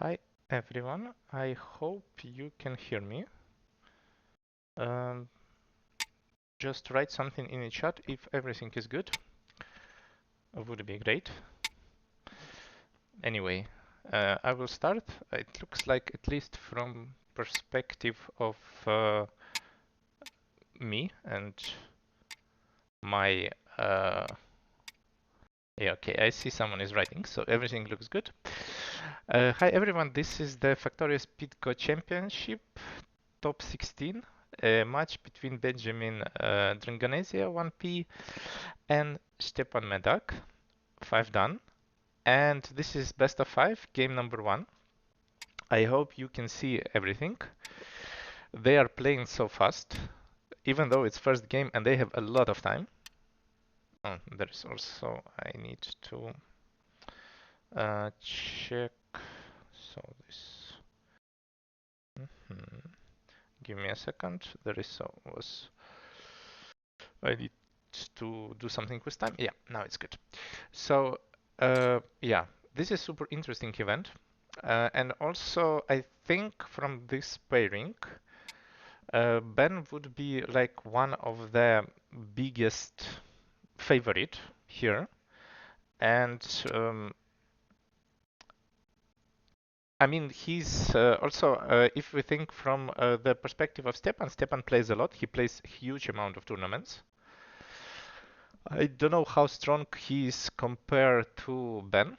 Hi everyone, I hope you can hear me. Um, just write something in the chat if everything is good. It would be great. Anyway, I will start. It looks like, at least from perspective of me and my yeah, okay, I see someone is writing, so everything looks good. Hi everyone, this is the Factorio Speedco Championship top 16, a match between Benjamin Drean-Guenaizia 1P and Stjepan Medak, 5 done. And this is best of 5, game number 1. I hope you can see everything. They are playing so fast, even though it's first game and they have a lot of time. Oh, there is also, I need to check. So this. Give me a second. There is I need to do something with time. Yeah, now it's good. So yeah, this is super interesting event. And also, I think from this pairing, Ben would be like one of the biggest favorite here. And I mean, he's also, if we think from the perspective of Stjepan plays a lot. He plays a huge amount of tournaments. I don't know how strong he is compared to Ben.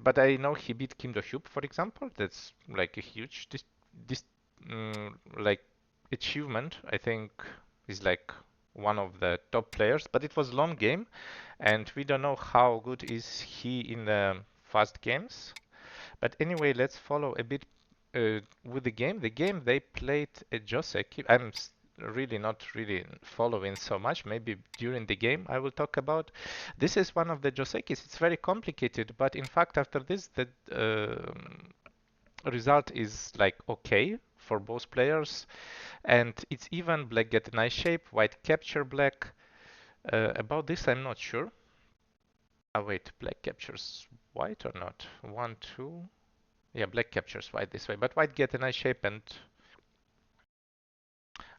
But I know he beat Kim Do-hyuk, for example. That's like a huge this like achievement. I think he's like one of the top players. But it was long game, and we don't know how good is he in the fast games. But anyway, let's follow a bit with the game. The game they played at Joseki. I'm really not really following so much. Maybe during the game I will talk about. This is one of the Josekis. It's very complicated, but in fact after this the result is like okay for both players, and it's even. Black get a nice shape, white capture black. About this I'm not sure. Oh wait, black captures white or not? 1, 2. Yeah, black captures white this way, but white get a nice shape, and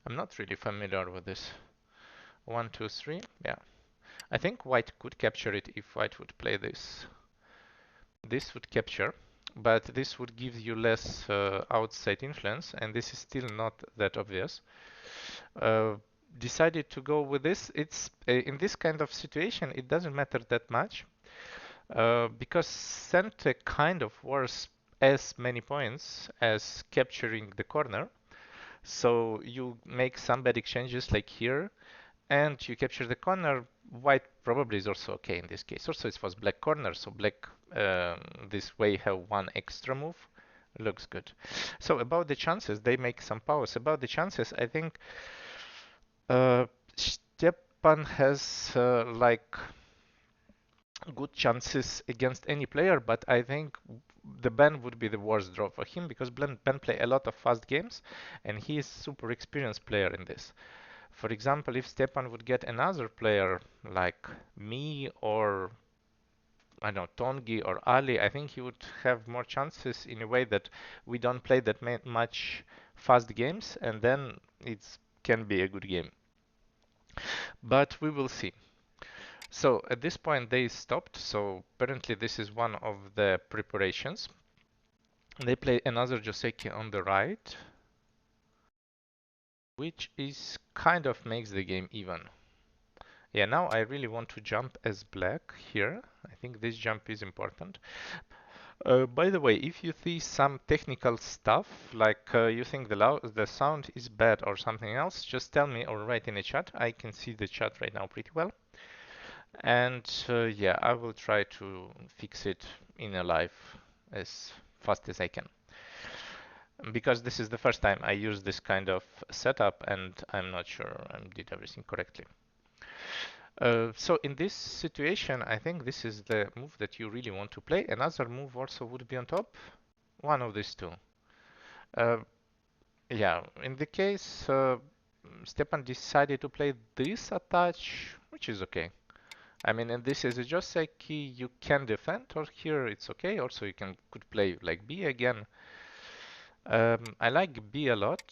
I'm not really familiar with this. 1, 2, 3. Yeah, I think white could capture it if white would play this. This would capture, but this would give you less outside influence, and this is still not that obvious. Decided to go with this. It's in this kind of situation, it doesn't matter that much because center kind of worth as many points as capturing the corner. So you make some bad exchanges like here, and you capture the corner. White probably is also okay in this case. Also, it was black corner, so black this way have one extra move. Looks good. So about the chances, they make some powers. About the chances, I think Stjepan has like good chances against any player, but I think the Ben would be the worst draw for him because Ben play a lot of fast games, and he is super experienced player in this. For example, if Stjepan would get another player like me or I don't know, Tanguy or Ali, I think he would have more chances in a way that we don't play that much fast games, and then it can be a good game. But we will see. So at this point they stopped, so apparently this is one of the preparations. They play another Joseki on the right, which is kind of makes the game even. Yeah, now I really want to jump as black here. I think this jump is important. By the way, if you see some technical stuff, like you think the sound is bad or something else, just tell me or write in the chat. I can see the chat right now pretty well. And yeah, I will try to fix it in a live as fast as I can. Because this is the first time I use this kind of setup, and I'm not sure I did everything correctly. So in this situation, I think this is the move that you really want to play. Another move also would be on top. One of these two. Yeah, in the case, Stjepan decided to play this attach, which is okay. I mean, in this is a Joseki, you can defend, or here it's okay. Also, you could play like B again. I like B a lot.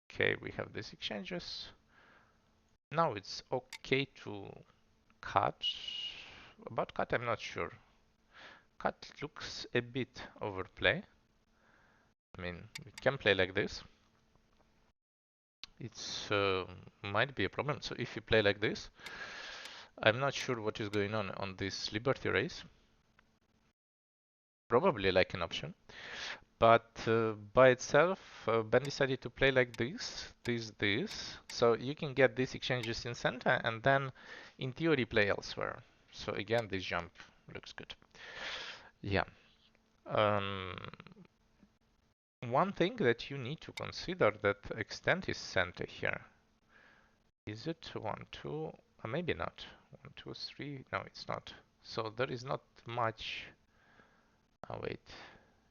Okay, we have these exchanges. Now it's okay to cut. About cut, I'm not sure. Cut looks a bit overplay. I mean, we can play like this. It's might be a problem. So if you play like this, I'm not sure what is going on this Liberty race. Probably like an option. But by itself, Ben decided to play like this. So you can get these exchanges in center and then in theory play elsewhere. So again, this jump looks good. Yeah. Um, One thing that you need to consider that extent is center here. Is it 1, 2? Maybe not. 1, 2, 3. No, it's not. So there is not much. Oh, wait.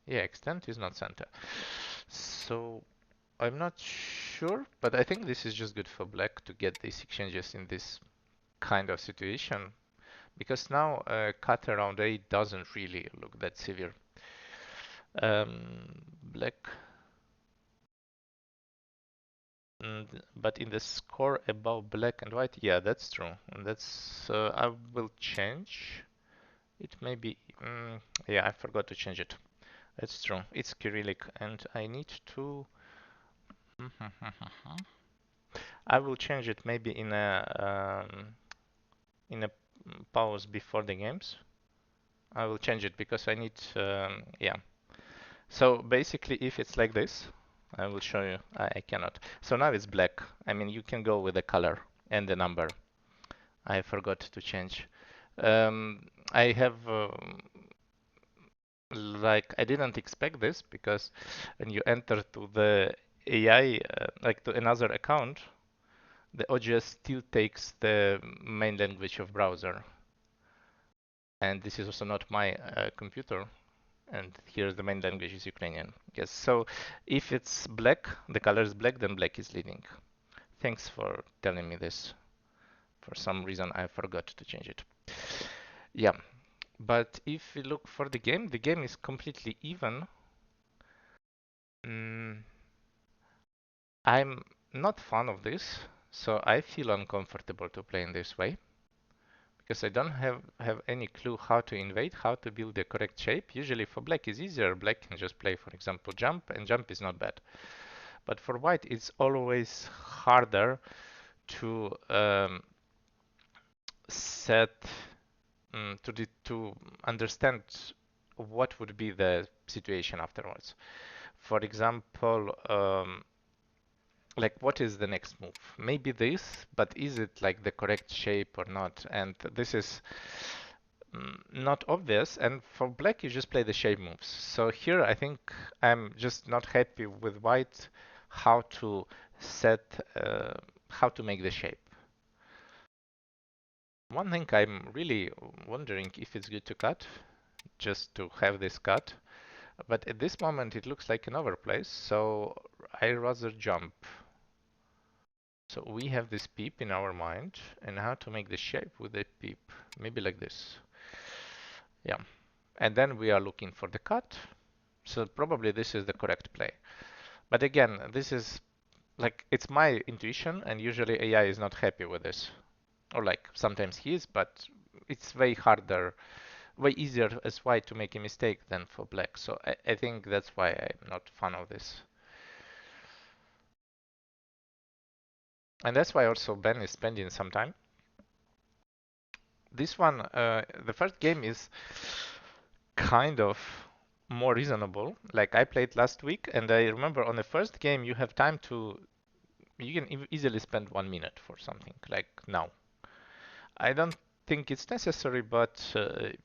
Yeah, extent is not center. So I'm not sure, but I think this is just good for black to get these exchanges in this kind of situation, because now cut around A doesn't really look that severe. Black, but in the score above black and white, yeah, that's true, and that's I will change. It may be, yeah, I forgot to change it. That's true. It's Cyrillic, and I need to. I will change it maybe in a pause before the games. I will change it because I need, yeah. So basically, if it's like this, I will show you. I cannot. So now it's black. I mean, you can go with the color and the number. I forgot to change. I have, like, I didn't expect this because when you enter to the AI, like to another account, the OGS still takes the main language of browser. And this is also not my computer. And here the main language is Ukrainian. Yes, so if it's black, the color is black, then black is leading. Thanks for telling me this. For some reason I forgot to change it. Yeah, but if we look for the game is completely even. I'm not fan of this, so I feel uncomfortable to play in this way. Because I don't have any clue how to invade, how to build the correct shape. Usually for black is easier. Black can just play, for example, jump, and jump is not bad. But for white, it's always harder to set to understand what would be the situation afterwards. For example, like what is the next move? Maybe this, but is it like the correct shape or not? And this is not obvious. And for black, you just play the shape moves. So here, I think I'm just not happy with white, how to set, how to make the shape. One thing I'm really wondering if it's good to cut, just to have this cut. But at this moment, it looks like an overplay, so I rather jump. So we have this peep in our mind, and how to make the shape with the peep. Maybe like this. Yeah. And then we are looking for the cut. So probably this is the correct play. But again, this is like, it's my intuition, and usually AI is not happy with this. Or like, sometimes he is, but it's way harder, way easier as white to make a mistake than for black. So I think that's why I'm not fan of this. And that's why also Ben is spending some time. This one, the first game is kind of more reasonable. Like I played last week, and I remember on the first game you have time to, you can easily spend 1 minute for something like now. I don't think it's necessary, but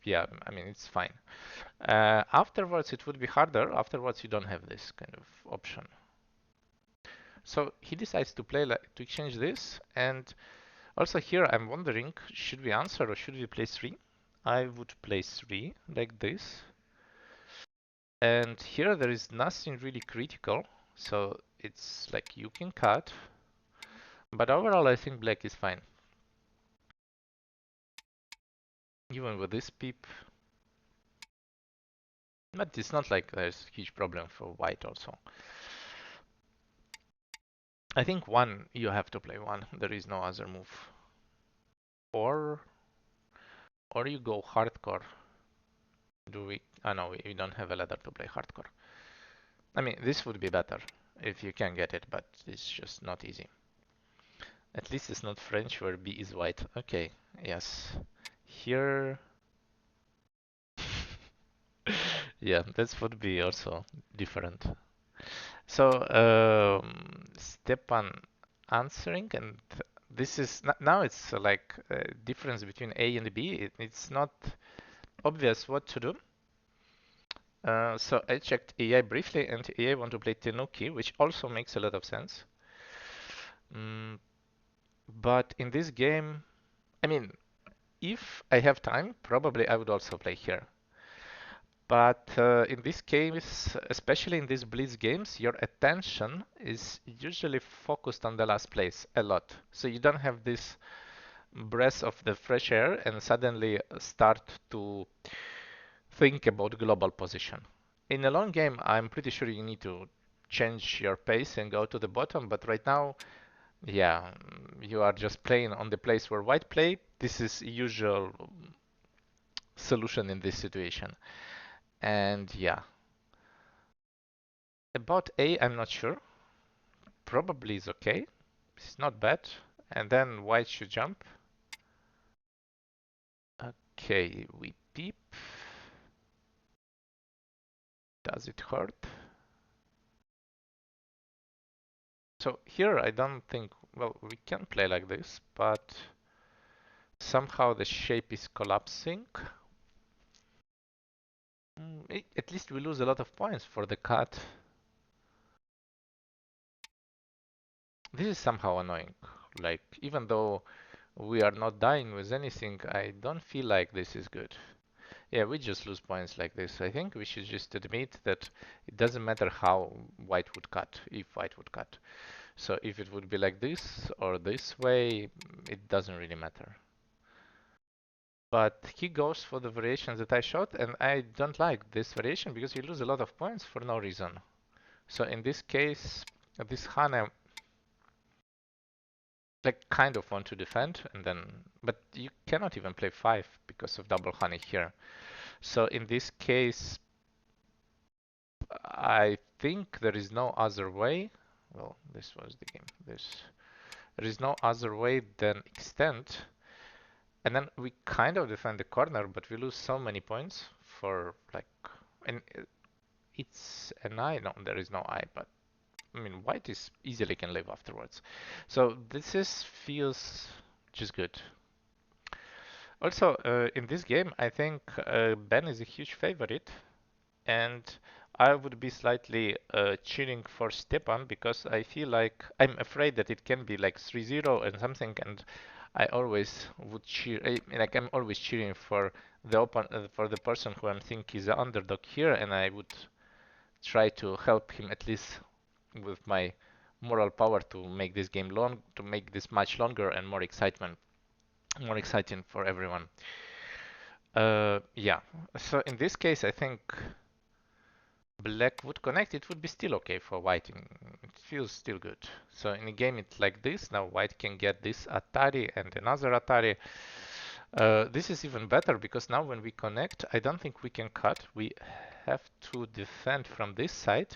yeah, I mean it's fine. Afterwards it would be harder. Afterwards you don't have this kind of option. So he decides to play to exchange this, and also here I'm wondering, should we answer or should we play 3? I would play 3 like this. And here there is nothing really critical, so it's like you can cut. But overall I think black is fine. even with this peep. But it's not like there's a huge problem for white also. I think one, you have to play one. There is no other move. Or you go hardcore. Do we? Oh no, we don't have a ladder to play hardcore. I mean, this would be better if you can get it, but it's just not easy. At least it's not French where B is white. Okay, yes. Here... yeah, that would be also different. So, Stjepan answering, and this is... now it's like a difference between A and B. It's not obvious what to do. So I checked AI briefly, and AI want to play Tenuki, which also makes a lot of sense. But in this game, I mean, if I have time, probably I would also play here. But in this case, especially in these Blitz games, your attention is usually focused on the last place a lot. So you don't have this breath of the fresh air and suddenly start to think about global position. In a long game, I'm pretty sure you need to change your pace and go to the bottom, but right now, yeah, you are just playing on the place where white play. This is usual solution in this situation. And yeah, about A, I'm not sure. Probably is okay. It's not bad. And then white should jump. Okay, we peep. Does it hurt? So here I don't think, well, we can play like this, but somehow the shape is collapsing. At least we lose a lot of points for the cut. This is somehow annoying. Like, even though we are not dying with anything, I don't feel like this is good. Yeah, we just lose points like this. I think we should just admit that it doesn't matter how white would cut, if white would cut. So if it would be like this or this way, it doesn't really matter. But he goes for the variation that I showed, and I don't like this variation because you lose a lot of points for no reason. So in this case, this Hane like kind of want to defend, and then, but you cannot even play 5 because of double honey here. So in this case, I think there is no other way. Well, this was the game. There is no other way than extend, and then we kind of defend the corner, but we lose so many points for like, and it's an eye. No, there is no eye, but I mean, white is easily can live afterwards. So this feels just good. Also, in this game, I think Ben is a huge favorite, and I would be slightly cheering for Stjepan because I feel like I'm afraid that it can be like 3-0 and something, and I always would cheer. Like I'm always cheering for for the person who I think is the underdog here, and I would try to help him at least with my moral power to make this game long, to make this match longer and more exciting for everyone. Yeah. So in this case, I think black would connect. It would be still okay for white. It feels still good. So in a game it's like this. Now white can get this Atari and another Atari. This is even better because now when we connect, I don't think we can cut. We have to defend from this side.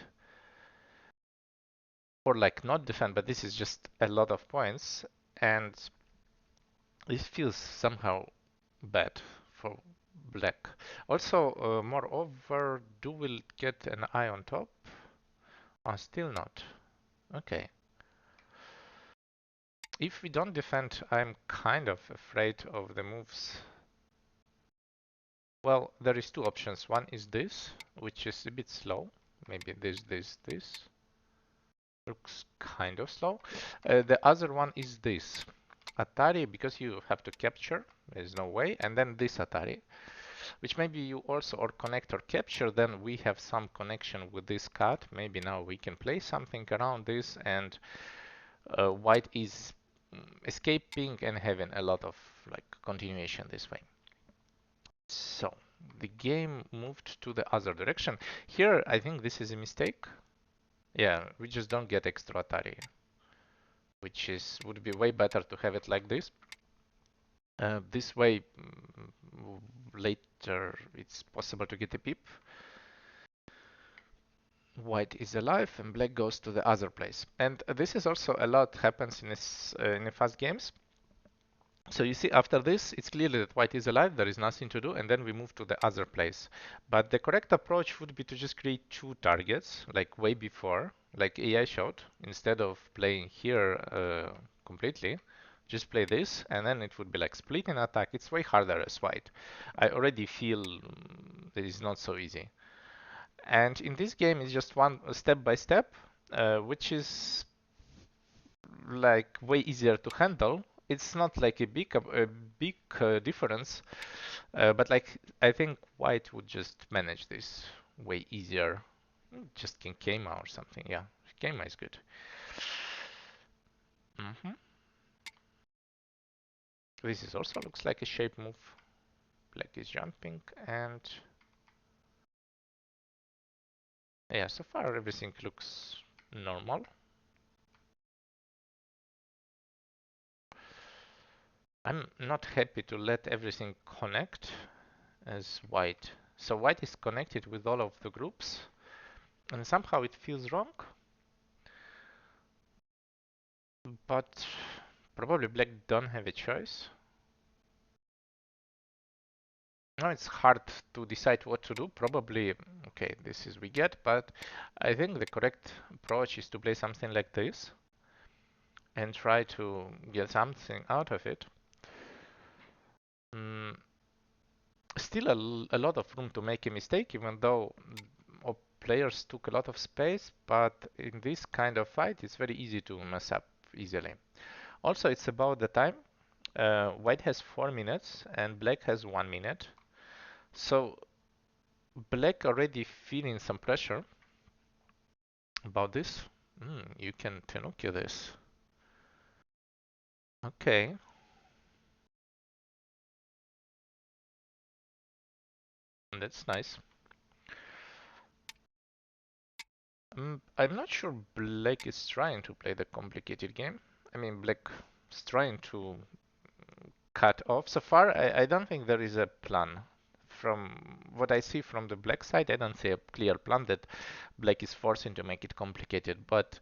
Or like not defend, but this is just a lot of points. And this feels somehow bad for black. Also, moreover, do we get an eye on top? Oh, still not. Okay. If we don't defend, I'm kind of afraid of the moves. Well, there is two options. One is this, which is a bit slow. Maybe this. Looks kind of slow. The other one is this. Atari, because you have to capture, there's no way. And then this Atari, which maybe you also or connect or capture, then we have some connection with this cut. Maybe now we can play something around this, and white is escaping and having a lot of like continuation this way. So the game moved to the other direction. Here, I think this is a mistake. Yeah, we just don't get extra Atari, which would be way better to have it like this. This way, later it's possible to get a pip. White is alive and black goes to the other place. And this is also a lot happens in the fast games. So you see, after this, it's clear that white is alive, there is nothing to do, and then we move to the other place. But the correct approach would be to just create two targets, like way before, like AI showed, instead of playing here completely. Just play this, and then it would be like splitting attack. It's way harder as white. I already feel that it's not so easy. And in this game, it's just one step by step, which is like way easier to handle. It's not like a big difference, but like I think white would just manage this way easier. Just King Kema or something. Yeah, Kema is good. This is also looks like a shape move. Black is jumping, and yeah, so far everything looks normal. I'm not happy to let everything connect as white. So white is connected with all of the groups, and somehow it feels wrong. But probably black don't have a choice. Now it's hard to decide what to do. Probably, okay, this is we get, but I think the correct approach is to play something like this and try to get something out of it. Mm, Still a lot of room to make a mistake, even though players took a lot of space, but in this kind of fight, it's very easy to mess up easily. Also, it's about the time. White has 4 minutes and black has 1 minute. So black already feeling some pressure about this. You can Tenuki this. Okay. That's nice. I'm not sure black is trying to play the complicated game. I mean, black is trying to cut off. So far, I don't think there is a plan. From what I see from the black side, I don't see a clear plan that black is forcing to make it complicated. But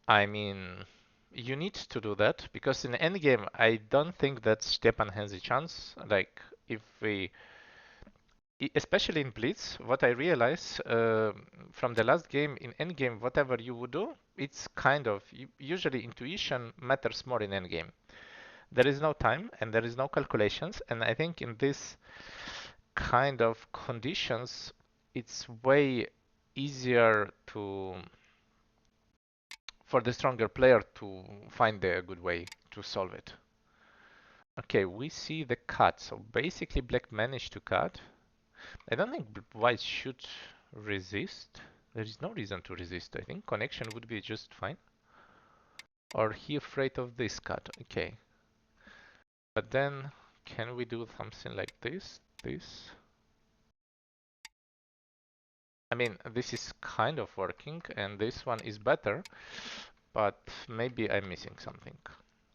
I mean, you need to do that because in the end game, I don't think that Stjepan has a chance. Like, if we, especially in Blitz, what I realize from the last game, in end game, whatever you would do, it's kind of usually intuition matters more in end game. There is no time and there is no calculations, and I think in this kind of conditions, it's way easier to for the stronger player to find a good way to solve it. Okay, we see the cut. So basically black managed to cut. I don't think white should resist. There is no reason to resist. I think connection would be just fine. Or he afraid of this cut. Okay. But then can we do something like this? This? I mean, this is kind of working and this one is better, but maybe I'm missing something.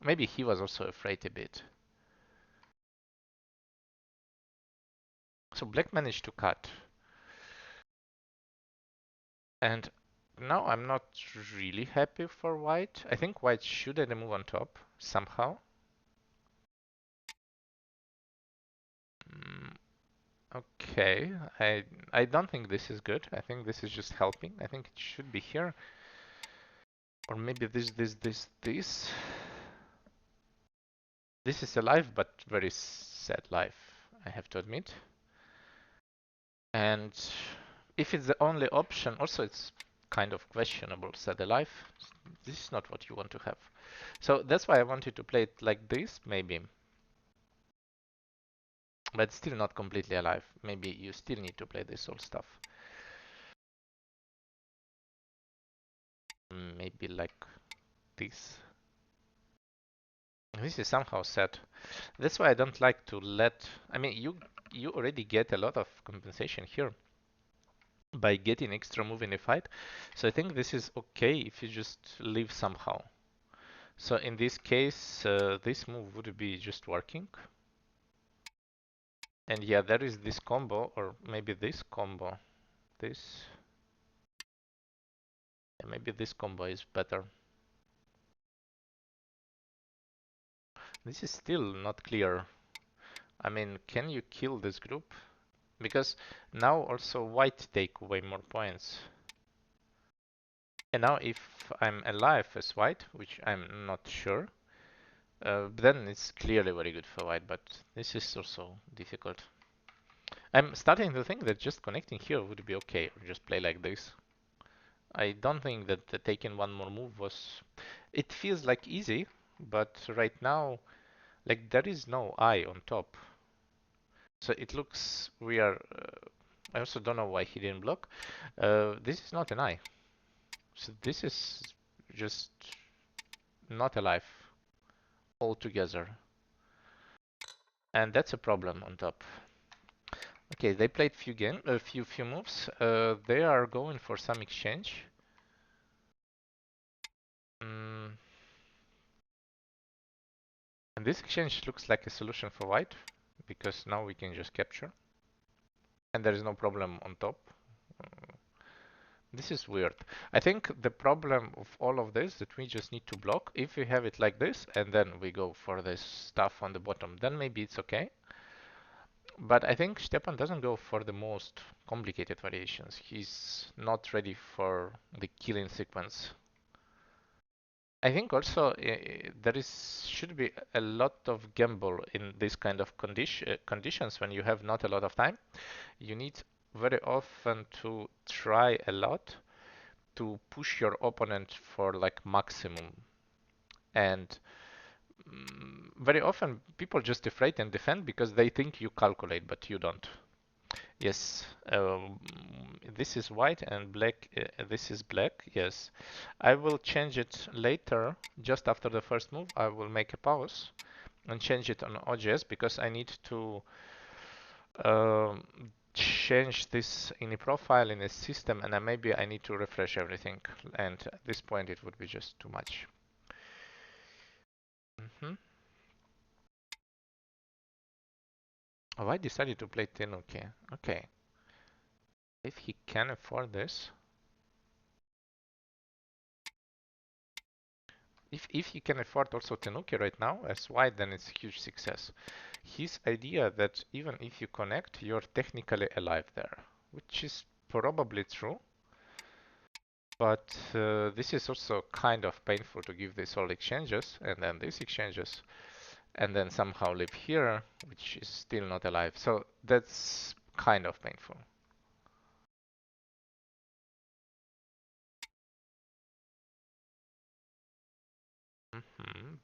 Maybe he was also afraid a bit. So black managed to cut. And now I'm not really happy for white. I think white should add a move on top somehow. Mm, okay, I don't think this is good. I think this is just helping. I think it should be here. Or maybe this. This is a life, but very sad life, I have to admit. And if it's the only option, also it's kind of questionable, sad alive. This is not what you want to have. So that's why I wanted to play it like this, maybe. But still not completely alive. Maybe you still need to play this old stuff. Maybe like this. This is somehow sad. That's why I don't like to let. I mean, you already get a lot of compensation here by getting extra move in a fight. So I think this is okay if you just leave somehow. So in this case, this move would be just working. And yeah, there is this combo, or maybe this combo. This. Yeah, maybe this combo is better. This is still not clear. I mean, can you kill this group? Because now also white take way more points. And now if I'm alive as white, which I'm not sure, then it's clearly very good for white, but this is also difficult. I'm starting to think that just connecting here would be okay, or just play like this. I don't think that taking one more move was... It feels like easy, but right now, like there is no eye on top. So it looks we are... I also don't know why he didn't block. This is not an eye. So this is just not alive altogether. And that's a problem on top. Okay, they played few moves. They are going for some exchange. Mm. And this exchange looks like a solution for white, because now we can just capture. And there is no problem on top. This is weird. I think the problem of all of this that we just need to block. If we have it like this, and then we go for this stuff on the bottom, then maybe it's okay. But I think Stjepan doesn't go for the most complicated variations. He's not ready for the killing sequence. I think also there should be a lot of gamble in this kind of conditions when you have not a lot of time. You need very often to try a lot to push your opponent for like maximum. And very often people just afraid and defend because they think you calculate, but you don't. Yes, this is white and black. This is black. Yes, I will change it later. Just after the first move, I will make a pause and change it on OGS because I need to um, change this in a profile in a system, and maybe I need to refresh everything. And at this point, it would be just too much. Oh, I decided to play Tenuki. Okay. If he can afford this. If he can afford also Tenuki right now as white, then it's a huge success. His idea that even if you connect, you're technically alive there, which is probably true. But this is also kind of painful to give these all exchanges, and then these exchanges, and then somehow live here, which is still not alive. So that's kind of painful.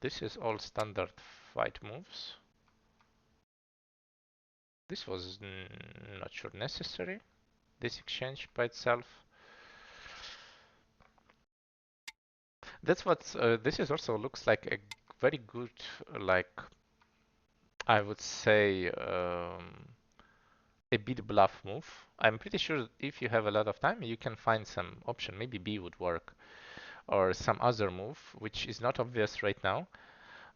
This is all standard fight moves. This was not sure necessary, this exchange by itself. That's what this is also looks like a very good, like I would say, a bit bluff move. I'm pretty sure if you have a lot of time, you can find some option. Maybe B would work, or some other move, which is not obvious right now.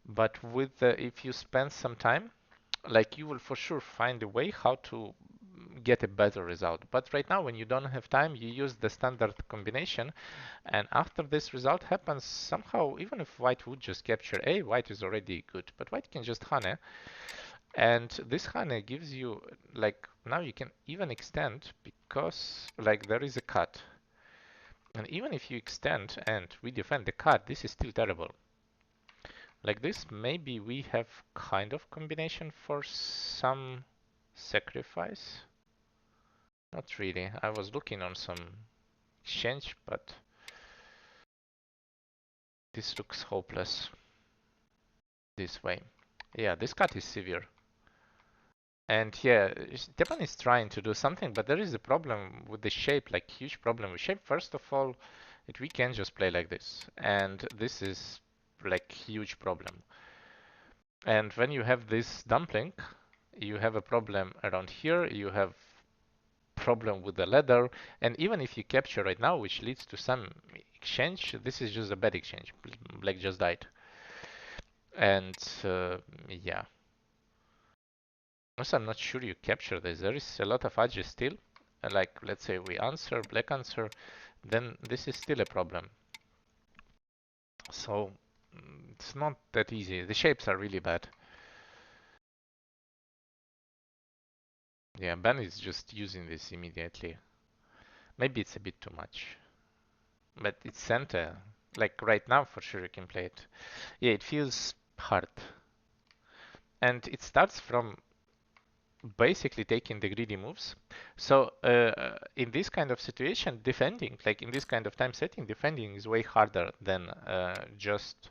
But with if you spend some time, like you will for sure find a way how to get a better result. But right now, when you don't have time, you use the standard combination, and after this result happens, somehow, even if white would just capture A, white is already good, but white can just hane, and this hane gives you, like, now you can even extend, because, like, there is a cut. And even if you extend and we defend the cut, this is still terrible. Like this, maybe we have kind of combination for some sacrifice. Not really. I was looking on some exchange, but this looks hopeless this way. Yeah, this cut is severe. And yeah, Stjepan is trying to do something, but there is a problem with the shape, like huge problem with shape. First of all, we can just play like this, and this is like huge problem. And when you have this dumpling, you have a problem around here, you have problem with the ladder, and even if you capture right now, which leads to some exchange, this is just a bad exchange. Black just died. And yeah. Also, I'm not sure you capture this. There is a lot of edges still. Like, let's say we answer, black answer, then this is still a problem. So it's not that easy. The shapes are really bad. Yeah, Ben is just using this immediately. Maybe it's a bit too much. But it's center. Like right now, for sure you can play it. Yeah, it feels hard. And it starts from basically taking the greedy moves. So in this kind of situation, defending, like in this kind of time setting, defending is way harder than just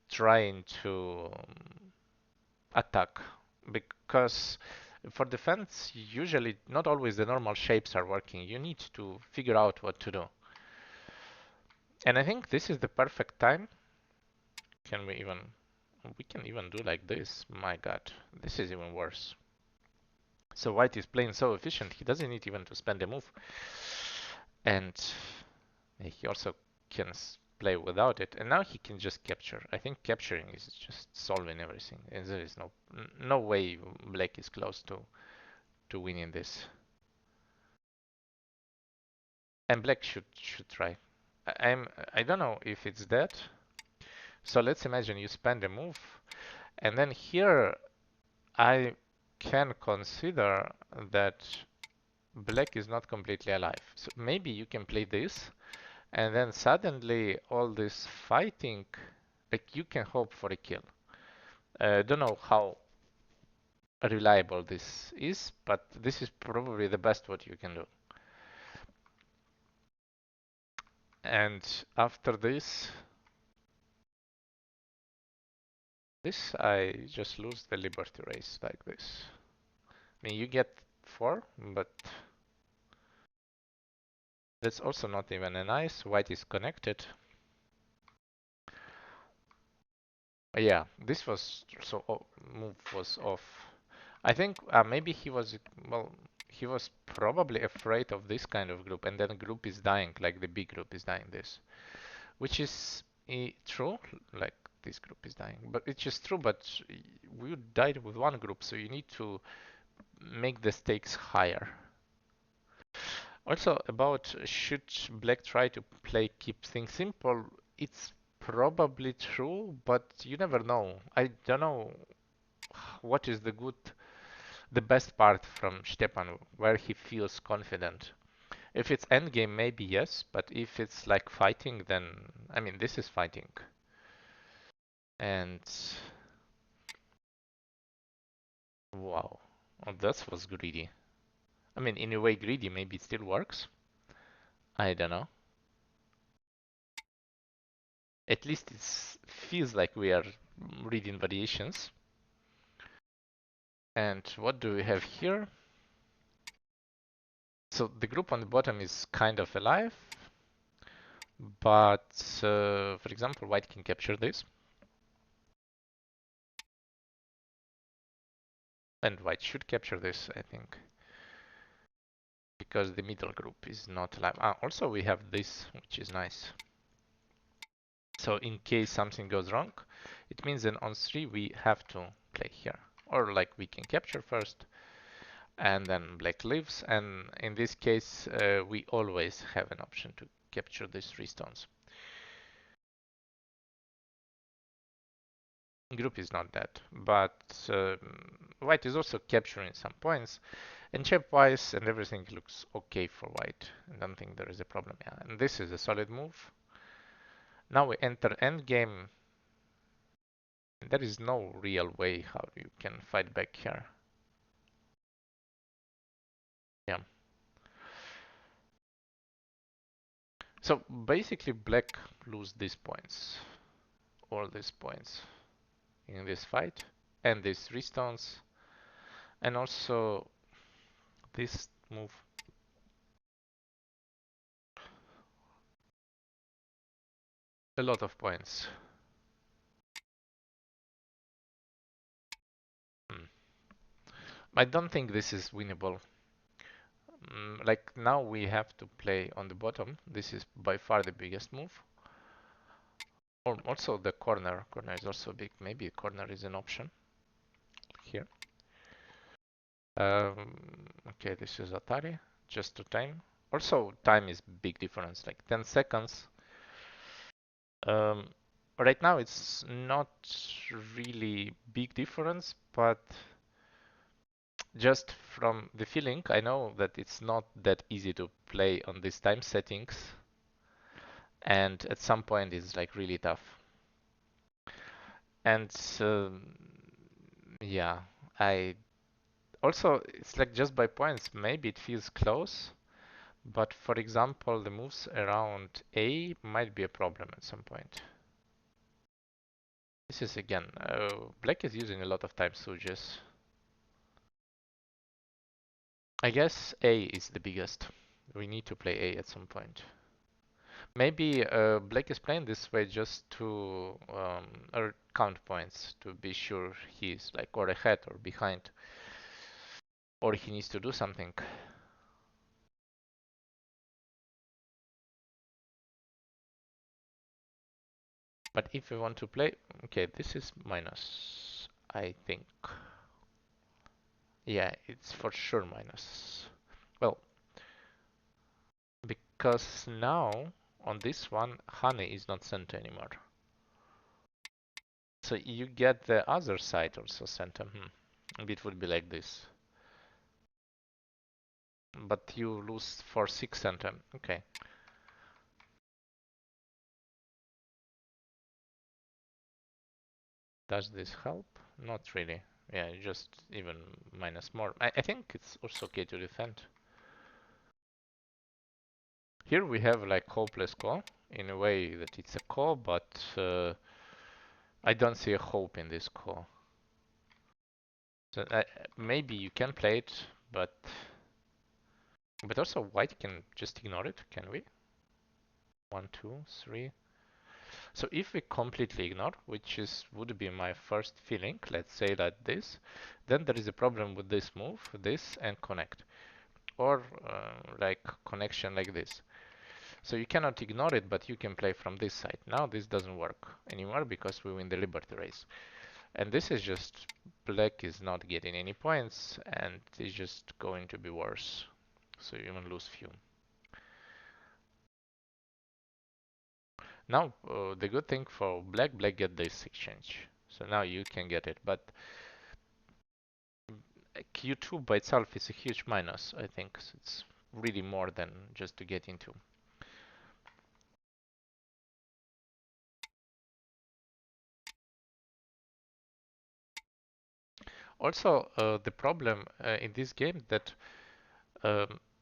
trying to attack. Because for defense, usually not always the normal shapes are working. You need to figure out what to do. And I think this is the perfect time. Can we even, we can even do like this. My God, this is even worse. So white is playing so efficient, he doesn't need even to spend a move. And he also can play without it. And now he can just capture. I think capturing is just solving everything. And there is no way black is close to winning this. And black should try. I don't know if it's that. So let's imagine you spend a move, and then here I can consider that black is not completely alive. So maybe you can play this, and then suddenly all this fighting, like you can hope for a kill. Don't know how reliable this is, but this is probably the best what you can do. And after this, I just lose the liberty race like this. I mean, you get 4, but that's also not even a nice. White is connected. Yeah, this was so move was off. I think maybe he was well. He was probably afraid of this kind of group, and then group is dying, like the big group is dying. This, which is true, like this group is dying, but it's just true. But we died with one group, so you need to make the stakes higher. Also, about should black try to play keep things simple, it's probably true, but you never know. I don't know what is the best part from Stjepan, where he feels confident. If it's endgame, maybe yes, but if it's like fighting, then I mean, this is fighting. And wow, oh, that was greedy. I mean, in a way, greedy, maybe it still works. I don't know. At least it feels like we are reading variations. And what do we have here? So the group on the bottom is kind of alive, but for example, white can capture this. And white should capture this, I think, because the middle group is not alive. Also we have this, which is nice. So in case something goes wrong, it means that on 3 we have to play here. Or like we can capture first, and then black leaves, and in this case we always have an option to capture these 3 stones. Group is not that, but white is also capturing some points, and shape-wise and everything looks okay for white. I don't think there is a problem. Yeah, and this is a solid move. Now we enter endgame. There is no real way how you can fight back here. Yeah. So basically black lose these points, all these points in this fight, and these 3 stones, and also this move. A lot of points. I don't think this is winnable. Like now we have to play on the bottom. This is by far the biggest move. Or also the corner. Corner is also big. Maybe corner is an option here. Okay, this is Atari. Just to time. Also, time is big difference, like 10 seconds. Right now it's not really big difference, but just from the feeling, I know that it's not that easy to play on these time settings, and at some point it's like really tough. And yeah, I also it's like just by points, maybe it feels close, but for example, the moves around A might be a problem at some point. This is again, black is using a lot of time switches. I guess A is the biggest. We need to play A at some point. Maybe black is playing this way just to or count points to be sure he's like or ahead or behind, or he needs to do something. But if we want to play, okay, this is minus, I think. Yeah, it's for sure minus. Well, because now on this one, honey is not center anymore. So you get the other side also center. Maybe it would be like this. But you lose for 6 center. Okay. Does this help? Not really. Yeah, just even minus more. I think it's also okay to defend. Here we have like hopeless call. In a way that it's a call, but I don't see a hope in this call. So maybe you can play it, but also white can just ignore it, can we? 1, 2, 3. So if we completely ignore, which is would be my first feeling, let's say like this, then there is a problem with this move, this, and connect, or like connection like this. So you cannot ignore it, but you can play from this side. Now this doesn't work anymore because we win the liberty race. And this is just black is not getting any points, and it's just going to be worse. So you even lose few. Now the good thing for black get this exchange. So now you can get it, but Q2 by itself is a huge minus, I think. So it's really more than just to get into. Also, the problem in this game that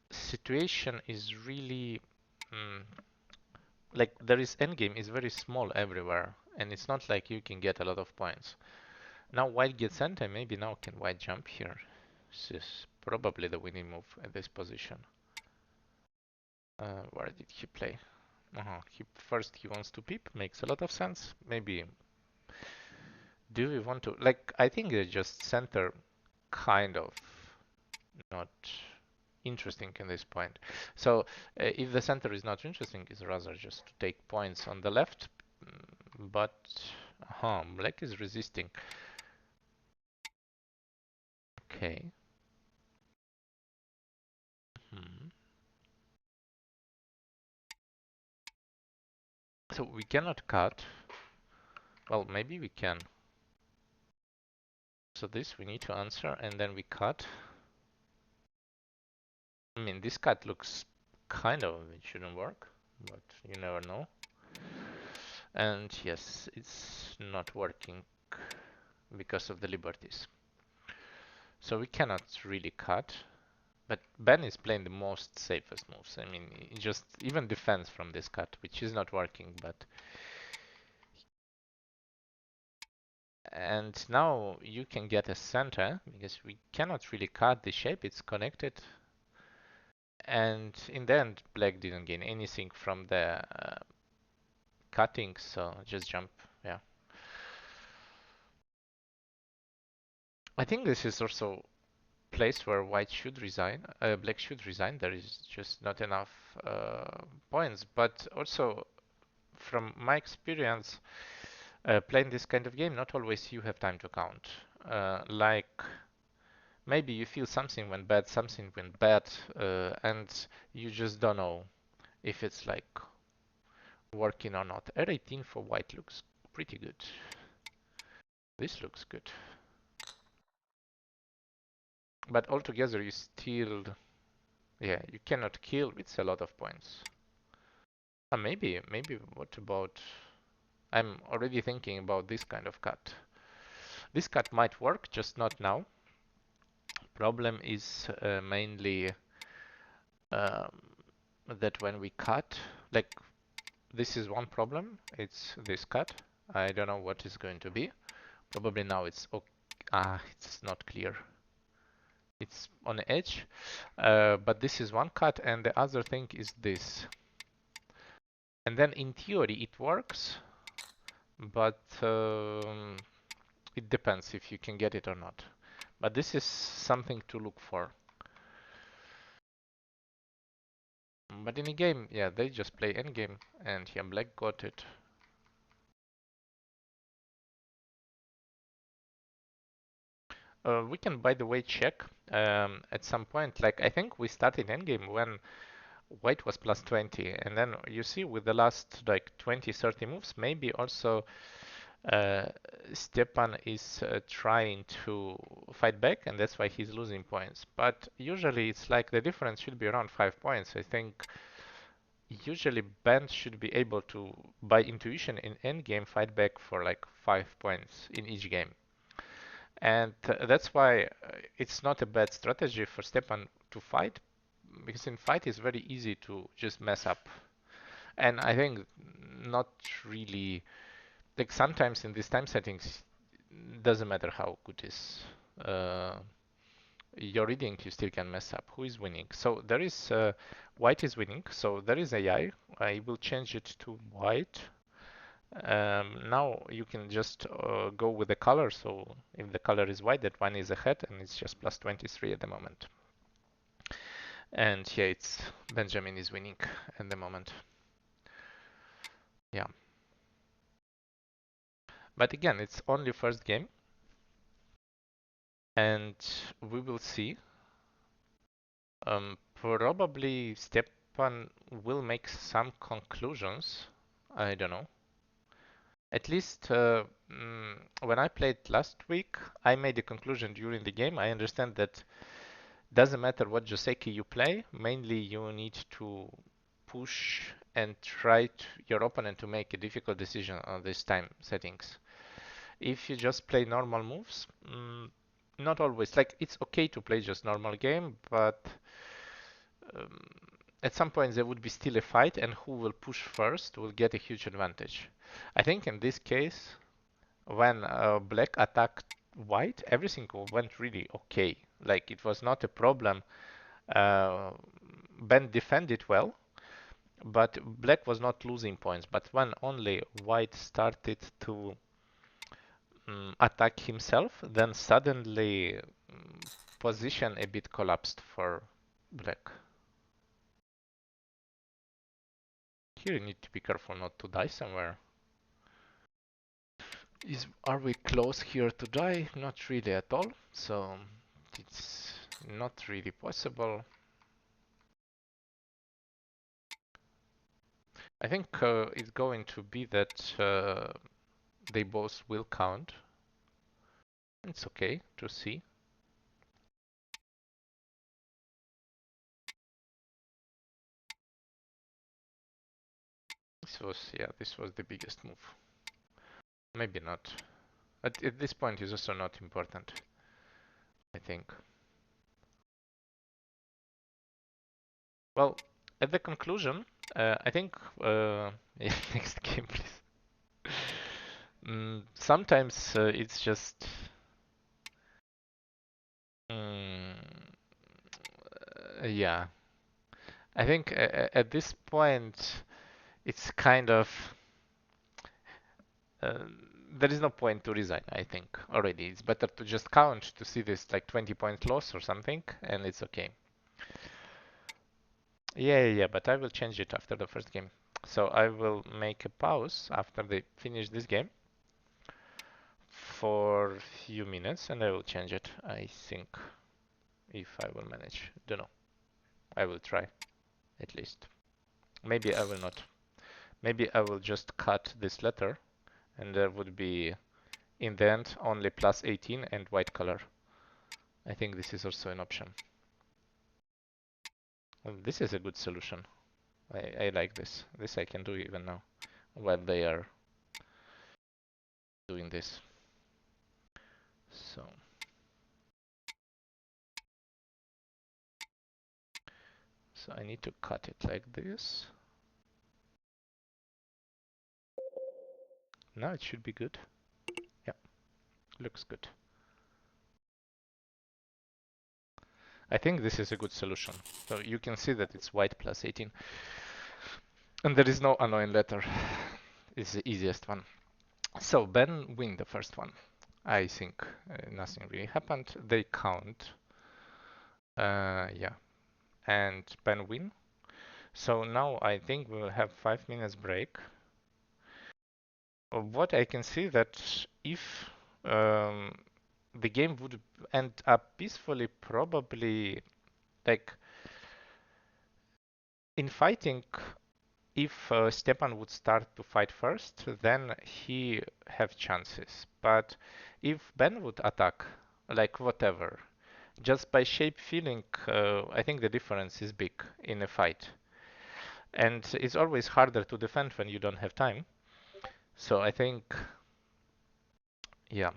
situation is really like there is endgame is very small everywhere, and it's not like you can get a lot of points. Now white gets center, maybe now can white jump here? This is probably the winning move at this position. Where did he play? First he wants to peep, makes a lot of sense. Maybe do we want to like I think it's just center kind of not interesting in this point. So if the center is not interesting, it's rather just to take points on the left. But black is resisting. Okay. So we cannot cut. Well, maybe we can. So this we need to answer, and then we cut. I mean, this cut looks kind of, it shouldn't work, but you never know. And yes, it's not working because of the liberties. So we cannot really cut, but Ben is playing the most safest moves. I mean, he just even defends from this cut, which is not working, but and now you can get a center because we cannot really cut the shape, it's connected. And in the end, black didn't gain anything from the cutting, so just jump, yeah. I think this is also place where white should resign, black should resign. There is just not enough points. But also, from my experience, playing this kind of game, not always you have time to count. Like maybe you feel something went bad, and you just don't know if it's like working or not. R18 for white looks pretty good. This looks good. But altogether you still, yeah, you cannot kill. It's a lot of points. Maybe what about, I'm already thinking about this kind of cut. This cut might work, just not now. Problem is mainly that when we cut, like this is one problem, it's this cut. I don't know what is going to be. Probably now it's okay. It's not clear. It's on the edge, but this is one cut, and the other thing is this. And then in theory it works, but it depends if you can get it or not. But this is something to look for. But in a game, yeah, they just play endgame, and yeah, black got it. We can, by the way, check at some point. Like I think we started endgame when white was plus 20, and then you see with the last like 20, 30 moves, maybe also Stjepan is trying to fight back, and that's why he's losing points. But usually it's like the difference should be around 5 points. I think usually bands should be able to, by intuition in endgame, fight back for like 5 points in each game. And that's why it's not a bad strategy for Stjepan to fight, because in fight it's very easy to just mess up. And I think not really, like sometimes in these time settings, doesn't matter how good is your reading, you still can mess up. Who is winning? So there is white is winning. So there is AI. I will change it to white. Now you can just go with the color. So if the color is white, that one is ahead, and it's just plus 23 at the moment. And here it's Benjamin is winning at the moment. Yeah. But again, it's only first game, and we will see. Probably Stjepan will make some conclusions. I don't know. At least when I played last week, I made a conclusion during the game. I understand that doesn't matter what Joseki you play. Mainly you need to push and try your opponent to make a difficult decision on these time settings. If you just play normal moves, not always. Like it's okay to play just normal game, but um, at some point there would be still a fight, and who will push first will get a huge advantage. I think in this case, when black attacked white, everything went really okay. Like it was not a problem. Ben defended well, but black was not losing points. But when only white started to attack himself, then suddenly position a bit collapsed for black. Here you need to be careful not to die somewhere. Are we close here to die? Not really at all, so it's not really possible. I think it's going to be that they both will count. It's okay to see. This was the biggest move. Maybe not. At this point is also not important, I think. Well, at the conclusion, I think next game, please. Sometimes it's just yeah. I think at this point it's kind of there is no point to resign, I think, already. It's better to just count to see this like 20-point loss or something, and it's okay. Yeah, but I will change it after the first game. So I will make a pause after they finish this game for a few minutes, and I will change it, I think, if I will manage. Don't know. I will try, at least. Maybe I will not. Maybe I will just cut this letter, and there would be, in the end, only plus 18 and white color. I think this is also an option. Well, this is a good solution. I like this. This I can do even now, while they are doing this. So I need to cut it like this. Now it should be good. Yeah, looks good. I think this is a good solution. So you can see that it's white plus 18. And there is no annoying letter. It's the easiest one. So Ben win the first one. I think nothing really happened. They count. Yeah. And Ben win. So now I think we will have 5 minutes break. What I can see that if the game would end up peacefully, probably like in fighting, if Stjepan would start to fight first, then he have chances. But if Ben would attack, like whatever, just by shape feeling, I think the difference is big in a fight. And it's always harder to defend when you don't have time. So I think, yeah.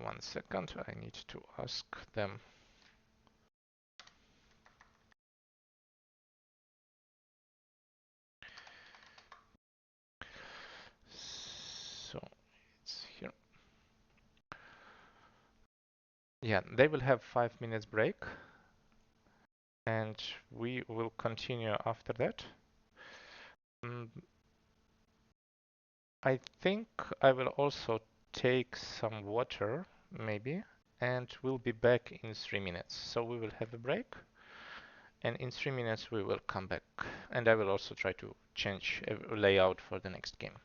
1 second, I need to ask them. So it's here. Yeah, they will have 5 minutes break, and we will continue after that. I think I will also take some water, maybe, and we'll be back in 3 minutes. So we will have a break, and in 3 minutes we will come back. And I will also try to change a layout for the next game.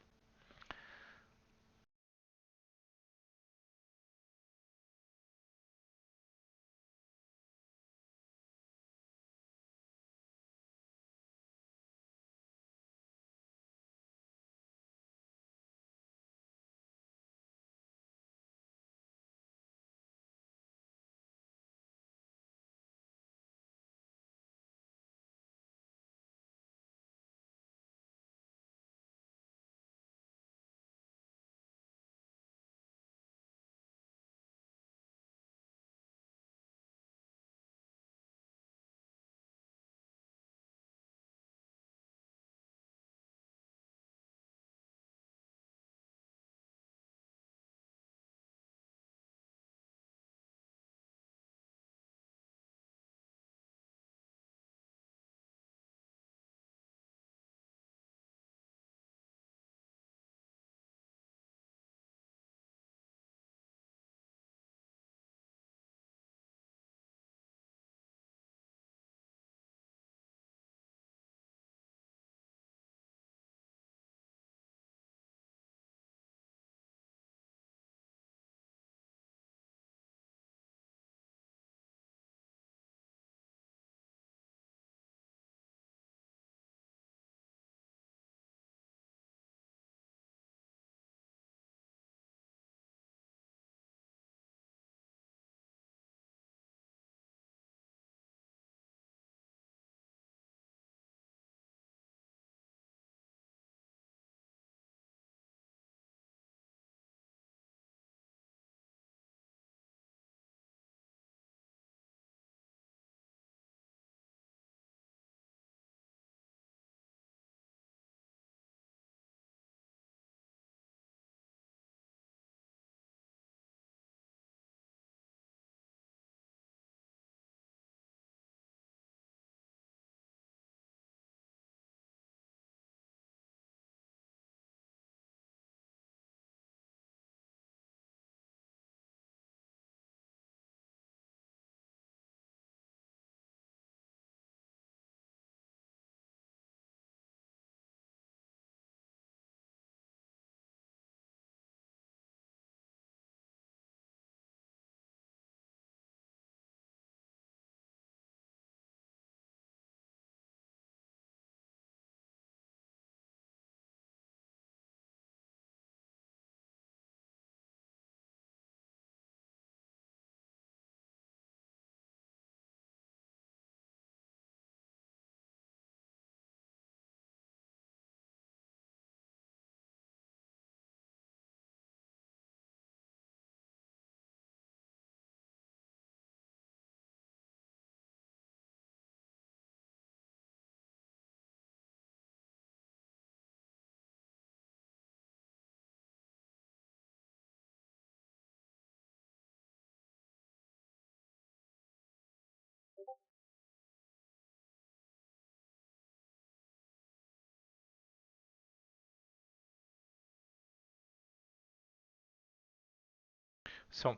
So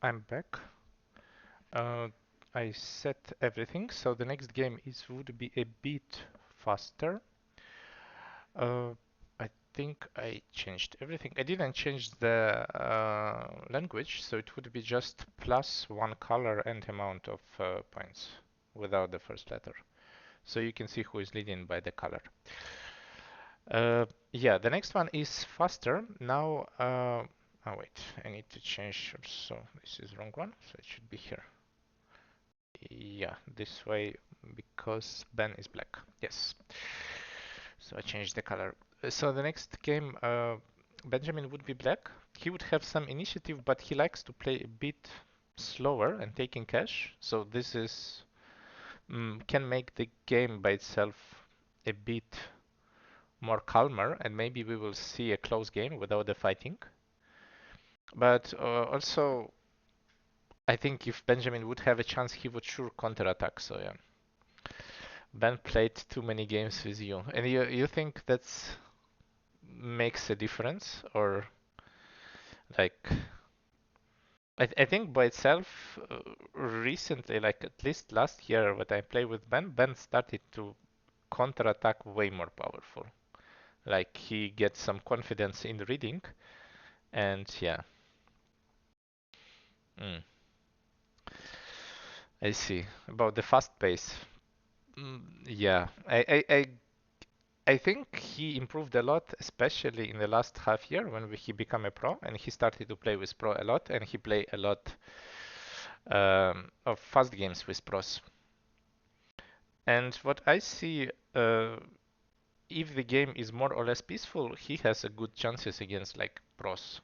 I'm back. I set everything, so the next game would be a bit faster. Uh, I think I changed everything. I didn't change the language, so it would be just +1 color and amount of points without the first letter. So you can see who is leading by the color. Yeah, the next one is faster. Now, oh wait, I need to change. So this is wrong one, so it should be here. Yeah, this way because Ben is black. Yes. So I changed the color. So the next game, Benjamin would be black. He would have some initiative, but he likes to play a bit slower and taking cash. So this is can make the game by itself a bit more calmer, and maybe we will see a close game without the fighting. But also, I think if Benjamin would have a chance, he would sure counterattack. So yeah, Ben played too many games with you, and you think that's makes a difference, or like I think by itself recently, like at least last year, when I played with Ben started to counterattack way more powerful. Like he gets some confidence in reading, and yeah. Mm. I see. About the fast pace. Yeah, I think he improved a lot, especially in the last half year when he became a pro and he started to play with pro a lot and he played a lot of fast games with pros. And what I see, if the game is more or less peaceful, he has a good chances against like pros.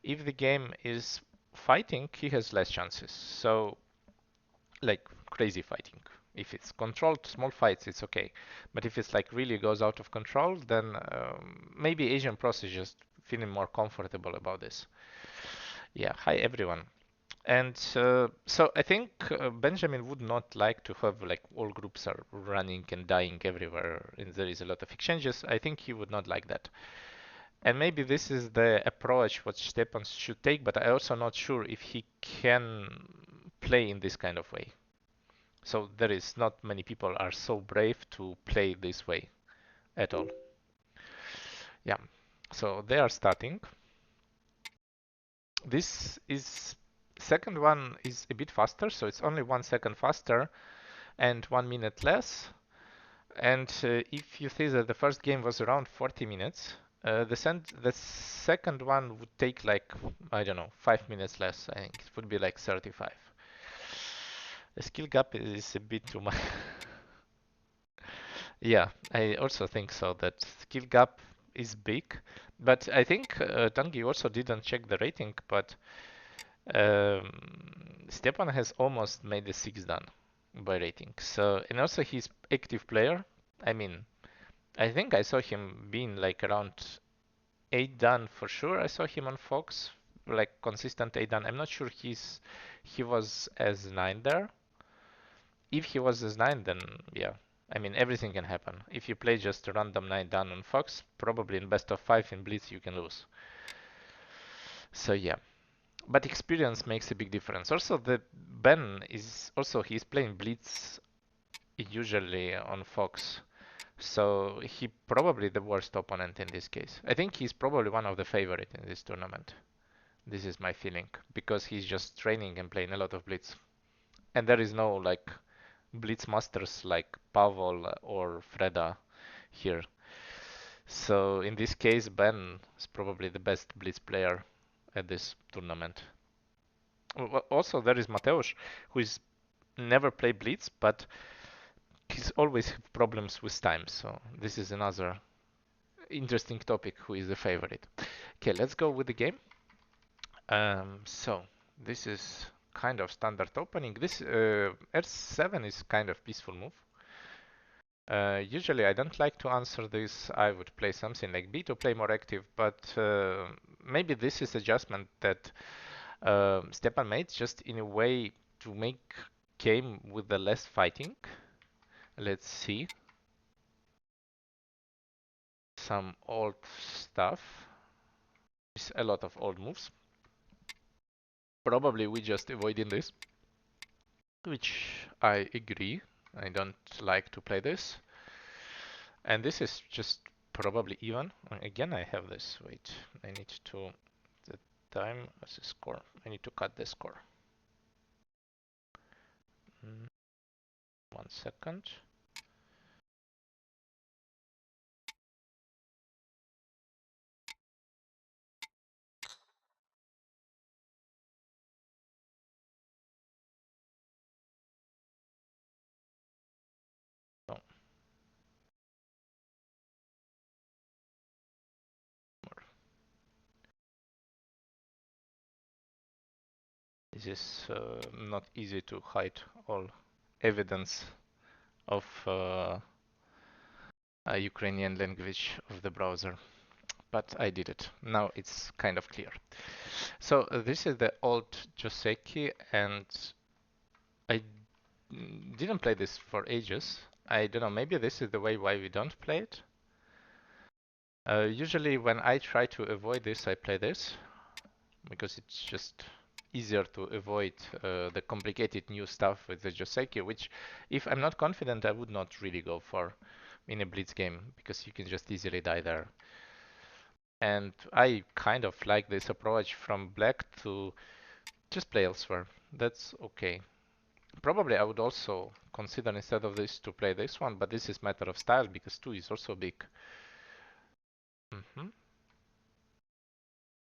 If the game is fighting, he has less chances. So like crazy fighting. If it's controlled small fights, it's okay. But if it's like really goes out of control, then maybe Asian pros is just feeling more comfortable about this. Yeah, hi everyone. And so I think Benjamin would not like to have like all groups are running and dying everywhere and there is a lot of exchanges. I think he would not like that. And maybe this is the approach what Stjepan should take, but I also not sure if he can play in this kind of way. So there is not many people are so brave to play this way at all. Yeah. So they are starting. This is second one is a bit faster, so it's only 1 second faster and 1 minute less. And if you see that the first game was around 40 minutes, the second one would take like, I don't know, 5 minutes less. I think it would be like 35. The skill gap is a bit too much. Yeah, I also think so that skill gap is big, but I think Tanguy also didn't check the rating, but Stjepan has almost made the 6 done by rating. So, and also he's active player. I mean, I think I saw him being like around 8 done for sure. I saw him on Fox, like consistent 8 done. I'm not sure he was as 9 there. If he was as 9, then yeah. I mean, everything can happen. If you play just a random 9 down on Fox, probably in best of 5 in Blitz you can lose. So yeah. But experience makes a big difference. Also, the Ben is also he's playing Blitz usually on Fox. So he probably the worst opponent in this case. I think he's probably one of the favorite in this tournament. This is my feeling because he's just training and playing a lot of Blitz. And there is no like Blitz masters like Pavel or Freda here. So in this case, Ben is probably the best Blitz player at this tournament. Also, there is Mateusz, who is never play Blitz, but he's always have problems with time. So this is another interesting topic. Who is the favorite? Okay, let's go with the game. So this is kind of standard opening. This R7 is kind of peaceful move. Usually I don't like to answer this. I would play something like B to play more active, but maybe this is adjustment that Stjepan made just in a way to make game with the less fighting. Let's see. Some old stuff. There's a lot of old moves. Probably we just avoiding this, which I agree. I don't like to play this. And this is just probably even. Again, I have this. Wait, I need to the time as a score. I need to cut the score. 1 second. No. This is not easy to hide all evidence of a Ukrainian language of the browser, but I did it. Now it's kind of clear. So this is the old Joseki, and I didn't play this for ages. I don't know, maybe this is the way why we don't play it. Usually when I try to avoid this, I play this, because it's just easier to avoid the complicated new stuff with the Joseki, which if I'm not confident, I would not really go for in a blitz game, because you can just easily die there. And I kind of like this approach from black to just play elsewhere. That's okay. Probably I would also consider instead of this to play this one, but this is matter of style because 2 is also big.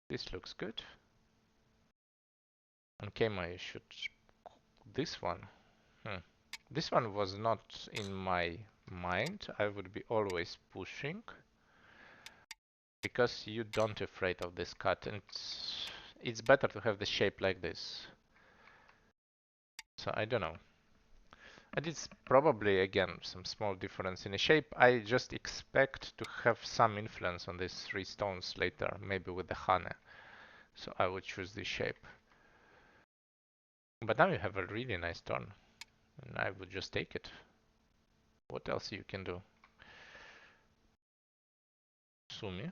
This looks good. Okay, I should this one. This one was not in my mind. I would be always pushing because you don't afraid of this cut, and it's better to have the shape like this. So I don't know. And it's probably again some small difference in the shape. I just expect to have some influence on these 3 stones later, maybe with the Hane. So I would choose this shape. But now you have a really nice turn, and I would just take it. What else you can do? Sumi.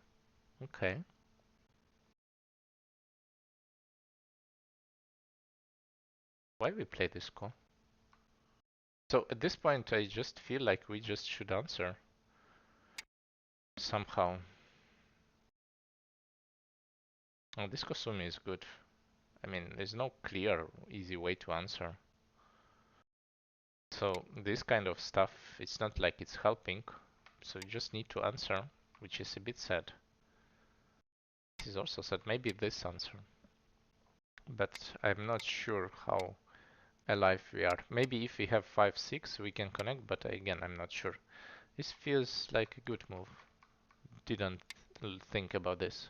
Okay. Why we play this call? So at this point, I just feel like we just should answer somehow. Oh, this Kosumi is good. I mean, there's no clear, easy way to answer. So this kind of stuff, it's not like it's helping. So you just need to answer, which is a bit sad. This is also sad. Maybe this answer. But I'm not sure how alive we are. Maybe if we have 5-6, we can connect, but again, I'm not sure. This feels like a good move. Didn't think about this.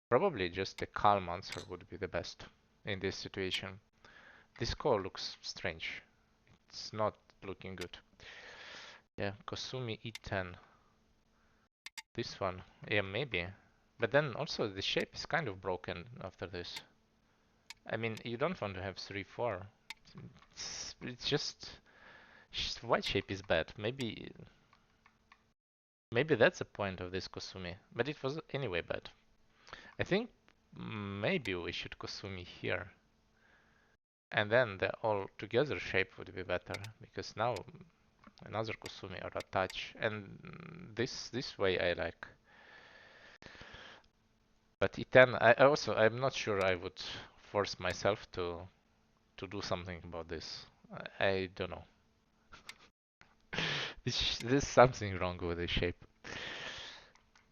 Probably just a calm answer would be the best in this situation. This call looks strange. It's not looking good. Yeah, Kosumi E10. This one. Yeah, maybe. But then also the shape is kind of broken after this. I mean, you don't want to have 3-4. It's just white shape is bad. Maybe that's the point of this Kosumi. But it was anyway bad. I think maybe we should Kosumi here. And then the all together shape would be better, because now another Kusumi or a touch, and this way I like. But E10, I'm not sure I would force myself to do something about this. I don't know. There's something wrong with the shape.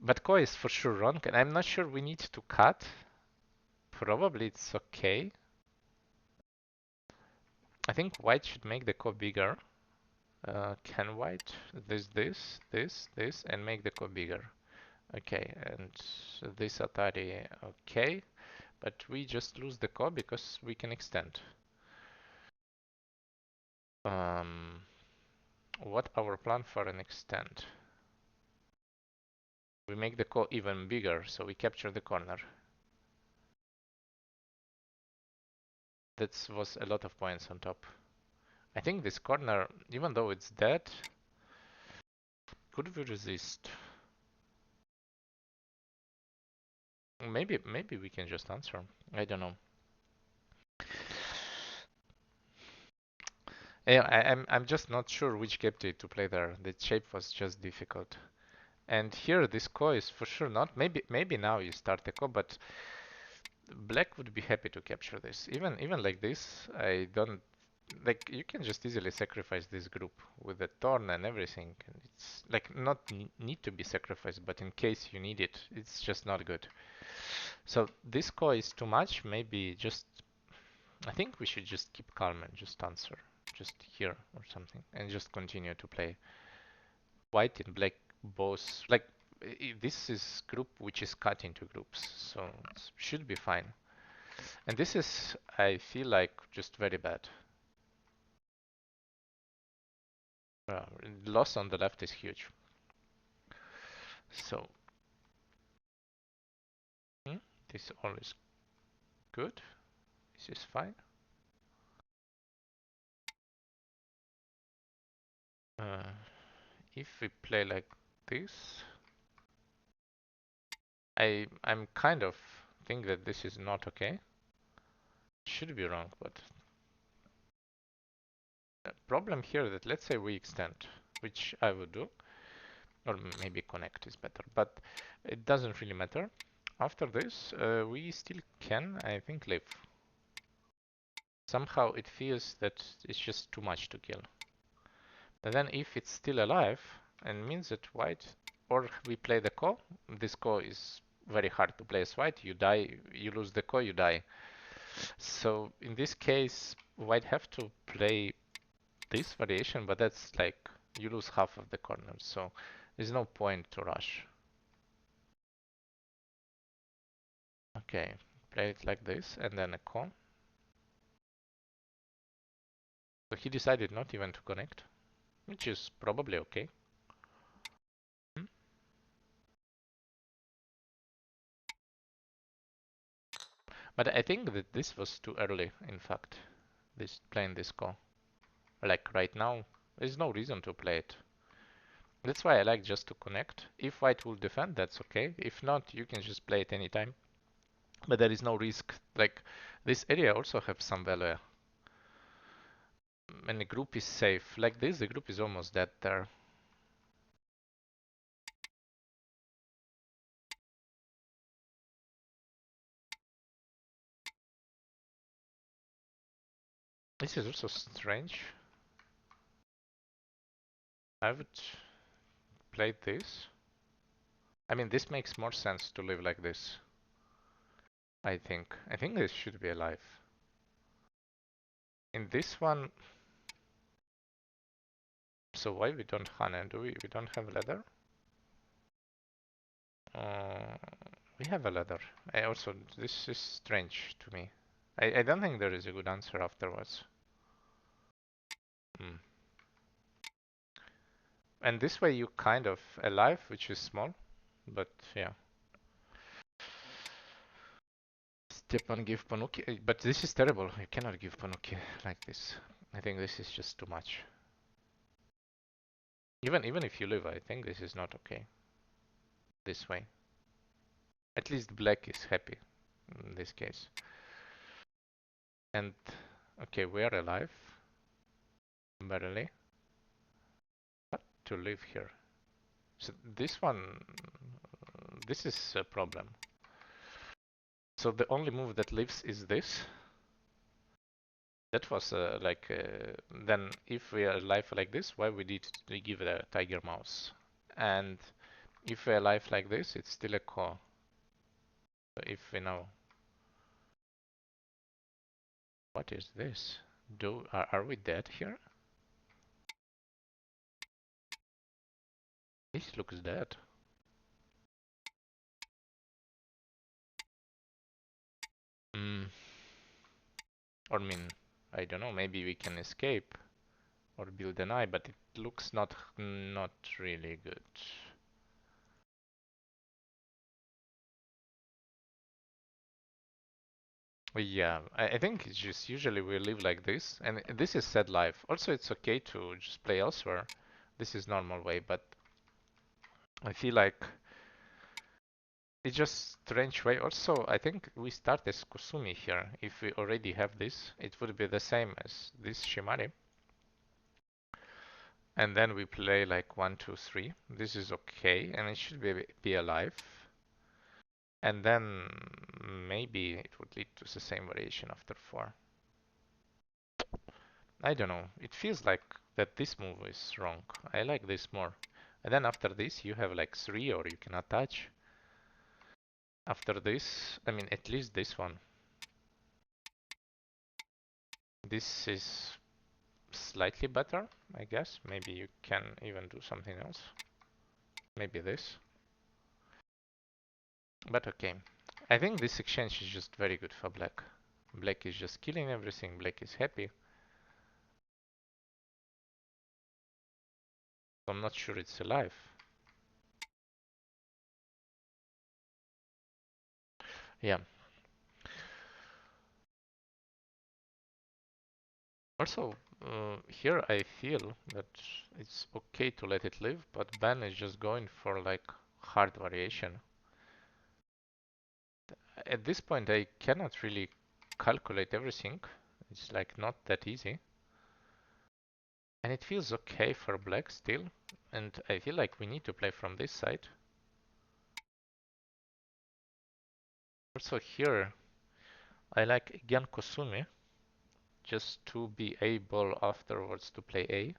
But Ko is for sure wrong, and I'm not sure we need to cut. Probably it's okay. I think white should make the Ko bigger. Can white this, and make the Ko bigger? Okay, and this Atari, okay, but we just lose the Ko because we can extend. What our plan for an extend? We make the Ko even bigger, so we capture the corner. That was a lot of points on top. I think this corner, even though it's dead, could we resist? Maybe we can just answer. I don't know. Yeah, I'm just not sure which captain to play there. The shape was just difficult. And here this ko is for sure not. Maybe now you start a ko, but black would be happy to capture this. Even like this, I don't like. You can just easily sacrifice this group with the thorn and everything. And it's like not need to be sacrificed, but in case you need it, it's just not good. So this ko is too much. Maybe just I think we should just keep calm and just answer just here or something and just continue to play. White and black both like this is group which is cut into groups, so it should be fine. And this is, I feel like, just very bad. Uh, Loss on the left is huge. So this all is good. This is fine. If we play like this, I'm kind of think that this is not okay. Should be wrong, but the problem here that let's say we extend, which I would do, or maybe connect is better, but it doesn't really matter. After this, we still can, I think, live. Somehow it feels that it's just too much to kill. And then if it's still alive, and means that white, or we play the ko, this ko is very hard to play as white, you die, you lose the ko, you die. So in this case, white have to play this variation, but that's like, you lose half of the corners, so there's no point to rush. Okay, play it like this, and then a ko. So he decided not even to connect, which is probably okay. But I think that this was too early, in fact, this playing this ko. Like right now, there's no reason to play it. That's why I like just to connect. If white will defend, that's okay. If not, you can just play it anytime. But there is no risk. Like, this area also have some value. When the group is safe, like this, the group is almost dead there. This is also strange. I would play this. I mean, this makes more sense to live like this. I think. I think this should be alive. In this one, so why we don't Hana? Do we don't have leather? Uh, we have a leather. I also, this is strange to me. I don't think there is a good answer afterwards. Hmm. And this way you kind of alive, which is small, but yeah. Stjepan give Panuki, but this is terrible. You cannot give Panuki like this. I think this is just too much. Even if you live, I think this is not okay. This way. At least black is happy in this case. And okay, we are alive. Barely. But to live here. So this one, this is a problem. So the only move that lives is this. That was then if we are alive like this, why we need to give it a tiger mouse? And if we're alive like this, it's still a core. So if we know. What is this? Are we dead here? This looks dead. Or I mean, I don't know, maybe we can escape or build an eye, but it looks not really good. Yeah, I think it's just usually we live like this, and this is sad life. Also, it's okay to just play elsewhere. This is normal way, but I feel like it's just strange way. Also, I think we start as Kusumi here. If we already have this, it would be the same as this Shimari. And then we play like 1, 2, 3. This is okay, and it should be alive. And then maybe it would lead to the same variation after 4. I don't know. It feels like that this move is wrong. I like this more. And then after this, you have like 3, or you can attach. After this, I mean, at least this one. This is slightly better, I guess. Maybe you can even do something else. Maybe this. But okay. I think this exchange is just very good for black. Black is just killing everything. Black is happy. I'm not sure it's alive. Yeah. Also, here I feel that it's okay to let it live, but Ben is just going for like hard variation. At this point, I cannot really calculate everything. It's like not that easy. And it feels okay for black still. And I feel like we need to play from this side. Also here, I like again Kosumi, just to be able afterwards to play A.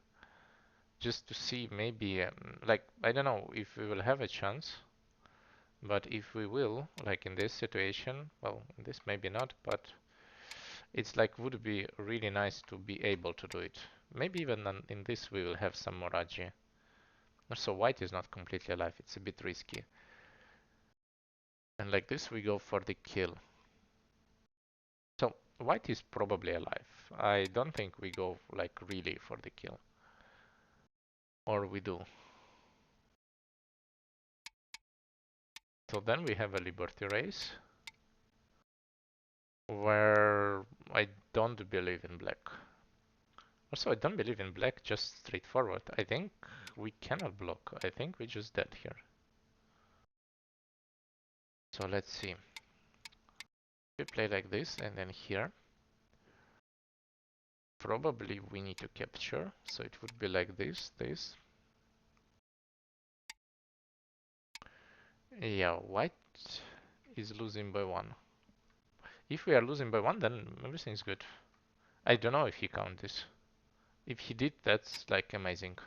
Just to see maybe, like, I don't know if we will have a chance. But if we will, like in this situation, well, in this maybe not, but it's like would be really nice to be able to do it. Maybe even in this we will have some more Raji. Also, white is not completely alive, it's a bit risky. And like this we go for the kill. So white is probably alive. I don't think we go like really for the kill. Or we do. So then we have a liberty race. Where I don't believe in black. Also, I don't believe in black, just straightforward. I think we cannot block. I think we just dead here. So let's see. We play like this, and then here. Probably we need to capture, so it would be like this, this. Yeah, white is losing by 1. If we are losing by 1, then everything's good. I don't know if he count this. If he did, that's like amazing.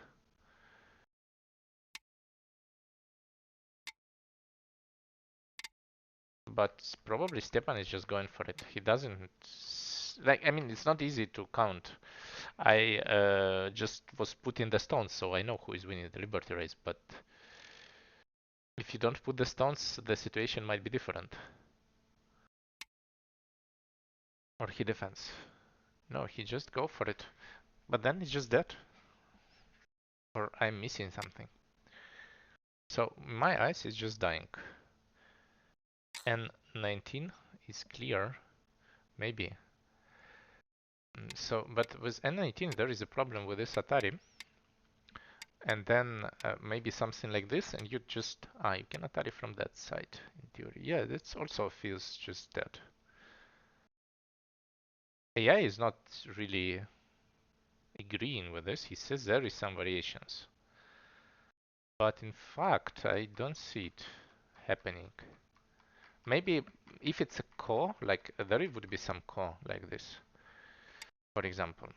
But probably Stjepan is just going for it. He doesn't like. I mean, it's not easy to count. I just was putting the stones, so I know who is winning the liberty race. But if you don't put the stones, the situation might be different. Or he defends. No, he just go for it. But then he's just dead. Or I'm missing something. So my ice is just dying. N19 is clear. Maybe. So, but with N19 there is a problem with this Atari. And then maybe something like this, and you just you can Atari from that side in theory. Yeah, that also feels just dead. AI is not really agreeing with this. He says there is some variations, but in fact I don't see it happening. Maybe if it's a core, like there would be some core like this, for example.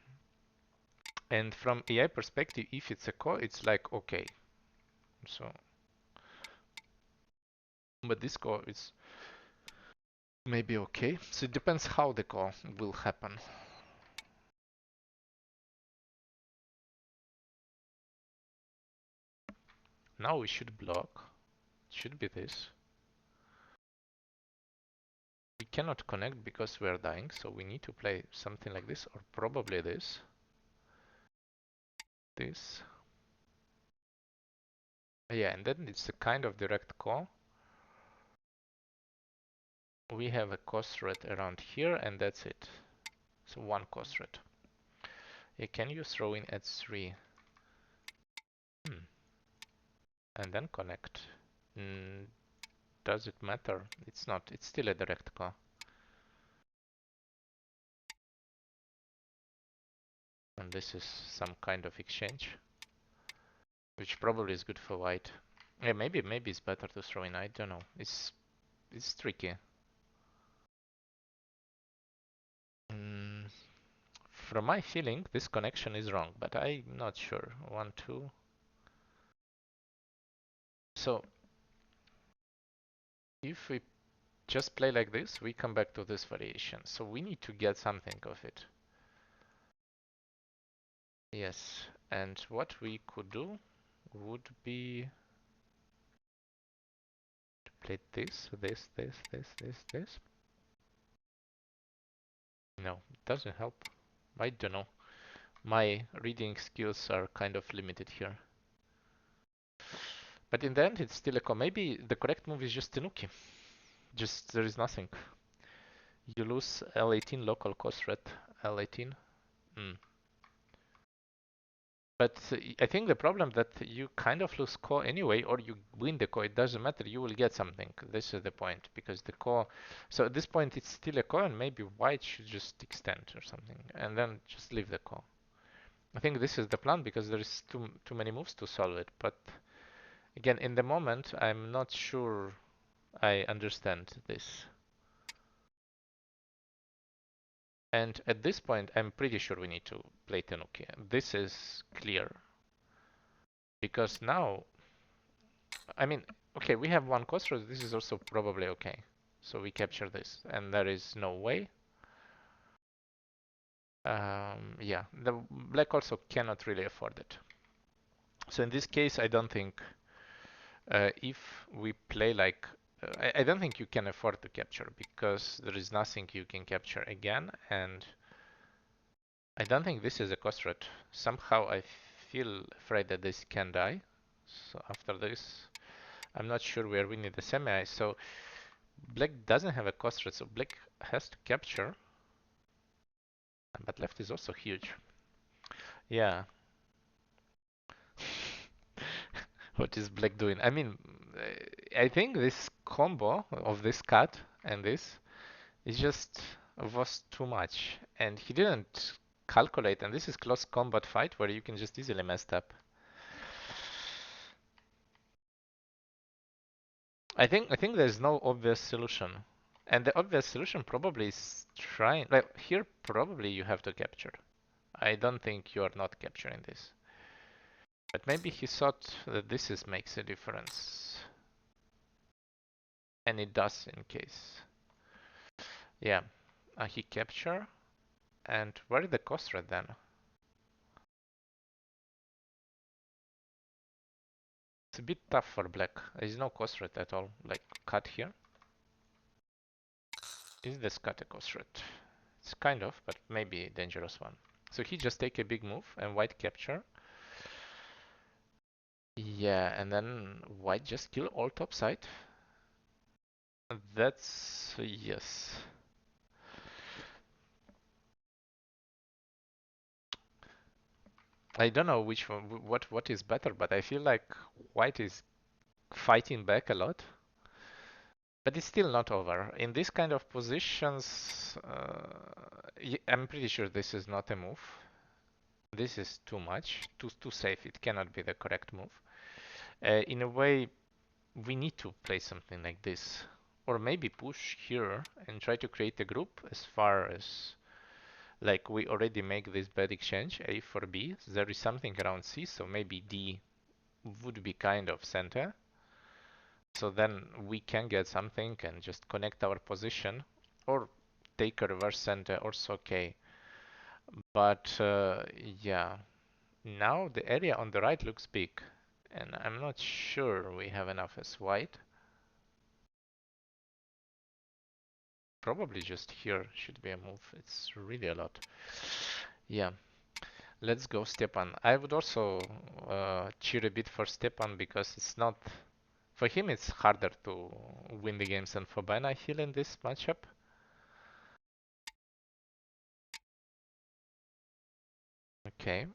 And from AI perspective, if it's a core, it's like okay. So, but this core is maybe okay. So it depends how the core will happen. Now we should block. It should be this. We cannot connect because we are dying, so we need to play something like this, or probably this. This. Yeah, and then it's a kind of direct call. We have a cost threat around here, and that's it. So one cost threat. Yeah, can you throw in at 3? And then connect. Does it matter? It's not. It's still a direct call. And this is some kind of exchange. which probably is good for white. Yeah, maybe it's better to throw in. I don't know. It's tricky. Mm, from my feeling, this connection is wrong, but I'm not sure. 1, 2. So if we just play like this, we come back to this variation. So we need to get something of it. Yes, and what we could do would be to play this. No, it doesn't help. I don't know. My reading skills are kind of limited here. But in the end, it's still a call. Maybe the correct move is just Tanuki. Just there is nothing. You lose L18 local cost red. L18. Mm. But I think the problem that you kind of lose core anyway, or you win the core, it doesn't matter, you will get something. This is the point, because the core, so at this point it's still a core, and maybe white should just extend or something, and then just leave the core. I think this is the plan, because there is too many moves to solve it, but again, in the moment, I'm not sure I understand this. And at this point, I'm pretty sure we need to play Tanuki. This is clear. Because now, I mean, okay, we have one cost road. This is also probably okay. So we capture this, and there is no way. Yeah, the black also cannot really afford it. So in this case, I don't think if we play like I don't think you can afford to capture, because there is nothing you can capture again, and I don't think this is a cost red. Somehow I feel afraid that this can die. So after this, I'm not sure we are winning the semi. So black doesn't have a cost red, so black has to capture. But left is also huge. Yeah. What is black doing? I mean, I think this combo of this cut and this is just was too much. And he didn't calculate, and this is close combat fight where you can just easily mess up. I think there's no obvious solution. And the obvious solution probably is trying, like here probably you have to capture. I don't think you are not capturing this. But maybe he thought that this is makes a difference. And it does in case. Yeah. He capture. And where is the cost rate then? It's a bit tough for black. There is no cost rate at all. Like cut here. Is this cut a cost rate? It's kind of, but maybe a dangerous one. So he just take a big move and white capture. Yeah, and then white just kill all top side. That's yes. I don't know which one, what is better, but I feel like white is fighting back a lot. But it's still not over. In this kind of positions, I'm pretty sure this is not a move. This is too much, too safe. It cannot be the correct move. In a way, we need to play something like this. Or maybe push here and try to create a group as far as like we already make this bad exchange, A for B. There is something around C, so maybe D would be kind of center. So then we can get something and just connect our position or take a reverse center, also okay. But yeah, now the area on the right looks big, and I'm not sure we have enough as white. Probably just here should be a move. It's really a lot. Yeah, let's go Stjepan. I would also cheer a bit for Stjepan, because it's not, for him it's harder to win the games than for Ben, I feel, in this matchup. Okay.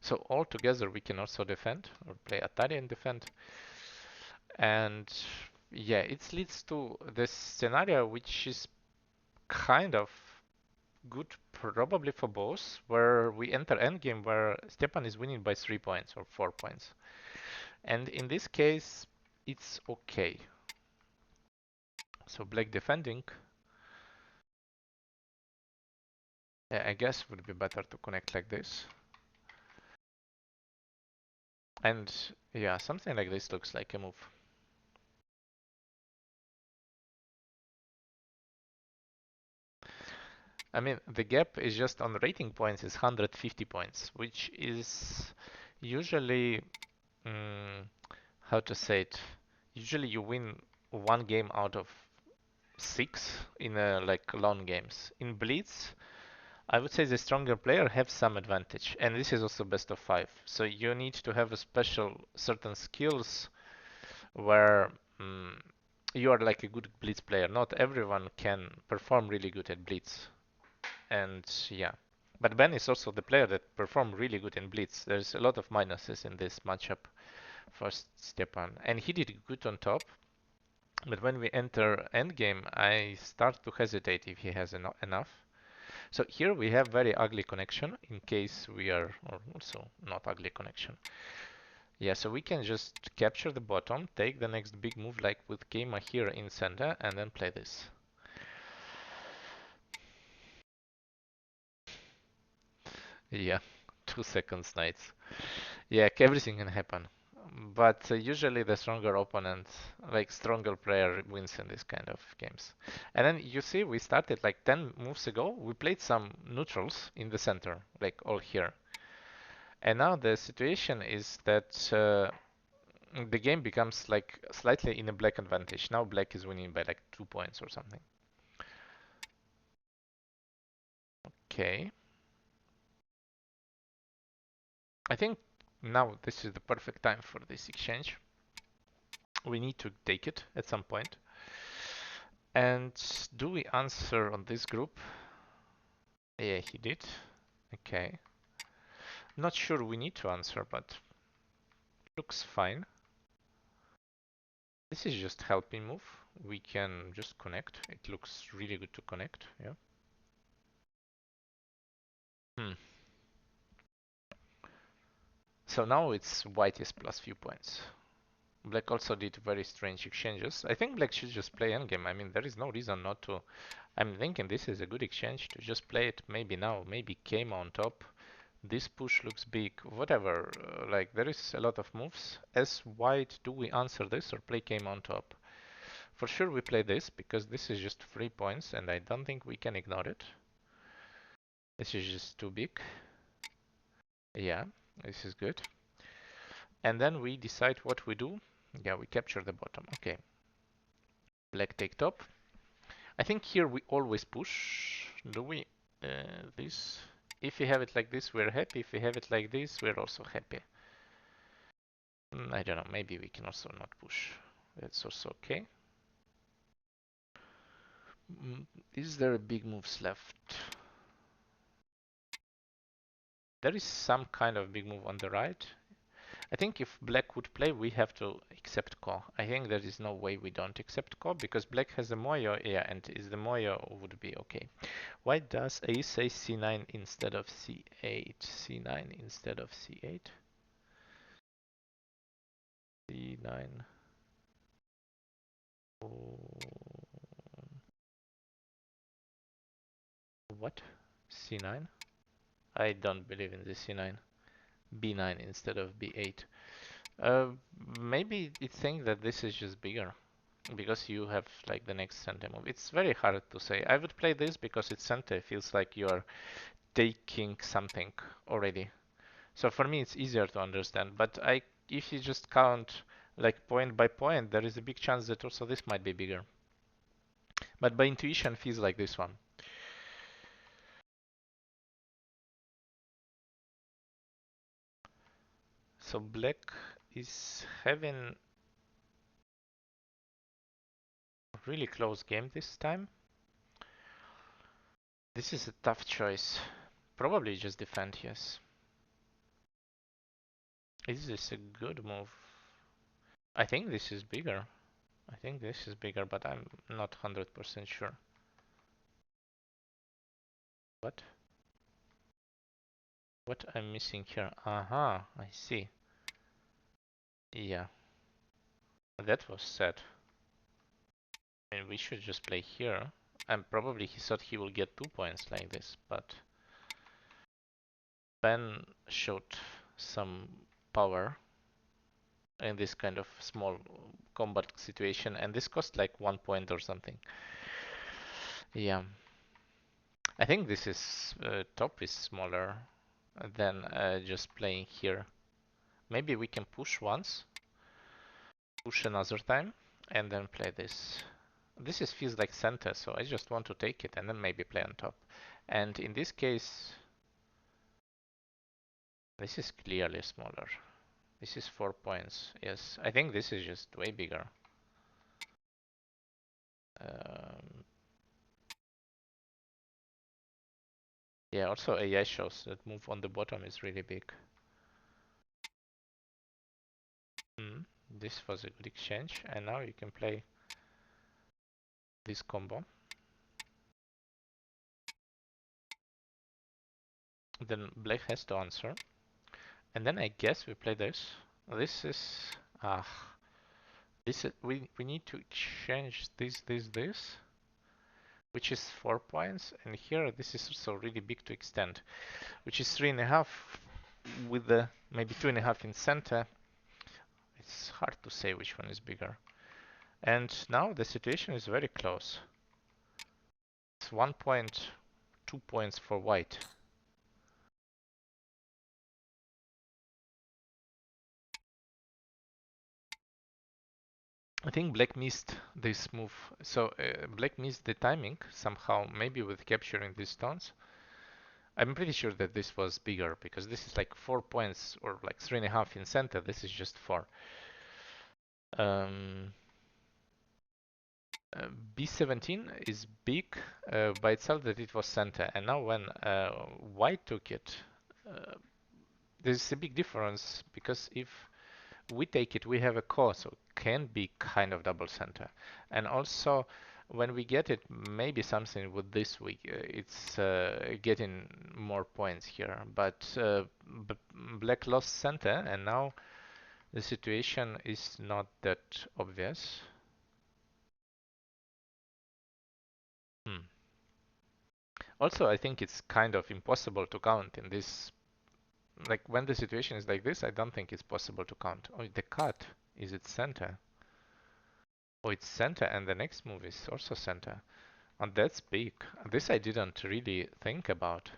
So all together we can also defend, or play Atari and defend. And yeah, it leads to this scenario which is kind of good probably for both, where we enter endgame where Stjepan is winning by 3 points or 4 points. And in this case, it's okay. So black defending, yeah, I guess would be better to connect like this. And yeah, something like this looks like a move. I mean, the gap is just on rating points is 150 points, which is usually, how to say it, usually you win one game out of 6 in like long games. In Blitz, I would say the stronger player have some advantage, and this is also best of 5. So you need to have a special certain skills where you are like a good Blitz player. Not everyone can perform really good at Blitz. And yeah, but Ben is also the player that performed really good in Blitz. There's a lot of minuses in this matchup for Stjepan, and he did good on top. But when we enter endgame, I start to hesitate if he has enough. So here we have very ugly connection in case we are, or also not ugly connection. Yeah, so we can just capture the bottom, take the next big move like with Keima here in center, and then play this. Yeah, 2 seconds knights. Yeah, everything can happen. But usually the stronger opponent, like stronger player wins in this kind of games. And then you see we started like 10 moves ago, we played some neutrals in the center, like all here. And now the situation is that the game becomes like slightly in a black advantage. Now black is winning by like 2 points or something. Okay. I think now this is the perfect time for this exchange. We need to take it at some point. And do we answer on this group? Yeah, he did. Okay. Not sure we need to answer, but looks fine. This is just helping move. We can just connect. It looks really good to connect. Yeah. So now it's white is plus few points. Black also did very strange exchanges. I think black should just play endgame. I mean, there is no reason not to. I'm thinking this is a good exchange to just play it maybe now. Maybe Keima on top. This push looks big. Whatever. Like, there is a lot of moves. As white, do we answer this or play Keima on top? For sure we play this because this is just 3 points and I don't think we can ignore it. This is just too big. Yeah, this is good. And then we decide what we do. Yeah, we capture the bottom. Okay. Black take top. I think here we always push. Do we? This. If we have it like this, we're happy. If we have it like this, we're also happy. I don't know. Maybe we can also not push. That's also okay. Is there a big moves left? There is some kind of big move on the right. I think if black would play, we have to accept ko. I think there is no way we don't accept ko because black has a moyo, yeah, and is the moyo would be okay. Why does a say c9 instead of c8? c9 instead of c8? c9. What? c9? I don't believe in the c9. b9 instead of b8. Maybe it thinks that this is just bigger. Because you have like the next center move. It's very hard to say. I would play this because it's center. It feels like you are taking something already. So for me, it's easier to understand. But if you just count like point by point, there is a big chance that also this might be bigger. But by intuition, feels like this one. So black is having a really close game this time. This is a tough choice. Probably just defend, yes. Is this a good move? I think this is bigger. I think this is bigger, but I'm not 100% sure. What? What I'm missing here? Aha, I see. Yeah, that was sad. And we should just play here. And probably he thought he will get 2 points like this, but Ben showed some power in this kind of small combat situation, and this cost like 1 point or something. Yeah, I think this is top is smaller than just playing here. Maybe we can push once, push another time, and then play this. This is feels like center, so I just want to take it and then maybe play on top. And in this case, this is clearly smaller. This is 4 points. Yes, I think this is just way bigger. Um, yeah, also AI shows that move on the bottom is really big. This was a good exchange, and now you can play this combo. Then black has to answer. And then I guess we play this. This is we need to exchange this, which is 4 points, and here this is also really big to extend, which is 3.5 with the maybe 2.5 in center. It's hard to say which one is bigger. And now the situation is very close. It's 1 point, 2 points for white. I think black missed this move. So black missed the timing somehow, maybe with capturing these stones. I'm pretty sure that this was bigger because this is like 4 points or like 3.5 in center. This is just 4. B17 is big by itself that it was center, and now when white took it, there's a big difference because if we take it, we have a core, so it can be kind of double center. And also, when we get it, maybe something with this week, it's getting more points here. But black lost center, and now the situation is not that obvious. Also, I think it's kind of impossible to count in this. Like when the situation is like this, I don't think it's possible to count. Oh, the cut is it center? Oh, it's center, and the next move is also center. And that's big. This I didn't really think about.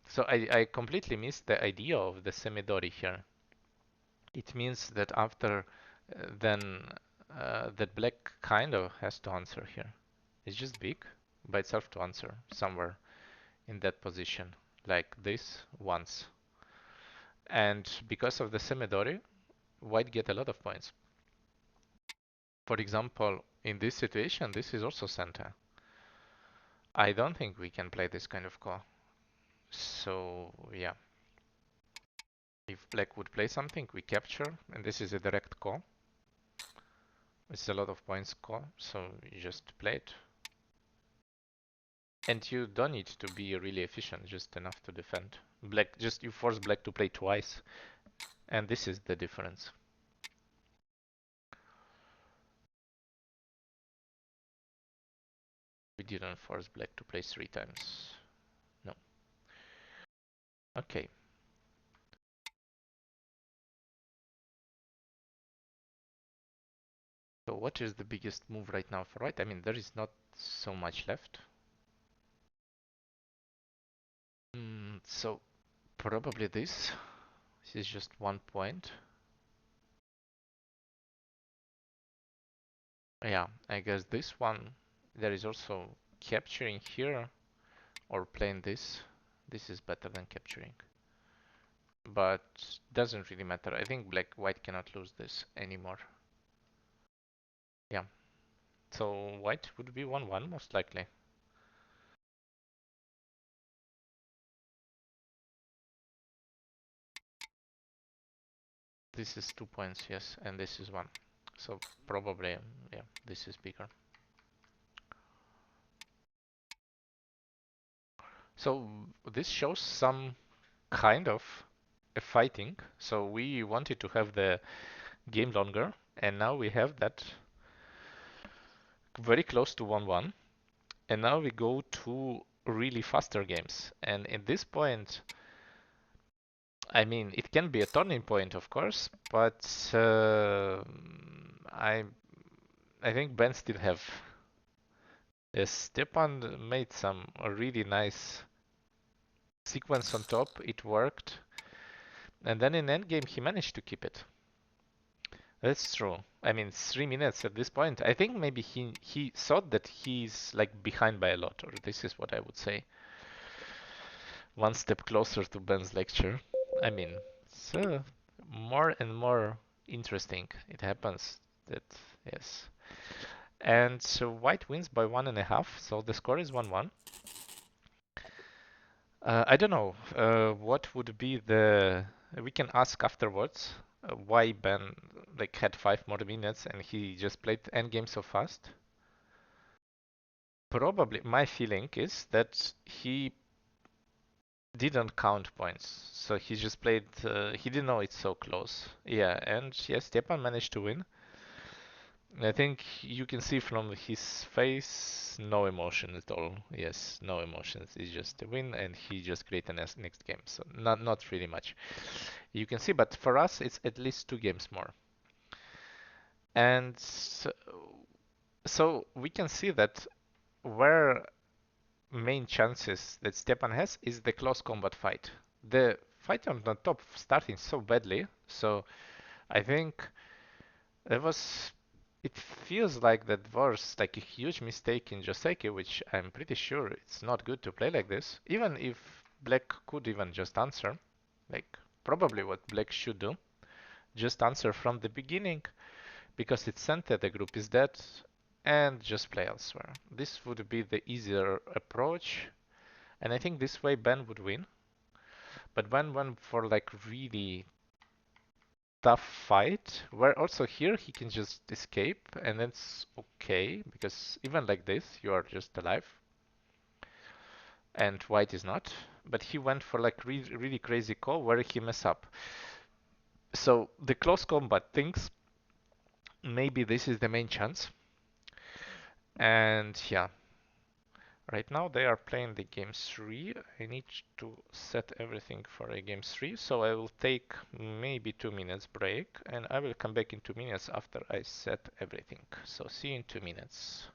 So I completely missed the idea of the semidori here. It means that after then that black kind of has to answer here. It's just big by itself to answer somewhere in that position, like this once. And because of the semidori, white get a lot of points. For example, in this situation, this is also center. I don't think we can play this kind of core. So yeah, if black would play something, we capture, and this is a direct core. It's a lot of points core, so you just play it. And you don't need to be really efficient, just enough to defend. Black, just you force black to play twice, and this is the difference. We didn't force black to play 3 times. No. Okay. So what is the biggest move right now for white? I mean, there is not so much left. So probably this. This is just 1 point. Yeah, I guess this one. There is also capturing here or playing this. This is better than capturing. But doesn't really matter. I think white cannot lose this anymore. Yeah. So white would be 1-1 most likely. This is 2 points, yes, and this is 1. So probably, yeah, this is bigger. So this shows some kind of a fighting. So we wanted to have the game longer, and now we have that very close to 1-1. And now we go to really faster games. And at this point, I mean, it can be a turning point, of course, but I I think Ben still have. Stjepan made some really nice sequence on top. It worked, and then in endgame he managed to keep it. That's true. I mean, 3 minutes at this point. I think maybe he thought that he's like behind by a lot, or this is what I would say. One step closer to Ben's lecture. I mean, it's more and more interesting. It happens that yes. And so White wins by 1.5, so the score is 1-1. I don't know what would be the. We can ask afterwards why Ben like had 5 more minutes and he just played endgame so fast. Probably my feeling is that he didn't count points, so he just played. He didn't know it's so close. Yeah, and yes, Stjepan managed to win. I think you can see from his face no emotion at all. Yes, no emotions. It's just a win, and he just created a next game. So not really much. You can see, but for us, it's at least 2 games more. And so we can see that where main chances that Stjepan has is the close combat fight. The fight on the top starting so badly, so I think It was. It feels like that was like a huge mistake in Joseki, which I'm pretty sure it's not good to play like this. Even if Black could even just answer, like probably what Black should do, just answer from the beginning because it's sent that the group is dead, and just play elsewhere. This would be the easier approach, and I think this way Ben would win. But Ben went for like really tough fight where also here he can just escape and it's okay because even like this you are just alive and White is not, but he went for like really crazy call where he mess up. So the close combat thinks maybe this is the main chance, and yeah, right now they are playing the game 3. I need to set everything for a game 3, so I will take maybe 2 minutes break and I will come back in 2 minutes after I set everything. So see you in 2 minutes.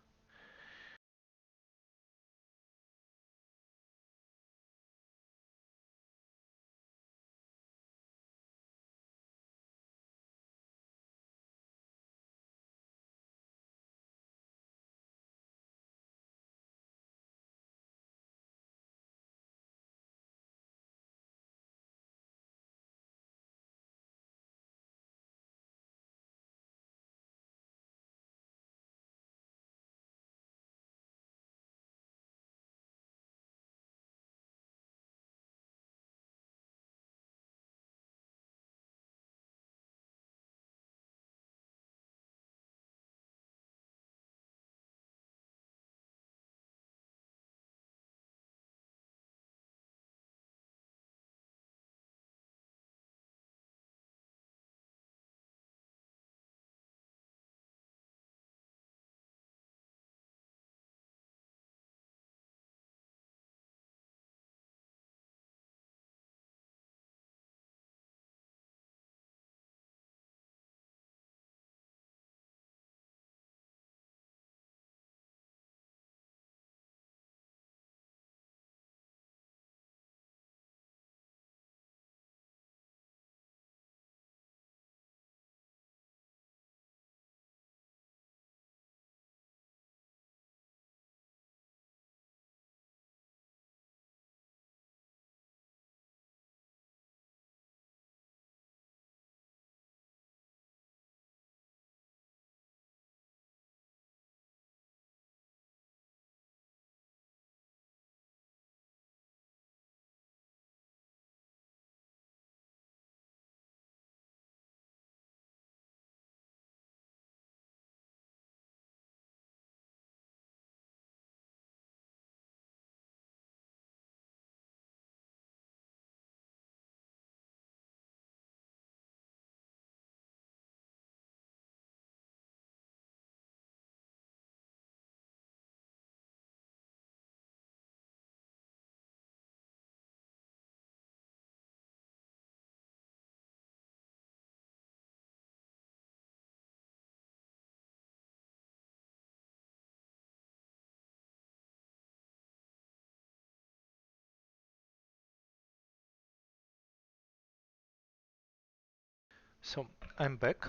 So I'm back.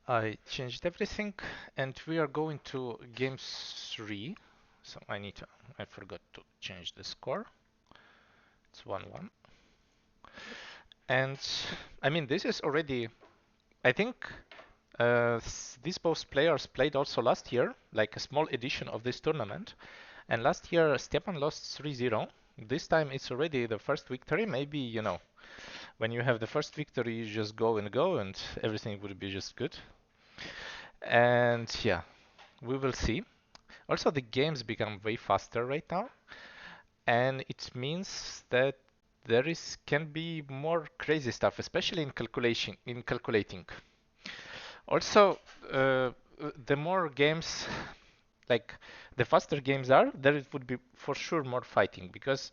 I changed everything and we are going to game 3. So I forgot to change the score. It's 1-1. And I mean, this is already, I think these both players played also last year, like a small edition of this tournament. And last year, Stjepan lost 3-0. This time it's already the first victory. Maybe, when you have the first victory, you just go and everything would be just good. And yeah, we will see. Also, the games become way faster right now, and it means that can be more crazy stuff, especially in calculating. Also, the more games, like the faster games are, there it would be for sure more fighting because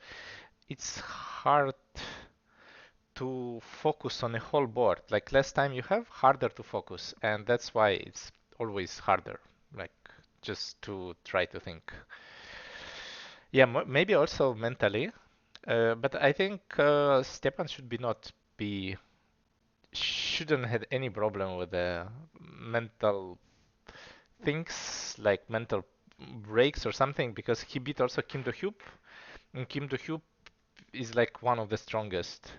it's hard to focus on a whole board. Like less time you have, harder to focus, and that's why it's always harder. Like just to try to think. Yeah, maybe also mentally, but I think Stjepan shouldn't have any problem with the mental things like mental breaks or something because he beat also Kim Do-hyuk, and Kim Do-hyuk is like one of the strongest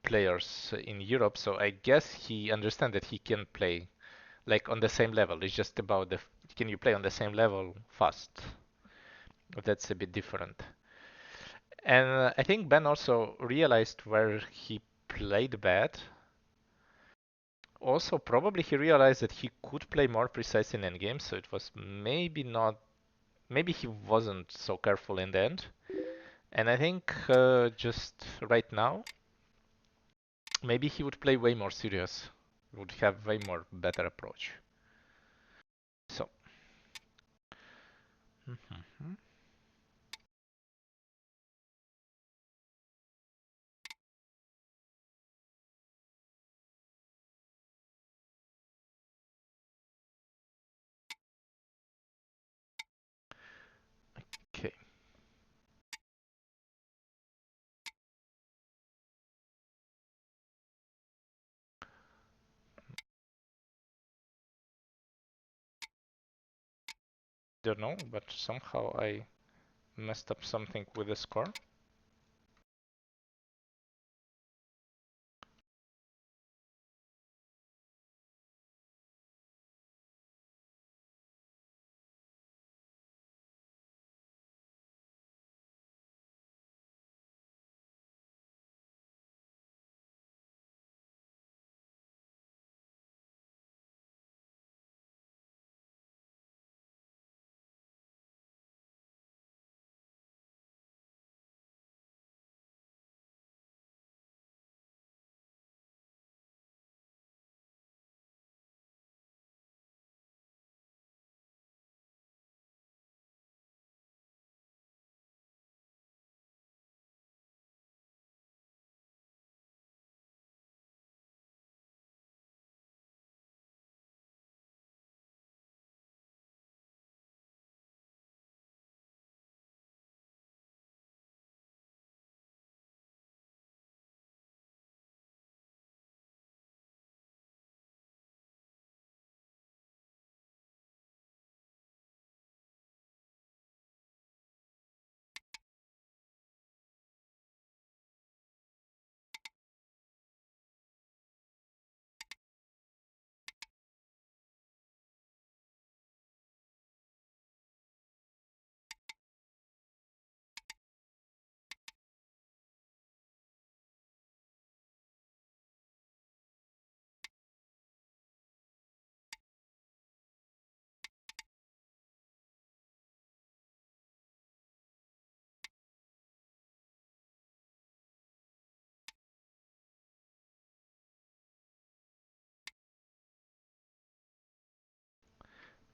players in Europe, so I guess he understands that he can play like on the same level. It's just about can you play on the same level fast? That's a bit different. And I think Ben also realized where he played bad. Also, probably he realized that he could play more precise in endgame, so it was maybe he wasn't so careful in the end. And I think just right now, maybe he would play way more serious, would have way more better approach. So, okay. Don't know, but somehow I messed up something with the score.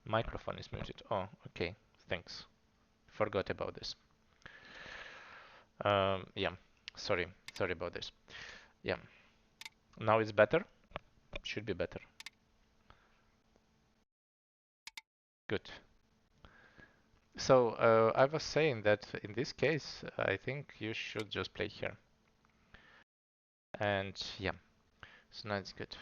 Microphone is muted. Oh, okay. Thanks. Forgot about this. Yeah. Sorry. Sorry about this. Yeah. Now it's better. Should be better. Good. So I was saying that in this case, I think you should just play here. And yeah. So now it's good.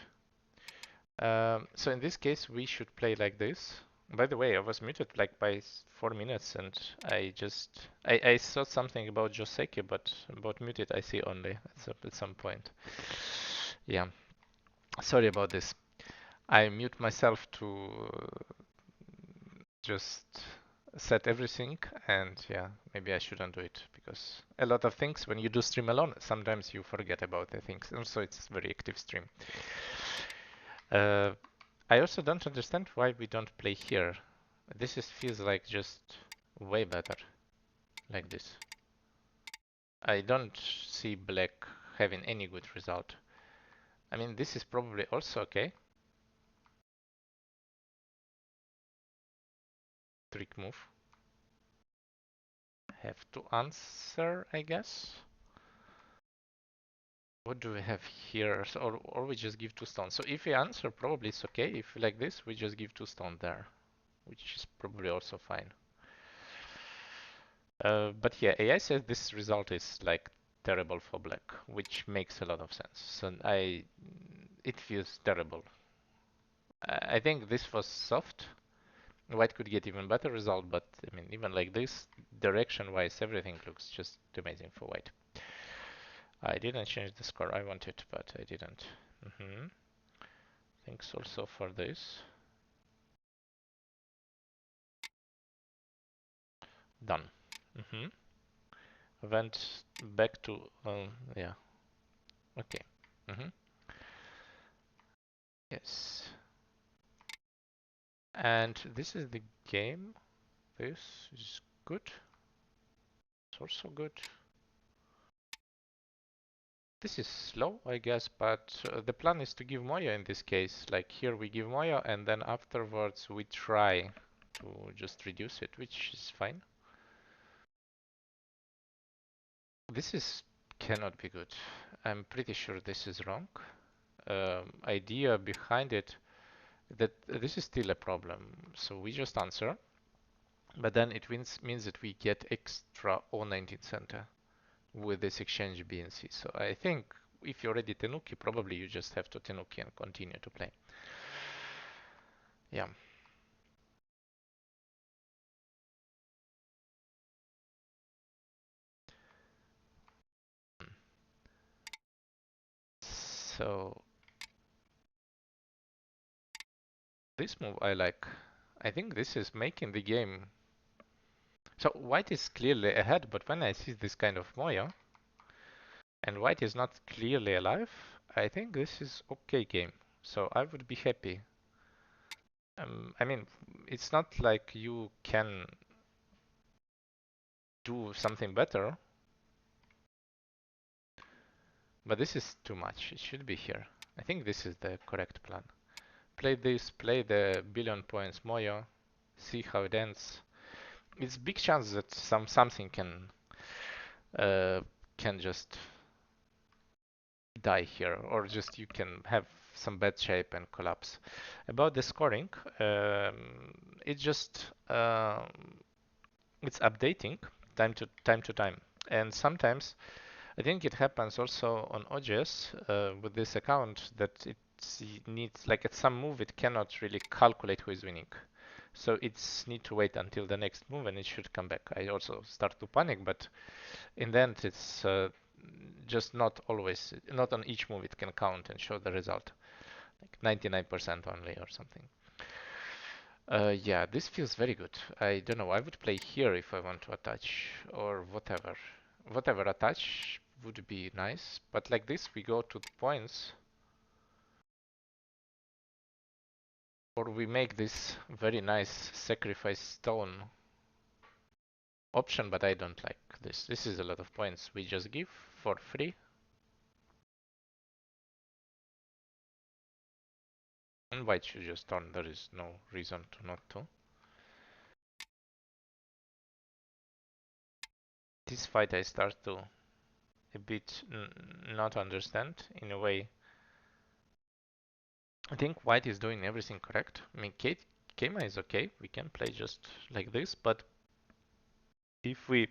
So in this case, we should play like this. By the way, I was muted like by 4 minutes, and I saw something about Joseki, but about muted I see only at some point. Yeah, sorry about this. I mute myself to just set everything, and yeah, maybe I shouldn't do it because a lot of things when you do stream alone, sometimes you forget about the things. And so it's a very active stream. I also don't understand why we don't play here. This feels like just way better like this. I don't see black having any good result. I mean, this is probably also okay. Trick move. Have to answer, I guess. What do we have here? So, or we just give 2 stones. So if we answer, probably it's okay. If we like this, we just give 2 stones there, which is probably also fine. But yeah, AI says this result is like terrible for black, which makes a lot of sense. So it feels terrible. I think this was soft. White could get even better result, but I mean, even like this, direction-wise, everything looks just amazing for white. I didn't change the score I wanted, but I didn't. Thanks also for this. Done. Went back to, yeah. Okay. Yes. And this is the game. This is good. It's also good. This is slow, I guess, but the plan is to give Moya in this case. Like here we give Moya and then afterwards we try to just reduce it, which is fine. This cannot be good. I'm pretty sure this is wrong. Idea behind it that this is still a problem. So we just answer, but then it means that we get extra O19 center with this exchange B and C. So I think if you're already Tenuki, probably you just have to Tenuki and continue to play. Yeah. So this move I like. I think this is making the game. So white is clearly ahead, but when I see this kind of Moya, and white is not clearly alive, I think this is okay game. So I would be happy. I mean, it's not like you can do something better, but this is too much. It should be here. I think this is the correct plan. Play this, play the billion points Moya, see how it ends. It's big chance that something can just die here, or just you can have some bad shape and collapse. About the scoring, it just it's updating time to time, and sometimes I think it happens also on OGS with this account that it needs, like at some move, it cannot really calculate who is winning. So it's need to wait until the next move and it should come back. I also start to panic, but in the end it's just not always, not on each move it can count and show the result. Like 99% only or something. Yeah, this feels very good. I don't know, I would play here if I want to attach or whatever. Whatever attach would be nice, but like this we go to the points, or we make this very nice sacrifice stone option, but I don't like this. This is a lot of points we just give for free. And white should just turn, there is no reason to not to. This fight I start to a bit not understand in a way. I think white is doing everything correct. I mean, Keima is okay. We can play just like this, but if we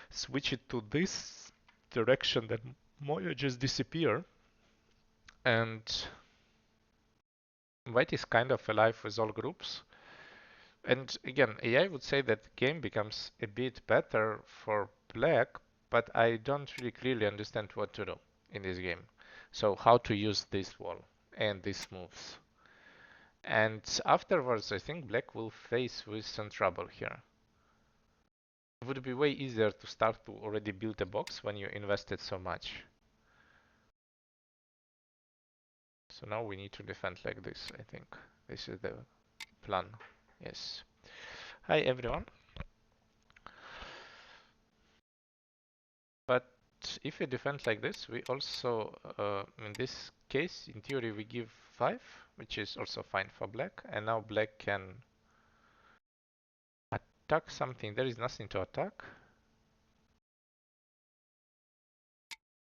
switch it to this direction, then Moya just disappear. And white is kind of alive with all groups. And again, AI would say that the game becomes a bit better for black, but I don't really clearly understand what to do in this game. So how to use this wall and these moves. And afterwards, I think black will face with some trouble here. It would be way easier to start to already build a box when you invested so much. So now we need to defend like this, I think. This is the plan. Yes. Hi everyone. But if we defend like this, we also, in this case, in theory, we give 5, which is also fine for black. And now black can attack something. There is nothing to attack.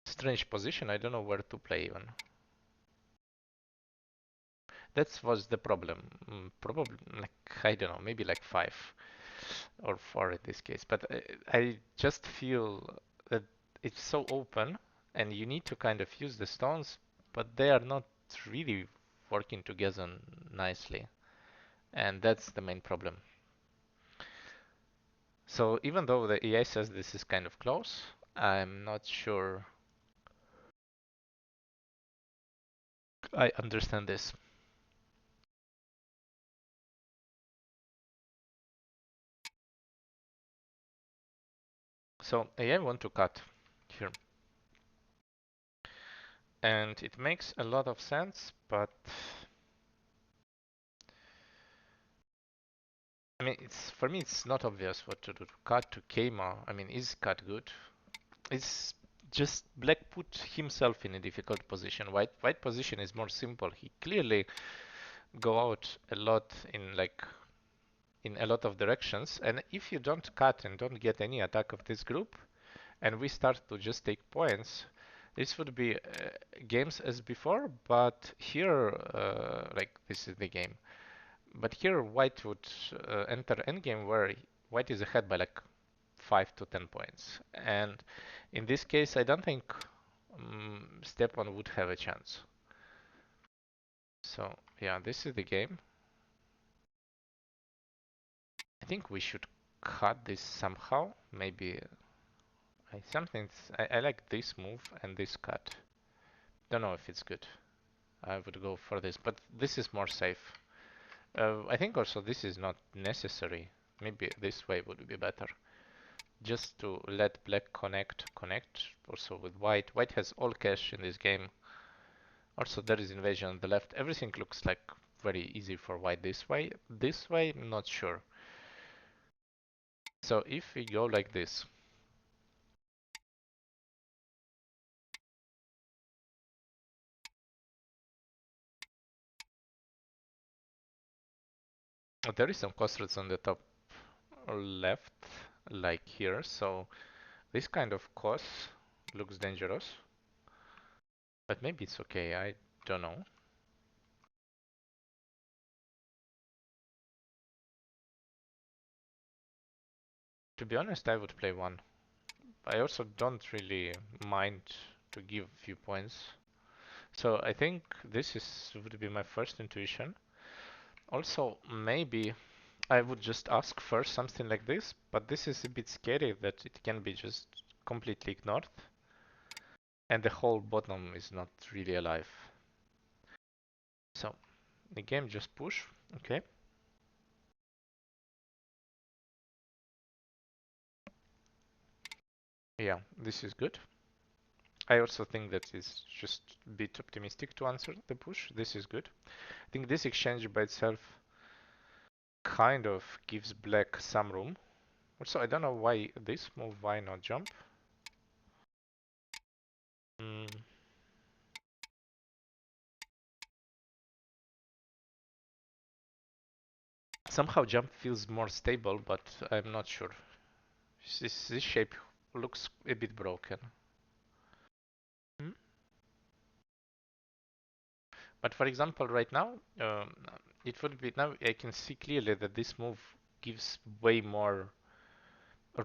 Strange position. I don't know where to play even. That was the problem. Probably, like, I don't know, maybe like 5 or 4 in this case. But I just feel that it's so open and you need to kind of use the stones, but they are not really working together nicely. And that's the main problem. So even though the AI says this is kind of close, I'm not sure I understand this. So AI want to cut here. And it makes a lot of sense, but I mean, it's for me, it's not obvious what to do. Cut to Keima. I mean, is cut good? It's just black put himself in a difficult position. White position is more simple. He clearly go out a lot in a lot of directions. And if you don't cut and don't get any attack of this group, and we start to just take points, this would be games as before. But here, like this is the game. But here white would enter endgame where white is ahead by like 5 to 10 points. And in this case, I don't think Stjepan would have a chance. So yeah, this is the game. I think we should cut this somehow. Maybe I like this move and this cut. Don't know if it's good. I would go for this, but this is more safe. I think also this is not necessary. Maybe this way would be better. Just to let black connect also with white. White has all cash in this game. Also there is invasion on the left. Everything looks like very easy for white this way. This way, not sure. So if we go like this, there is some crossroads on the top left, like here. So this kind of cross looks dangerous, but maybe it's okay. I don't know. To be honest, I would play one. I also don't really mind to give a few points. So I think this would be my first intuition. Also, maybe I would just ask first something like this, but this is a bit scary that it can be just completely ignored and the whole bottom is not really alive. So the game just push, okay. Yeah, this is good. I also think that it's just a bit optimistic to answer the push. This is good. I think this exchange by itself kind of gives black some room. Also, I don't know why this move, why not jump? Mm. Somehow jump feels more stable, but I'm not sure. This shape looks a bit broken. Hmm? But for example, right now, it would be now I can see clearly that this move gives way more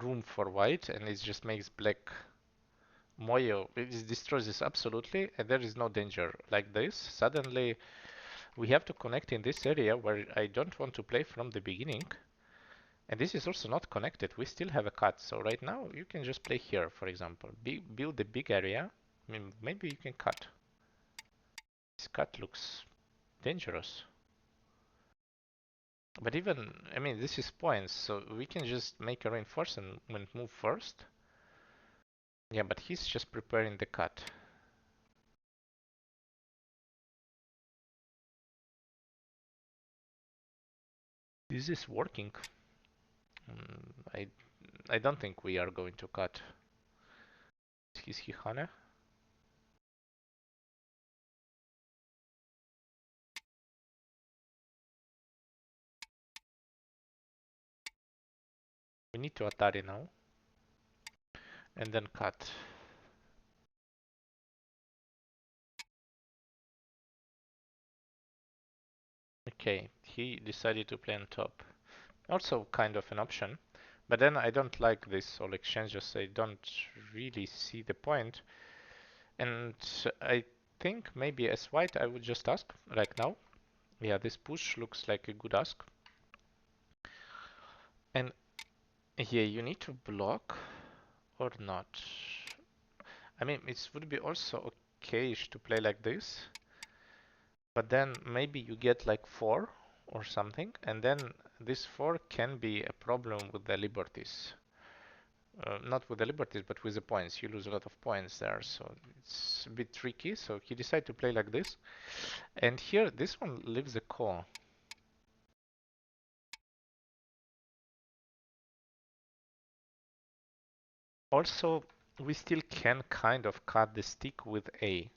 room for white, and it just makes black Moyo, it destroys this absolutely, and there is no danger like this. Suddenly, we have to connect in this area where I don't want to play from the beginning. And this is also not connected. We still have a cut. So right now, you can just play here, for example. Build a big area. I mean, maybe you can cut. This cut looks dangerous. But even, I mean, this is points, so we can just make a reinforcement move first. Yeah, but he's just preparing the cut. Is this working? I don't think we are going to cut. Is he Hana? We need to Atari now. And then cut. Okay, he decided to play on top. Also kind of an option. But then I don't like this all exchanges. I don't really see the point. And I think maybe as white I would just ask like now. Yeah, this push looks like a good ask. And yeah, you need to block or not. I mean, it would be also okay-ish to play like this. But then maybe you get like 4 or something. And then this 4 can be a problem with the liberties. Not with the liberties, but with the points. You lose a lot of points there, so it's a bit tricky. So he decided to play like this. And here, this one leaves the core. Also, we still can kind of cut the stick with A.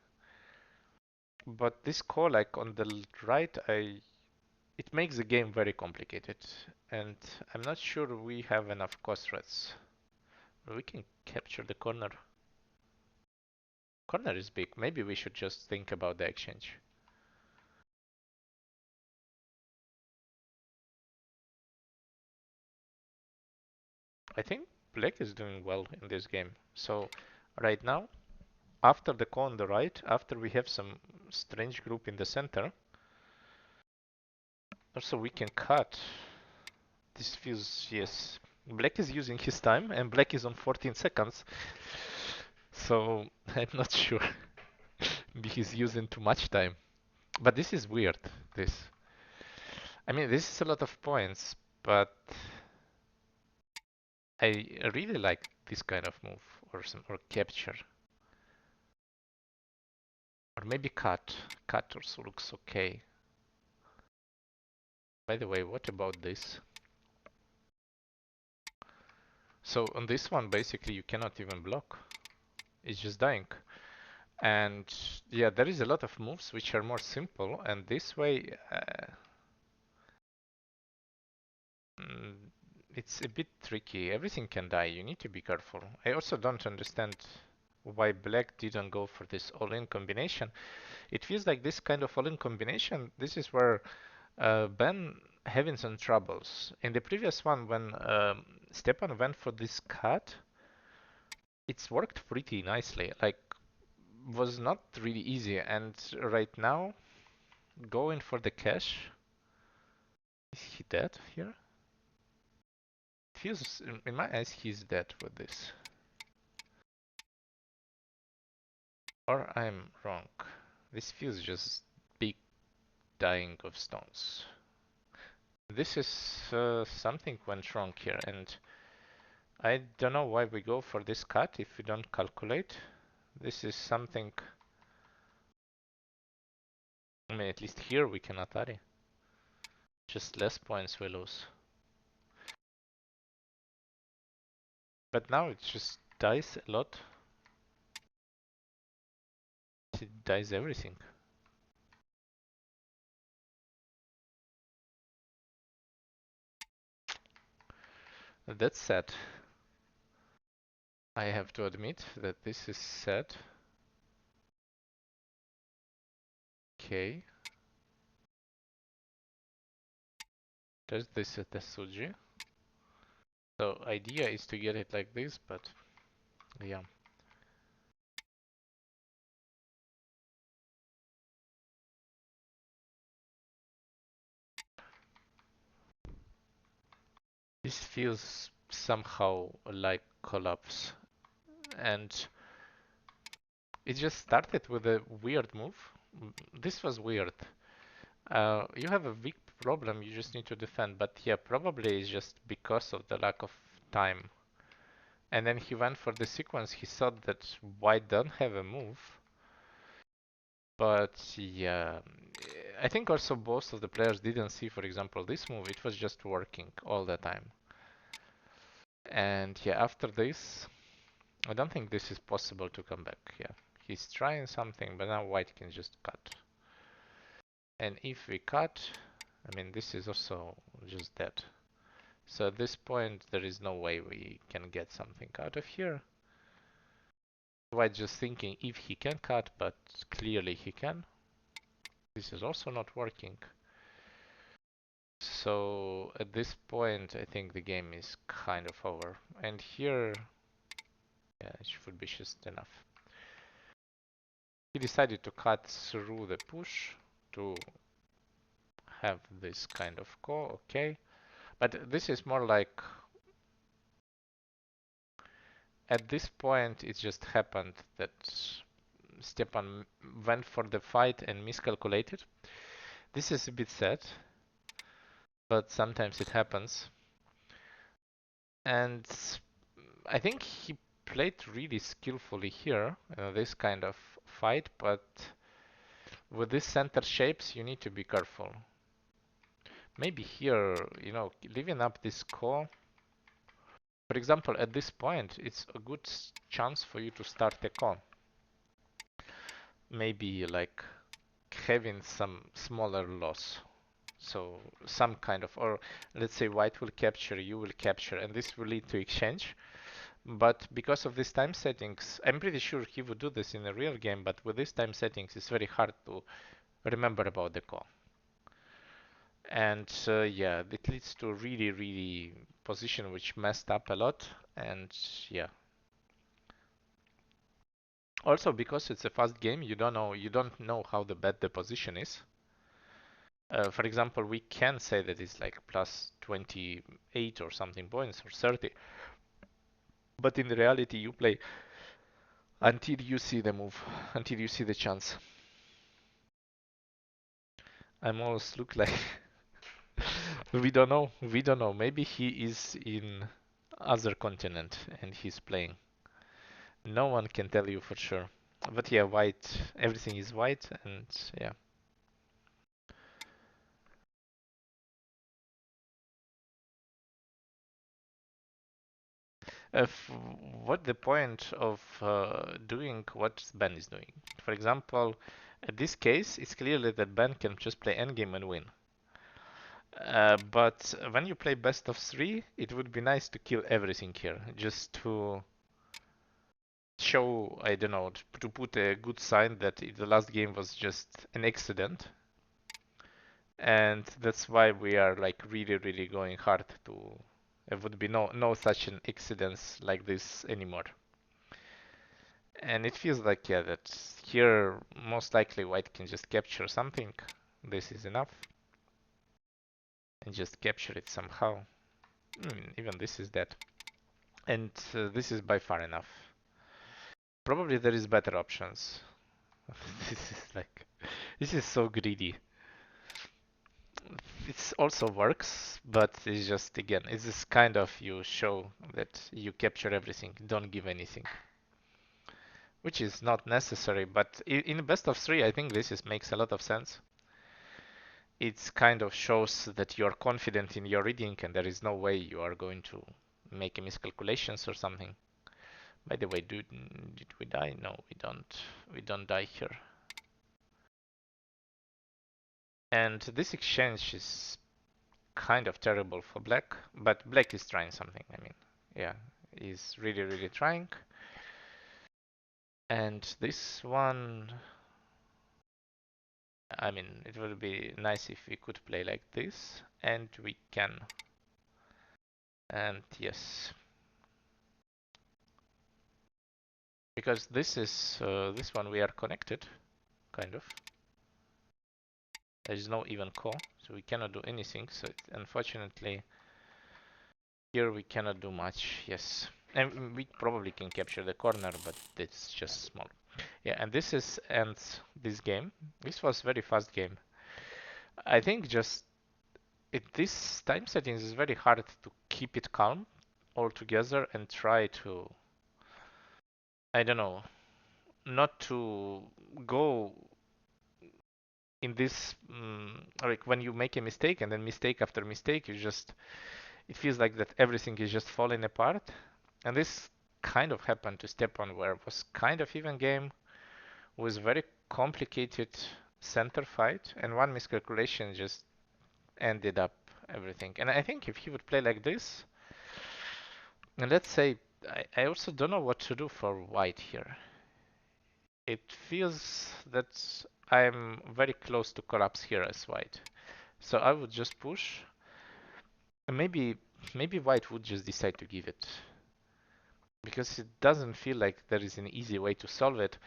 But this core, like on the right, it makes the game very complicated. And I'm not sure we have enough cost threats. We can capture the corner. Corner is big. Maybe we should just think about the exchange. I think black is doing well in this game. So right now, after the call on the right, after we have some strange group in the center, also we can cut. This feels, yes. Black is using his time and black is on 14 seconds. So I'm not sure he's using too much time. But this is weird, this. I mean, this is a lot of points, but I really like this kind of move or capture. Or maybe cut. Cut also looks okay. By the way, what about this? So on this one, basically you cannot even block. It's just dying. And yeah, there is a lot of moves which are more simple, and this way mm, it's a bit tricky. Everything can die. You need to be careful. I also don't understand why black didn't go for this all-in combination. It feels like this kind of all-in combination, this is where Ben having some troubles. In the previous one, when Stjepan went for this cut, it's worked pretty nicely. Like, was not really easy. And right now, going for the cash. Is he dead here? It feels, in my eyes, he's dead with this. Or I'm wrong. This feels just big dying of stones. This is something went wrong here, and I don't know why we go for this cut if we don't calculate. This is something. I mean, at least here we can Atari. Just less points we lose. But now it just dies a lot. It dies everything. That's sad. I have to admit that this is sad. Okay. There's this Tetsuji. So idea is to get it like this, but yeah. This feels somehow like collapse, and it just started with a weird move. This was weird. You have a weak problem, you just need to defend, but yeah, probably it's just because of the lack of time. And then he went for the sequence, he thought that white don't have a move. But yeah, I think also most of the players didn't see, for example, this move. It was just working all the time. And yeah, after this, I don't think this is possible to come back. Yeah, he's trying something, but now white can just cut. And if we cut, I mean, this is also just dead. So at this point, there is no way we can get something out of here. White just thinking if he can cut, but clearly he can. This is also not working. So at this point, I think the game is kind of over. And here, yeah, it should be just enough. He decided to cut through the push to have this kind of call, okay. But this is more like, at this point, it just happened that Stjepan went for the fight and miscalculated. This is a bit sad, but sometimes it happens. And I think he played really skillfully here, this kind of fight, but with these center shapes, you need to be careful. Maybe here, you know, leaving up this call. For example, at this point, it's a good chance for you to start a call. Maybe like having some smaller loss. So some kind of, or let's say white will capture, you will capture, and this will lead to exchange. But because of these time settings, I'm pretty sure he would do this in a real game, but with these time settings, it's very hard to remember about the call. And yeah, it leads to really, really position which messed up a lot. And yeah. Also, because it's a fast game, you don't know how bad the position is. For example, we can say that it's like plus 28 or something points or 30. But in reality, you play until you see the move, until you see the chance. I'm almost look like we don't know. We don't know. Maybe he is in other continent and he's playing. No one can tell you for sure. But yeah, white. Everything is white, and yeah. What the point of doing what Ben is doing? For example, in this case, it's clearly that Ben can just play endgame and win. But when you play best of three, it would be nice to kill everything here, just to show, I don't know, to put a good sign that the last game was just an accident. And that's why we are like really, really going hard to. There would be no such an incidents like this anymore. And it feels like, yeah, that here most likely white can just capture something. This is enough. And just capture it somehow. Even this is dead. And this is by far enough. Probably there is better options. This is so greedy. It also works, but it's just, again, it's this kind of, you show that you capture everything, don't give anything. Which is not necessary, but in best of three, I think makes a lot of sense. It kind of shows that you're confident in your reading and there is no way you are going to make a miscalculations or something. By the way, did we die? No, we don't. We don't die here. And this exchange is kind of terrible for black, but black is trying something. I mean, yeah, he's really, really trying. And this one, I mean, it would be nice if we could play like this, and we can. And yes, because this is this one we are connected, kind of. There is no even call, so we cannot do anything. So unfortunately, Here we cannot do much, yes. And we probably can capture the corner, but it's just small. Yeah, and this is ends this game. This was very fast game. I think just this time settings is very hard to keep it calm altogether and try to, I don't know, not to go in this like when you make a mistake and then mistake after mistake, it feels like that everything is just falling apart. And this kind of happened to Stjepan, where it was kind of even game with very complicated center fight, and one miscalculation just ended up everything. And I think if he would play like this, and let's say, I also don't know what to do for white here. It feels that I'm very close to collapse here as white. So I would just push. And maybe white would just decide to give it. Because it doesn't feel like there is an easy way to solve it.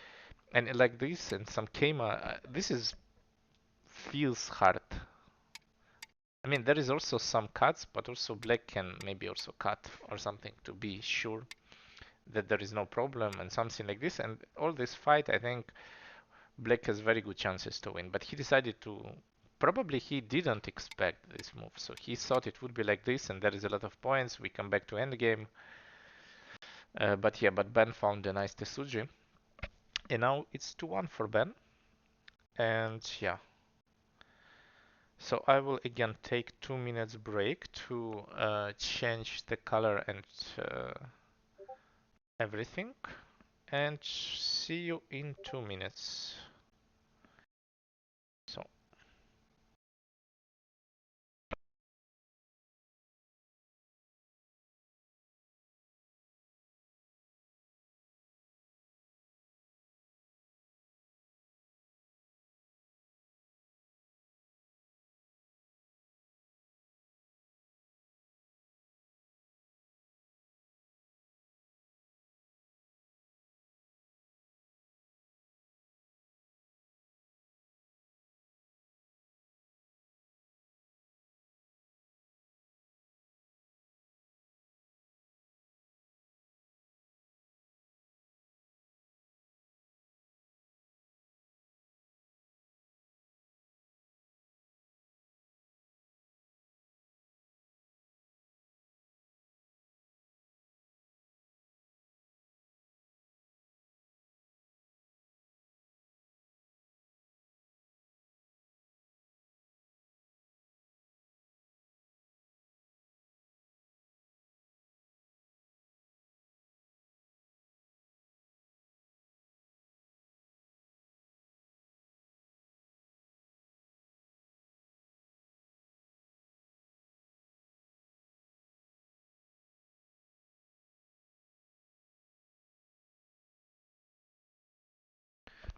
And like this and some Keima, this is feels hard. I mean, there is also some cuts, but also black can maybe also cut or something to be sure that there is no problem and something like this. And all this fight, I think black has very good chances to win. But he decided to, probably he didn't expect this move. So he thought it would be like this and there is a lot of points. We come back to endgame. But yeah, but Ben found a nice Tesuji. And now it's 2-1 for Ben. And yeah. So I will again take 2 minutes break to change the color and everything. And see you in 2 minutes. So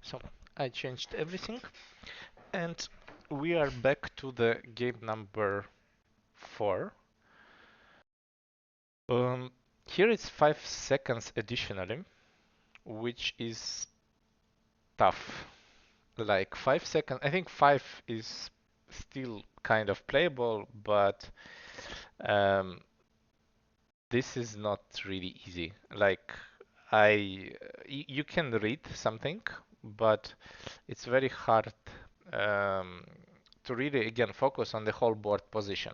So I changed everything and we are back to the game number 4. Here it's 5 seconds additionally, which is tough. Like 5 seconds, I think 5 is still kind of playable, but um, this is not really easy. Like you can read something, but it's very hard um, to really again focus on the whole board position.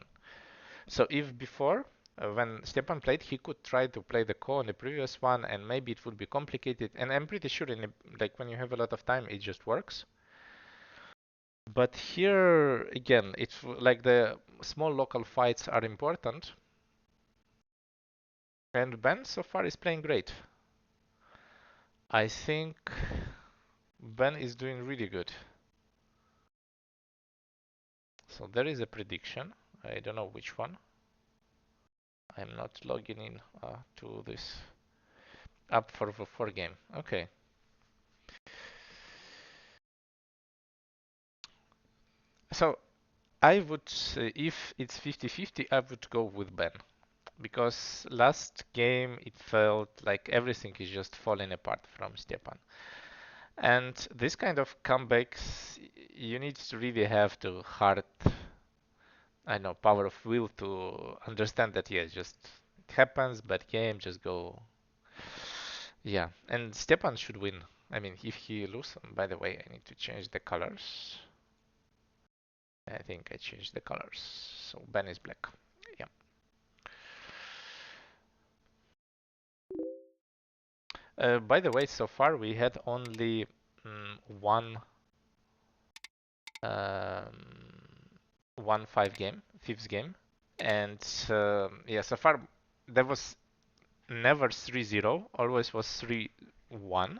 So if before when Stjepan played, he could try to play the ko on the previous one, and maybe it would be complicated. And I'm pretty sure like when you have a lot of time, it just works. But here again, it's like the small local fights are important. And Ben so far is playing great. I think Ben is doing really good. So there is a prediction. I don't know which one. I'm not logging in to this app for game. Okay. So I would say if it's 50-50, I would go with Ben. Because last game it felt like everything is just falling apart from Stjepan. And this kind of comebacks, you need to really have to hard I know, power of will to understand that, yeah, just it happens, bad game, just go. Yeah, and Stjepan should win. I mean, if he loses, by the way, I need to change the colors. I think I changed the colors. So Ben is black. Yeah. By the way, so far we had only one um, 1-5 game, fifth game, and yeah, so far there was never 3-0, always was 3-1,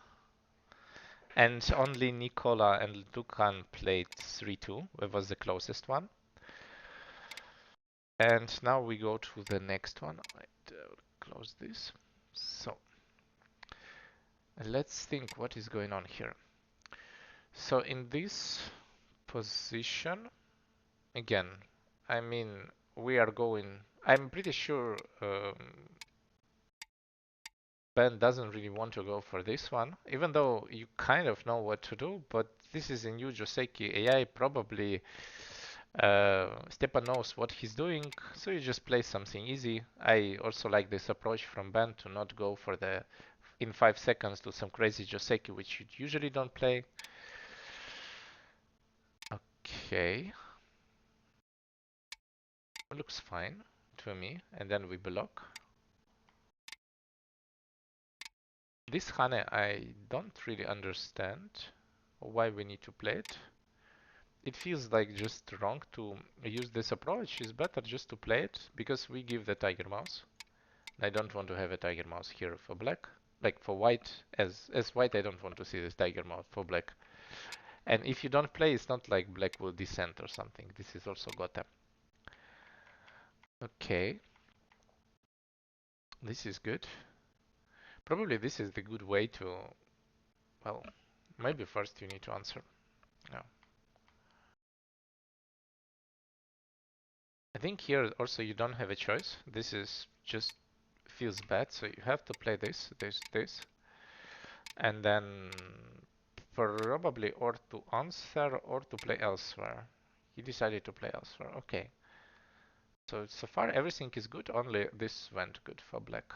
and only Nikola and Lukan played 3-2. It was the closest one. And now we go to the next one. Close this. So let's think what is going on here. So in this position, again, I mean, we are going. I'm pretty sure Ben doesn't really want to go for this one, even though you kind of know what to do. But this is a new Joseki AI. Probably Stjepan knows what he's doing, so you just play something easy. I also like this approach from Ben to not go for the in 5 seconds do some crazy Joseki, which you usually don't play. Okay. Looks fine to me. And then we block. This Hane, I don't really understand why we need to play it. It feels like just wrong to use this approach. It's better just to play it because we give the tiger mouse. I don't want to have a tiger mouse here for black. Like for white, as white, I don't want to see this tiger mouse for black. And if you don't play, it's not like black will descend or something. This is also Gotha. Okay. This is good. Probably this is the good way to, well, maybe first you need to answer. No. I think here also you don't have a choice. This is just feels bad, so you have to play this, this. And then probably or to answer or to play elsewhere. He decided to play elsewhere. Okay. So far everything is good, only this went good for black.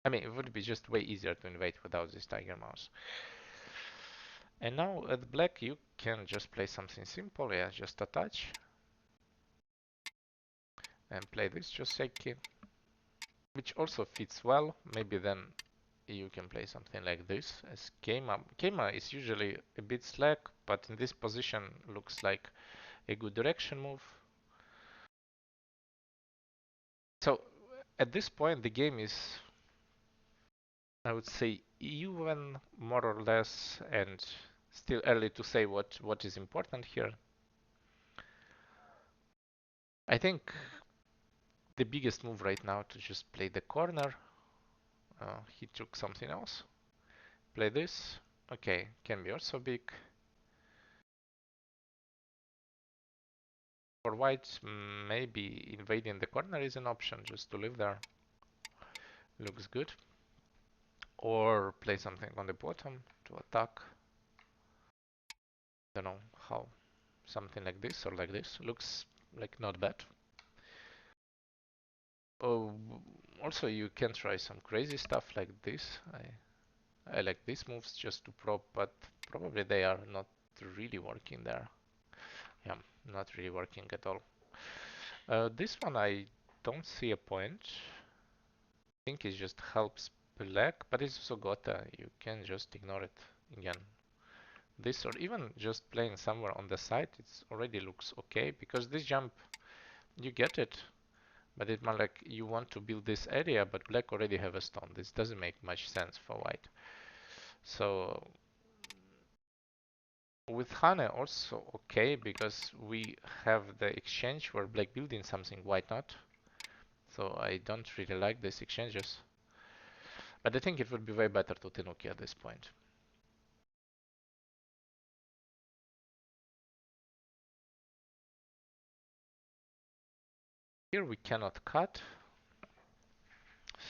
I mean, it would be just way easier to invade without this tiger mouse. And now at black you can just play something simple, yeah, just attach. And play this Joseki, which also fits well. Maybe then you can play something like this as Keima. Keima is usually a bit slack, but in this position looks like a good direction move. So at this point the game is, I would say, even more or less, and still early to say what is important here. I think the biggest move right now to just play the corner. He took something else. Play this. Okay, can be also big. For white, maybe invading the corner is an option just to live there. Looks good. Or play something on the bottom to attack. Don't know how. Something like this or like this. Looks like not bad. Oh, also you can try some crazy stuff like this. I like these moves just to prop, but probably they are not really working there. Yeah, not really working at all. This one I don't see a point. I think it just helps black, but it's also Gotha. You can just ignore it again. This or even just playing somewhere on the side, it already looks okay because this jump, you get it, but it might like you want to build this area, but black already have a stone. This doesn't make much sense for white. So with Hane also okay because we have the exchange where black building something, white not. So I don't really like these exchanges. But I think it would be way better to Tenuki at this point. Here we cannot cut.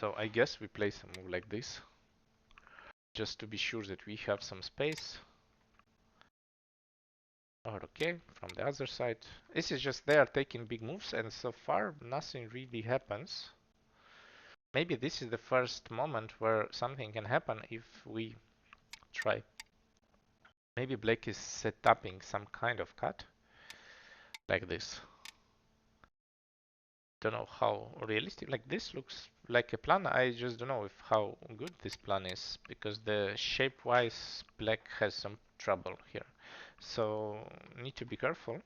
So I guess we play some move like this. Just to be sure that we have some space. Or okay, from the other side. This is just they are taking big moves, and so far nothing really happens. Maybe this is the first moment where something can happen if we try. Maybe Black is setting some kind of cut like this. Don't know how realistic. Like this looks like a plan. I just don't know if how good this plan is because the shape-wise Black has some trouble here. So need to be careful.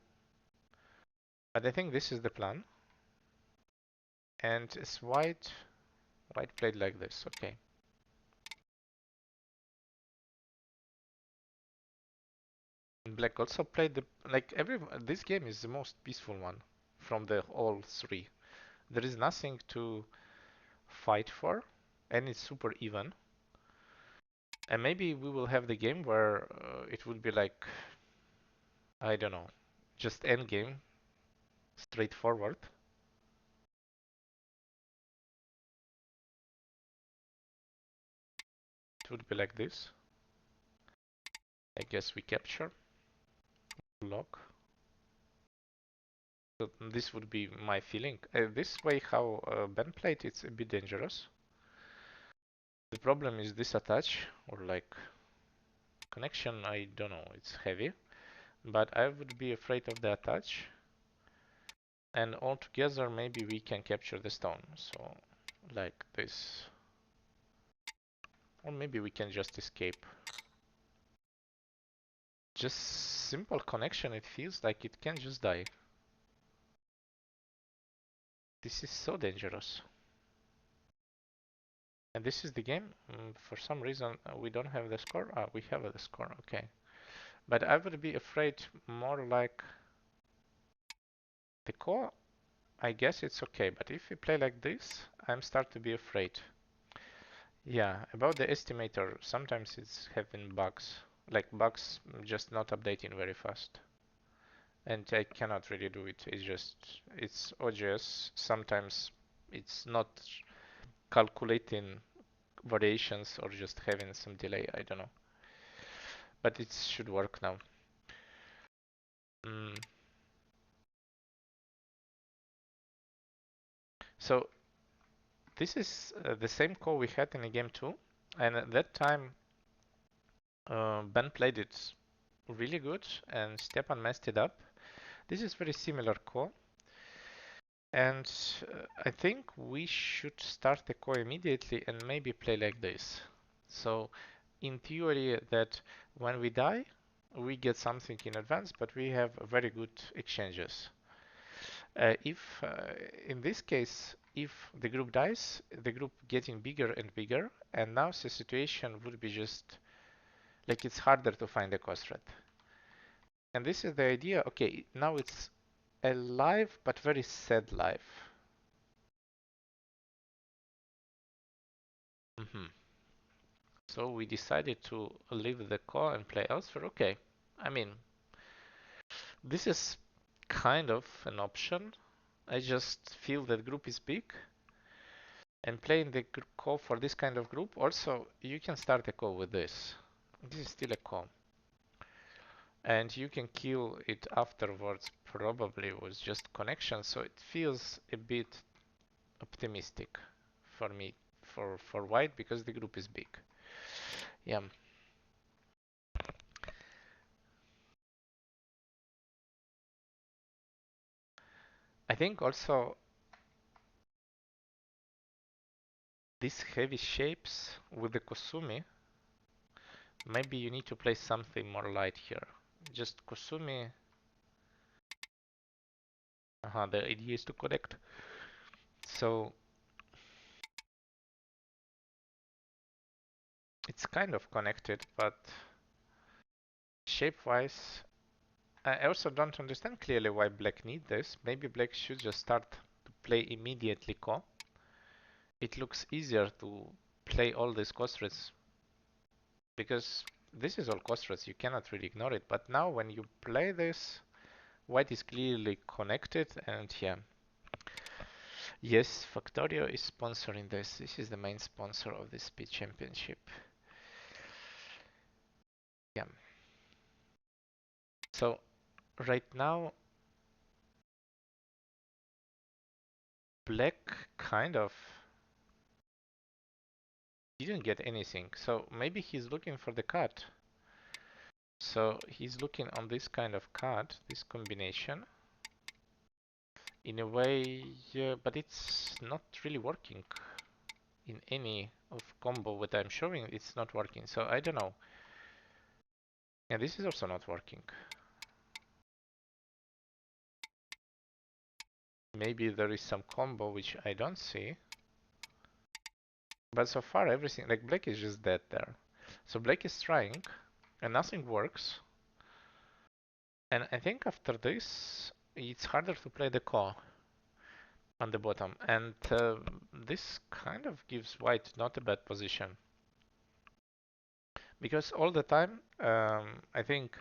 But I think this is the plan. And it's white played like this. Okay. Black also played the like this game is the most peaceful one from the all three. There is nothing to fight for, and it's super even. And maybe we will have the game where it would be like I don't know, just end game, straightforward. It would be like this. I guess we capture, lock. So this would be my feeling. This way how Ben played, it's a bit dangerous. The problem is this attach or like connection. I don't know. It's heavy, but I would be afraid of the attach. And altogether, maybe we can capture the stone. So like this, or maybe we can just escape. Just simple connection. It feels like it can just die. This is so dangerous. And this is the game. For some reason, we don't have the score. Ah, we have the score. Okay. But I would be afraid more like the core. I guess it's okay. But if we play like this, I'm start to be afraid. Yeah, about the estimator, sometimes it's having bugs. Like bugs just not updating very fast. And I cannot really do it. It's OGS. Sometimes it's not calculating variations or just having some delay. I don't know. But it should work now. Mm. So this is the same call we had in the game 2. And at that time, Ben played it really good and Stjepan messed it up. This is very similar call. And I think we should start the core immediately and maybe play like this. So in theory that when we die, we get something in advance, but we have very good exchanges. If in this case, if the group dies, the group getting bigger and bigger, and now the situation would be just like it's harder to find a cost threat. And this is the idea. Okay, now it's a live but very sad life. So we decided to leave the core and play elsewhere. Okay, I mean, this is kind of an option. I just feel that group is big and playing the core for this kind of group. Also, you can start a core with this. This is still a core. And you can kill it afterwards, probably with just connection. So it feels a bit optimistic for me, for white, because the group is big. Yeah. I think also these heavy shapes with the Kosumi, maybe you need to play something more light here. Just Kosumi. The idea is to connect. So it's kind of connected, but shape-wise, I also don't understand clearly why black need this. Maybe black should just start to play immediately Ko. It looks easier to play all these costrates because this is all costrates. You cannot really ignore it. But now when you play this, white is clearly connected, and yeah. Yes, Factorio is sponsoring this. This is the main sponsor of this speed championship. Yeah. So right now, black kind of didn't get anything. So maybe he's looking for the cut. So he's looking on this kind of cut, this combination. In a way, but it's not really working. In any of combo that I'm showing, it's not working. So I don't know. And this is also not working. Maybe there is some combo which I don't see. But so far everything, like black is just dead there. So black is trying and nothing works. And I think after this, it's harder to play the core on the bottom. And this kind of gives white not a bad position. Because all the time, I think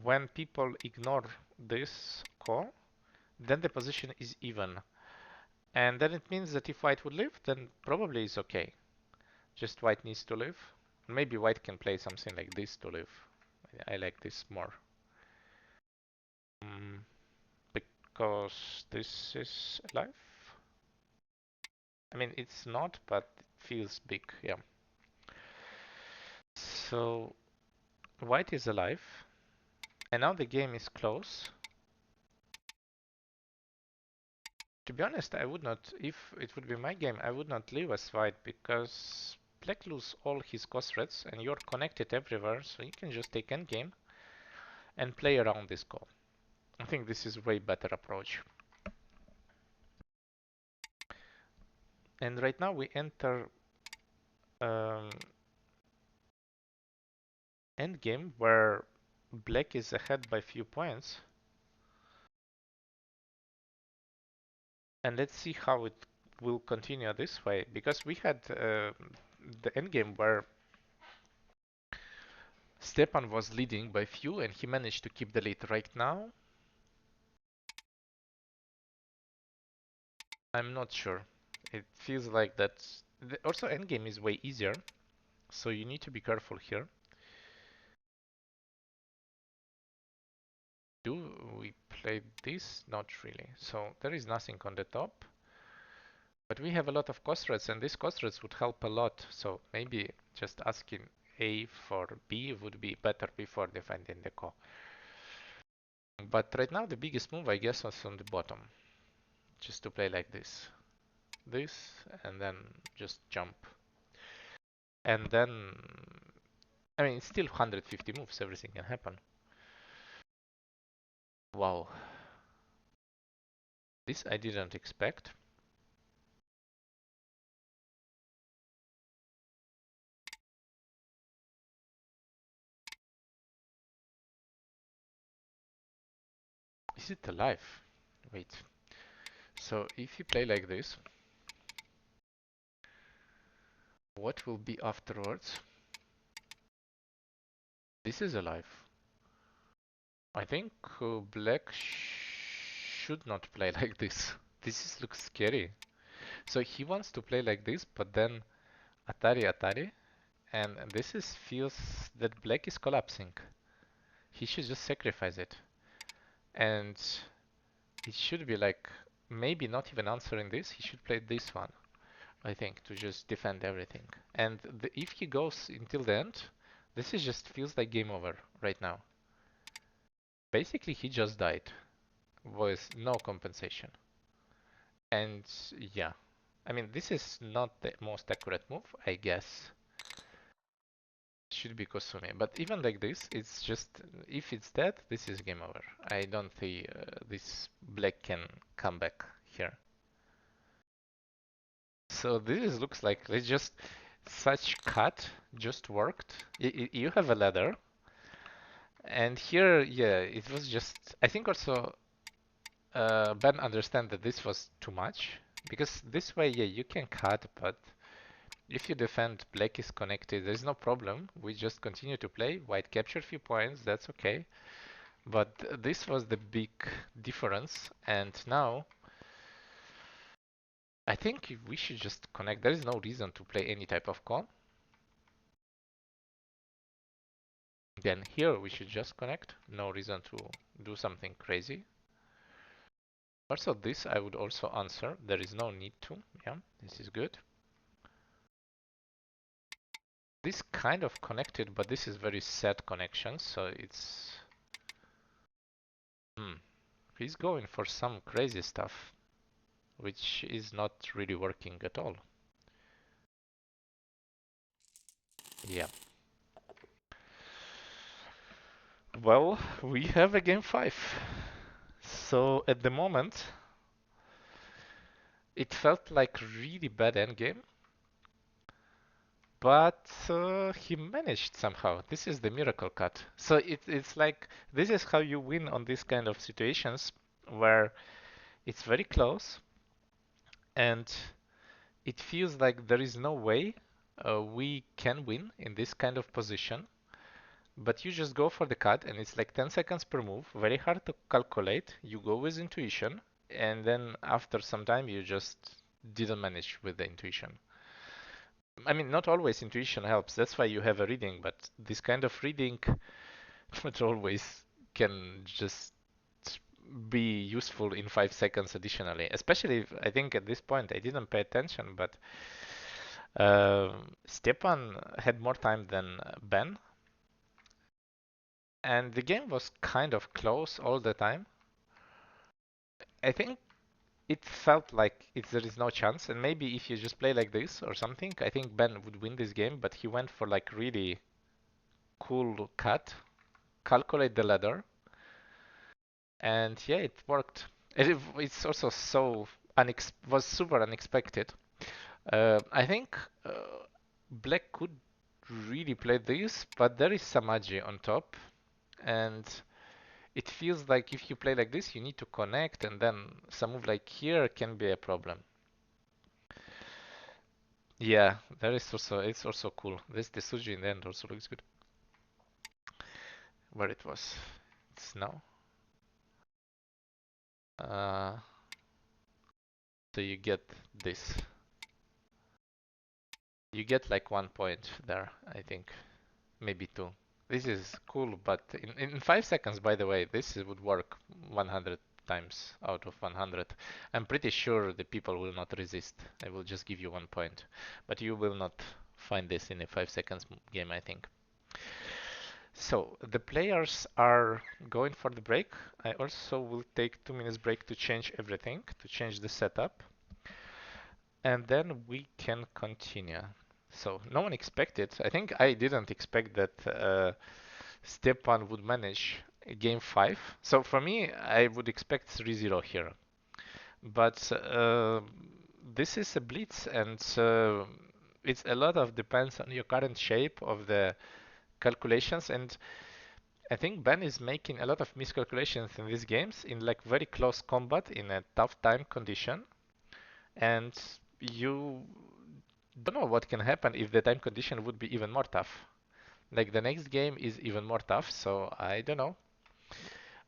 when people ignore this core, then the position is even. And then it means that if white would live, then probably it's okay. Just white needs to live. Maybe white can play something like this to live. I like this more. Because this is alive. I mean, it's not, but it feels big, yeah. So white is alive. And now the game is close. To be honest, I would not, if it would be my game, I would not leave as white because black lose all his cost threats and you're connected everywhere, so you can just take endgame and play around this call. I think this is a way better approach. And right now we enter endgame where black is ahead by few points. And let's see how it will continue this way, because we had the endgame where Stjepan was leading by few and he managed to keep the lead. Right now, I'm not sure. It feels like that. Also, endgame is way easier, so you need to be careful here. Do we play this? Not really. So there is nothing on the top. But we have a lot of cost threats, and these cost threats would help a lot. So maybe just asking A for B would be better before defending the core. But right now the biggest move, I guess, was on the bottom. Just to play like this. This, and then just jump. And then, I mean, it's still 150 moves, everything can happen. Wow. This I didn't expect. Is it alive? Wait. So if you play like this, what will be afterwards? This is alive. I think black should not play like this. This looks scary. So he wants to play like this, but then Atari, and this feels that black is collapsing. He should just sacrifice it. And it should be like, maybe not even answering this, he should play this one, I think, to just defend everything. And if he goes until the end, this is just feels like game over right now. Basically, he just died with no compensation. And yeah, I mean, this is not the most accurate move, I guess. Should be Kosumi. But even like this, it's just, if it's dead, this is game over. I don't think this black can come back here. So this looks like it's just such cut just worked. You have a ladder. And here, yeah, it was just, I think also Ben understand that this was too much. Because this way, yeah, you can cut, but if you defend black is connected, there's no problem. We just continue to play. White capture a few points, that's okay. But this was the big difference. And now, I think we should just connect. There is no reason to play any type of call. Then here we should just connect. No reason to do something crazy. Also this I would also answer. There is no need to. Yeah, this is good. This kind of connected, but this is very sad connection, so it's... He's going for some crazy stuff, which is not really working at all. Yeah. Well, we have a game 5. So at the moment, it felt like really bad endgame, but he managed somehow. This is the miracle cut. So it's like, this is how you win on these kind of situations where it's very close and it feels like there is no way we can win in this kind of position. But you just go for the cut and it's like 10 seconds per move, very hard to calculate. You go with intuition and then after some time you just didn't manage with the intuition. I mean, not always intuition helps. That's why you have a reading, but this kind of reading not always can just be useful in 5 seconds additionally. Especially if, I think at this point I didn't pay attention, but Stjepan had more time than Ben, and the game was kind of close all the time. I think it felt like there is no chance, and maybe if you just play like this or something, I think Ben would win this game, but he went for like really cool cut, calculate the ladder, and yeah, it worked. It's also so was super unexpected. I think Black could really play this, but there is some Agi on top, and it feels like if you play like this, you need to connect, and then some move like here can be a problem. Yeah, that is also, it's also cool. This the Suji in the end also looks good. Where it was, it's now. Uh, so you get this. You get like 1 point there, I think, maybe 2. This is cool, but in 5 seconds, by the way, this would work 100 times out of 100. I'm pretty sure the people will not resist. I will just give you 1 point. But you will not find this in a 5 seconds game, I think. So the players are going for the break. I also will take 2 minutes break to change everything, to change the setup. And then we can continue. So no one expected, I think I didn't expect that Stjepan would manage game 5. So for me, I would expect 3-0 here. But this is a blitz, and it's a lot of depends on your current shape of the calculations. And I think Ben is making a lot of miscalculations in these games in like very close combat in a tough time condition. And you don't know what can happen if the time condition would be even more tough. Like the next game is even more tough, so I don't know.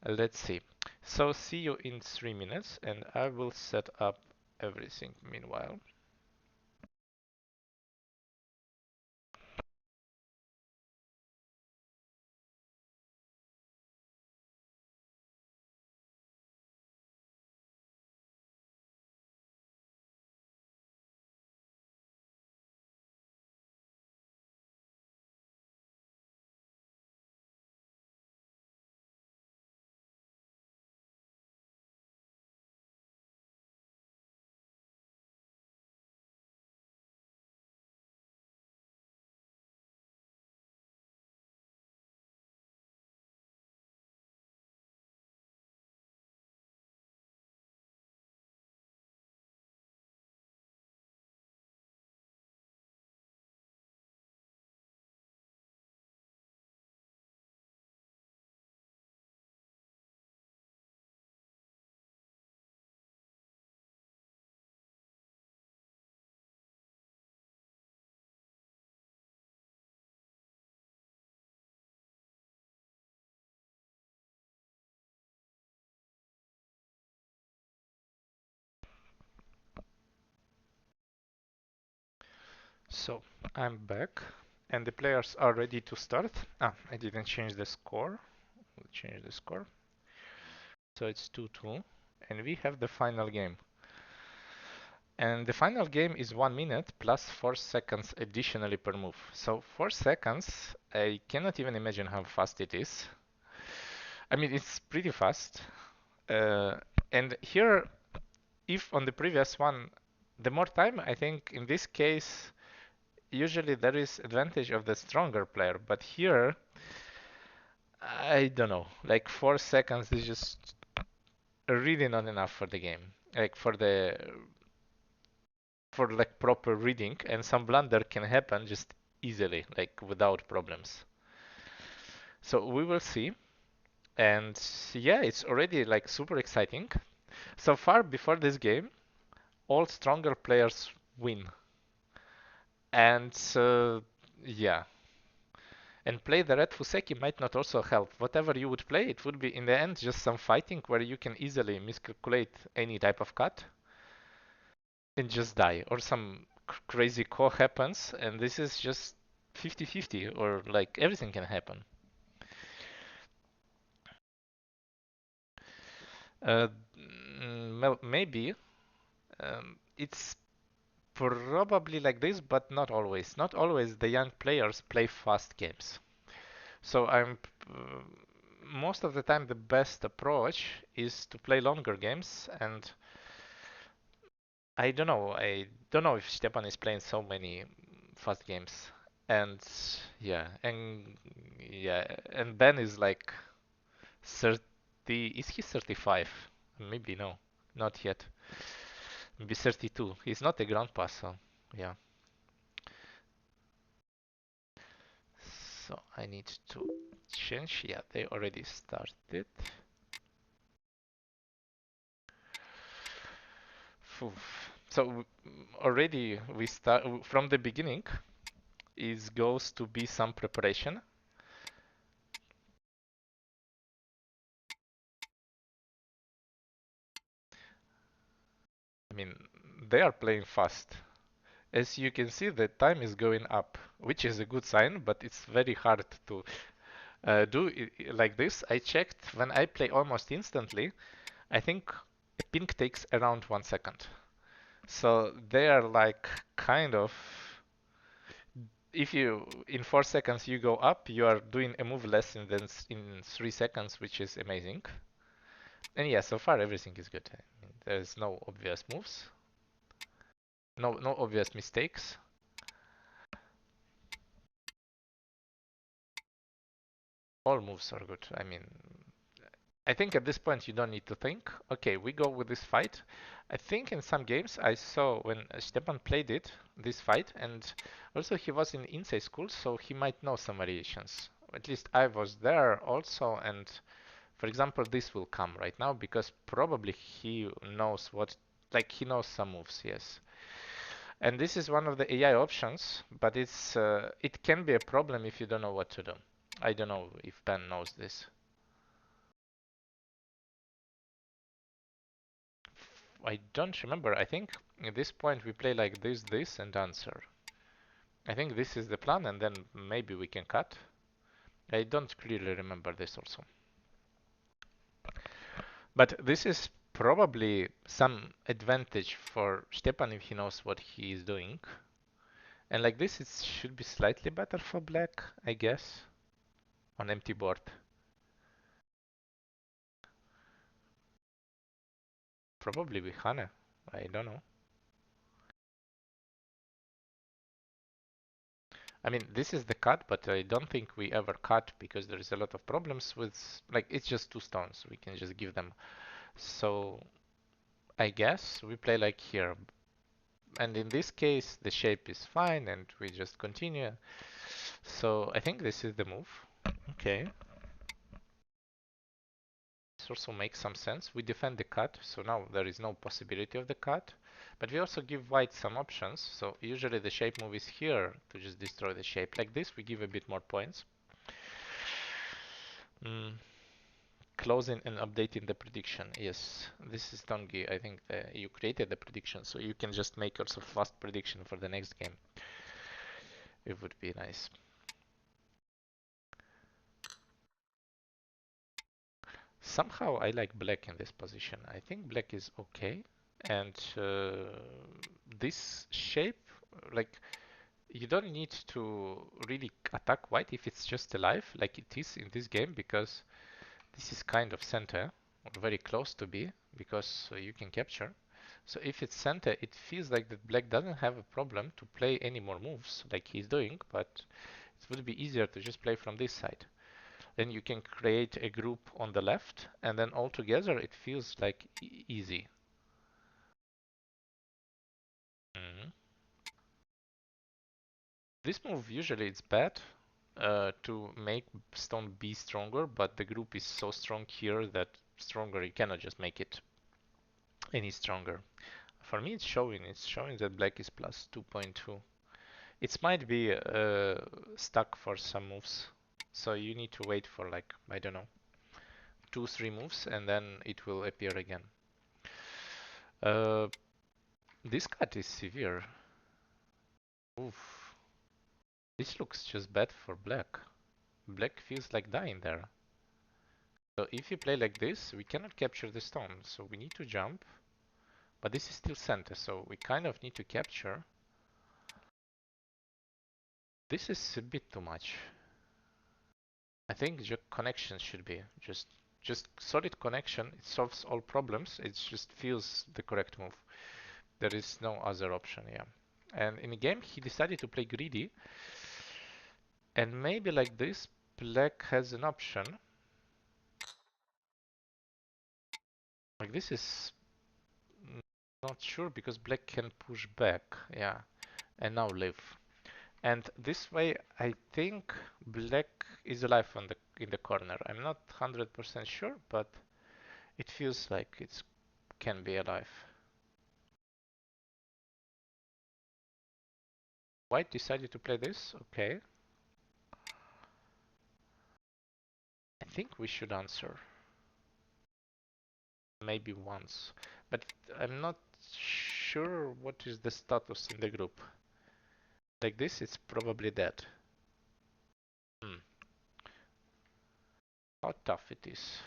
Let's see. So see you in 3 minutes, and I will set up everything meanwhile. So I'm back. and the players are ready to start. I didn't change the score. We'll change the score. So it's 2-2, and we have the final game. And the final game is 1 minute plus 4 seconds additionally per move. So 4 seconds, I cannot even imagine how fast it is. I mean, it's pretty fast. And here, if on the previous one, the more time, I think in this case, usually there is advantage of the stronger player. But here, I don't know. Like 4 seconds is just really not enough for the game. Like for like proper reading, and some blunder can happen just easily, like without problems. So we will see. And yeah, it's already like super exciting. So far before this game, all stronger players win. And yeah. And play the red Fuseki might not also help. Whatever you would play, it would be in the end just some fighting where you can easily miscalculate any type of cut and just die. Or some crazy call happens, and this is just 50-50, or like everything can happen. Uh, well, maybe. It's probably like this, but not always. Not always the young players play fast games. So most of the time the best approach is to play longer games, and I don't know. I don't know if Stjepan is playing so many fast games. And and Ben is like 30. Is he 35? Maybe no, not yet. Maybe 32. He's not a grandpa, so yeah. So I need to change. Yeah, they already started. Phew. So already we start from the beginning. Is goes to be some preparation. I mean, they are playing fast. As you can see, the time is going up, which is a good sign, but it's very hard to do it like this. I checked when I play almost instantly. I think a ping takes around 1 second. So they are like kind of, if you in 4 seconds you go up, you are doing a move less in 3 seconds, which is amazing. And yeah, so far everything is good. I mean, there's no obvious moves, no obvious mistakes. All moves are good. I mean, I think at this point you don't need to think. Okay, we go with this fight. I think in some games I saw when Stjepan played this fight, and also he was in inside school, so he might know some variations. At least I was there also, and for example, this will come right now because probably he knows like he knows some moves, yes. And this is one of the AI options, but it can be a problem if you don't know what to do. I don't know if Ben knows this. I don't remember. I think at this point we play like this, and answer. I think this is the plan, and then maybe we can cut. I don't clearly remember this also. But this is probably some advantage for Stjepan if he knows what he is doing. And like this, it should be slightly better for black, I guess, on empty board. Probably with Hane. I don't know. I mean, this is the cut, but I don't think we ever cut because there is a lot of problems with, like, it's just 2 stones. We can just give them. So I guess we play like here. And in this case, the shape is fine and we just continue. So I think this is the move. Okay. This also makes some sense. We defend the cut, so now there is no possibility of the cut. But we also give white some options. So usually the shape move is here to just destroy the shape. Like this, we give a bit more points. Closing and updating the prediction. Yes, this is Tanguy. I think you created the prediction, so you can just make also fast prediction for the next game. It would be nice. Somehow I like black in this position. I think black is okay. And this shape, like, you don't need to really attack white if it's just alive, like it is in this game, because this is kind of center, or very close to be, because you can capture. So if it's center, it feels like that black doesn't have a problem to play any more moves like he's doing, but it would be easier to just play from this side. Then you can create a group on the left, and then all together it feels like easy. Mhm. This move usually it's bad to make stone be stronger, but the group is so strong here that stronger you cannot just make it any stronger. For me, it's showing that black is plus 2.2. It might be stuck for some moves, so you need to wait for like, I don't know, 2-3 moves, and then it will appear again. Uh, this cut is severe. Oof. This looks just bad for black. Black feels like dying there. So if you play like this, we cannot capture the stone, so we need to jump. But this is still center, so we kind of need to capture. This is a bit too much. I think the connection should be just solid connection. It solves all problems. It just feels the correct move. There is no other option, yeah. And in the game, he decided to play greedy. And maybe like this, black has an option. Like this is not sure because black can push back, yeah, and now live. And this way, I think black is alive on the in the corner. I'm not 100% sure, but it feels like it can be alive. White decided to play this. Okay. I think we should answer. Maybe once. But I'm not sure what is the status in the group. Like this, it's probably dead. Hmm. How tough it is.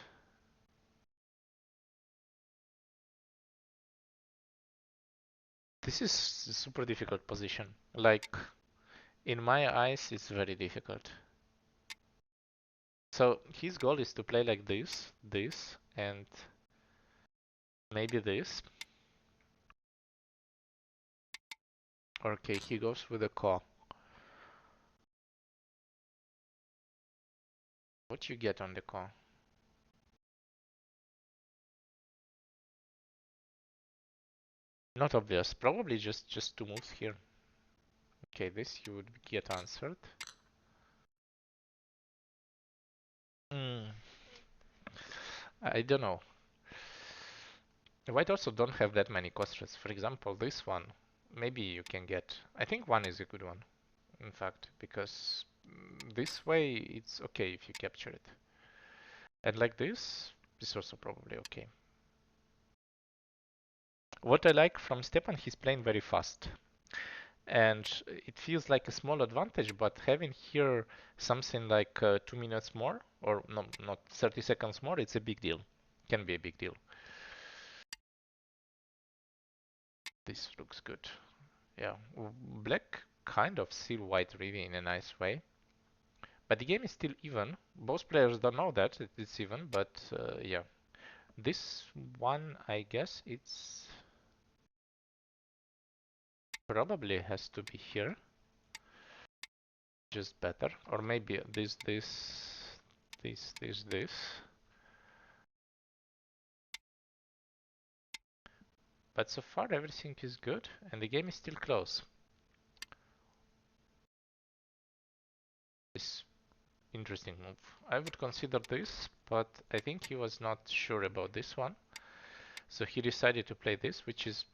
This is a super difficult position. Like, in my eyes, it's very difficult. So his goal is to play like this, and maybe this. Okay, he goes with a call. What you get on the call? Not obvious. Probably just two moves here. Okay, this you would get answered. Hmm. I don't know. White also don't have that many cost. For example, this one, maybe you can get. I think one is a good one, in fact, because this way it's okay if you capture it. And like this is also probably okay. What I like from Stjepan, he's playing very fast. And it feels like a small advantage, but having here something like 2 minutes more, or no, not 30 seconds more, it's a big deal. Can be a big deal. This looks good. Yeah, black kind of seal white really in a nice way. But the game is still even. Both players don't know that it's even, but yeah. This one, I guess it's probably has to be here. Just better. Or maybe this. But so far everything is good and the game is still close. This interesting move. I would consider this, but I think he was not sure about this one. So he decided to play this, which is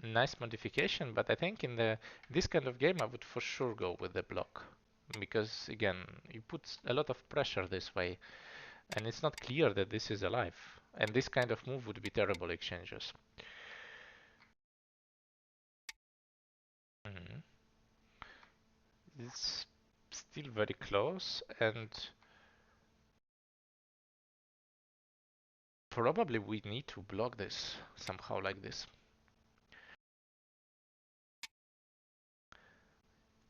nice modification, but I think in this kind of game I would for sure go with the block. Because again, you put a lot of pressure this way, and it's not clear that this is alive. And this kind of move would be terrible exchanges. It's still very close, and probably we need to block this somehow like this.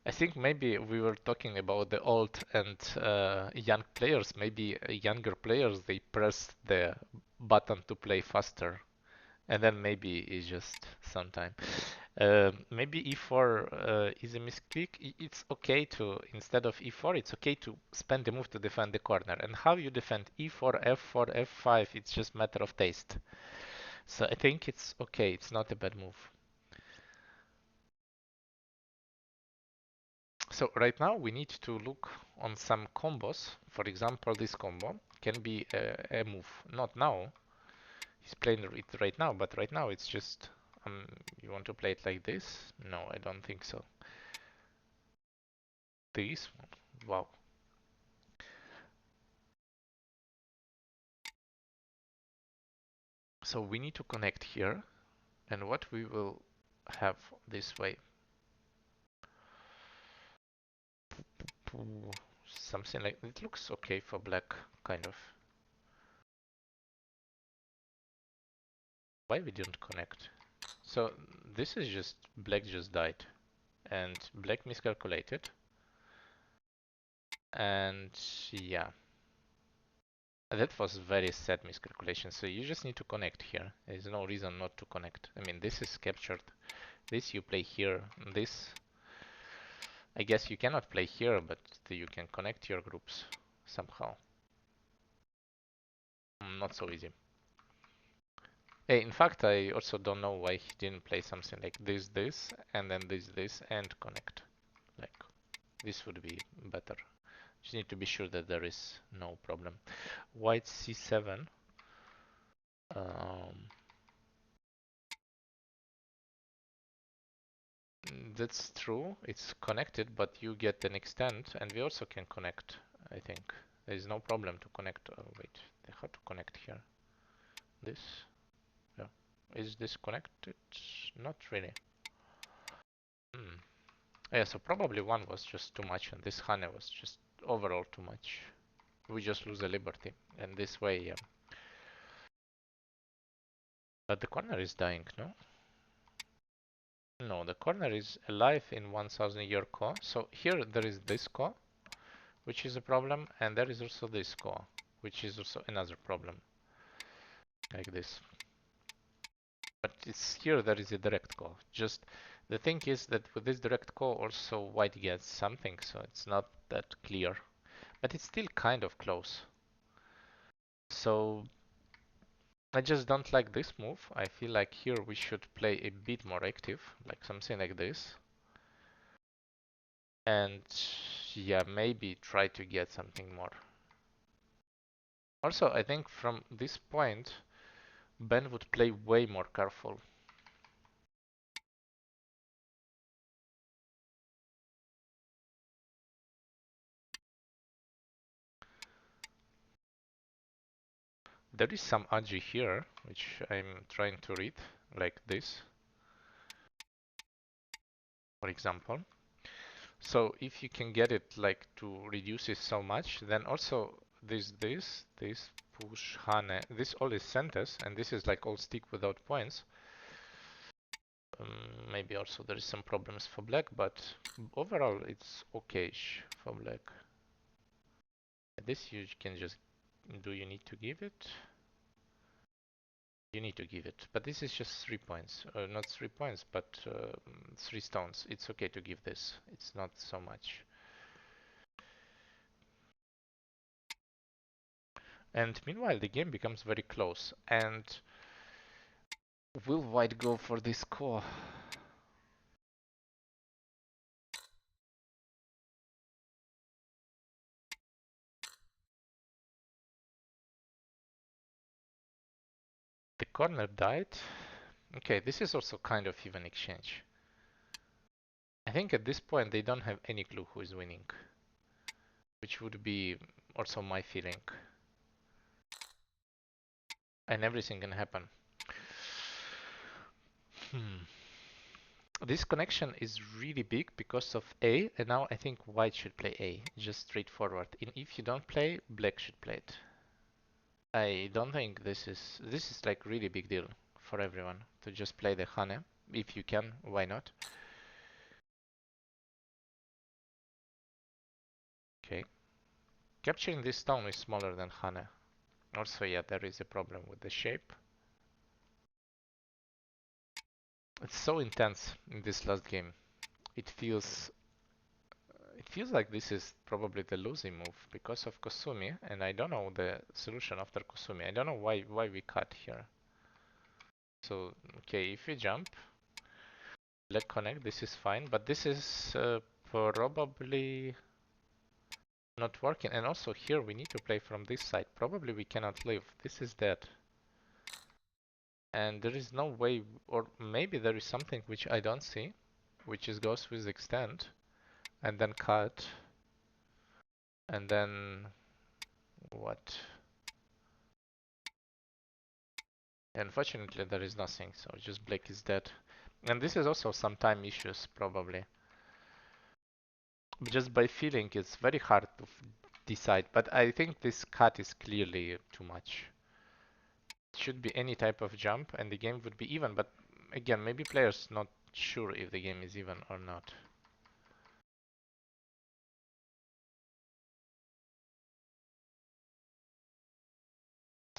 I think maybe we were talking about the old and young players. Maybe younger players, they press the button to play faster, and then maybe it's just sometime. Maybe e4 is a misclick. It's okay to, instead of e4, it's okay to spend the move to defend the corner. And how you defend e4, f4, f5, it's just matter of taste. So I think it's okay. It's not a bad move. So right now we need to look on some combos. For example, this combo can be a move. Not now. He's playing it right now, but right now it's just you want to play it like this? No, I don't think so. This one. Wow. So we need to connect here, and what we will have this way. Something like it looks okay for black, kind of. Why we didn't connect? So this is just black just died, and black miscalculated, and yeah, that was very sad miscalculation. So you just need to connect here. There is no reason not to connect. I mean, this is captured. This you play here. This, I guess you cannot play here, but you can connect your groups somehow. Not so easy. Hey, in fact, I also don't know why he didn't play something like this, and then this, and connect. Like, this would be better. Just need to be sure that there is no problem. White c7. That's true. It's connected, but you get an extent, and we also can connect, I think. There is no problem to connect. Oh, wait, how to connect here? This? Yeah. Is this connected? Not really. Yeah, so probably one was just too much, and this Hane was just overall too much. We just lose the liberty, and this way, yeah. But the corner is dying, no? No, the corner is alive in 1000-year core. So here there is this core, which is a problem, and there is also this core, which is also another problem. Like this. But it's here there is a direct core. Just the thing is that with this direct core also white gets something, so it's not that clear. But it's still kind of close. So I just don't like this move. I feel like here we should play a bit more active, like something like this. And yeah, maybe try to get something more. Also, I think from this point, Ben would play way more careful. There is some Aji here, which I'm trying to read, like this, for example. So if you can get it like to reduce it so much, then also this push, Hane, this all is centers, and this is like all stick without points. Maybe also there is some problems for black, but overall it's okay-ish for black. This you can just do. You need to give it. You need to give it, but this is just 3 points. Not 3 points, but 3 stones. It's okay to give this. It's not so much. And meanwhile, the game becomes very close. And will white go for this core? The corner died. Okay, this is also kind of even exchange. I think at this point they don't have any clue who is winning, which would be also my feeling. And everything can happen. This connection is really big because of A, and now I think white should play A, just straightforward. And if you don't play, black should play it. I don't think this is like really big deal for everyone to just play the Hane. If you can, why not? Okay. Capturing this stone is smaller than Hane. Also, yeah, there is a problem with the shape. It's so intense in this last game. It feels like this is probably the losing move because of Kosumi, and I don't know the solution after Kosumi. I don't know why we cut here. So, okay, if we jump, let connect, this is fine, but this is probably not working. And also here we need to play from this side. Probably we cannot live. This is dead. And there is no way, or maybe there is something which I don't see, which is goes with extend, and then cut, and then what? Unfortunately, there is nothing, so just black is dead. And this is also some time issues, probably. Just by feeling, it's very hard to decide, but I think this cut is clearly too much. It should be any type of jump, and the game would be even, but again, maybe players not sure if the game is even or not.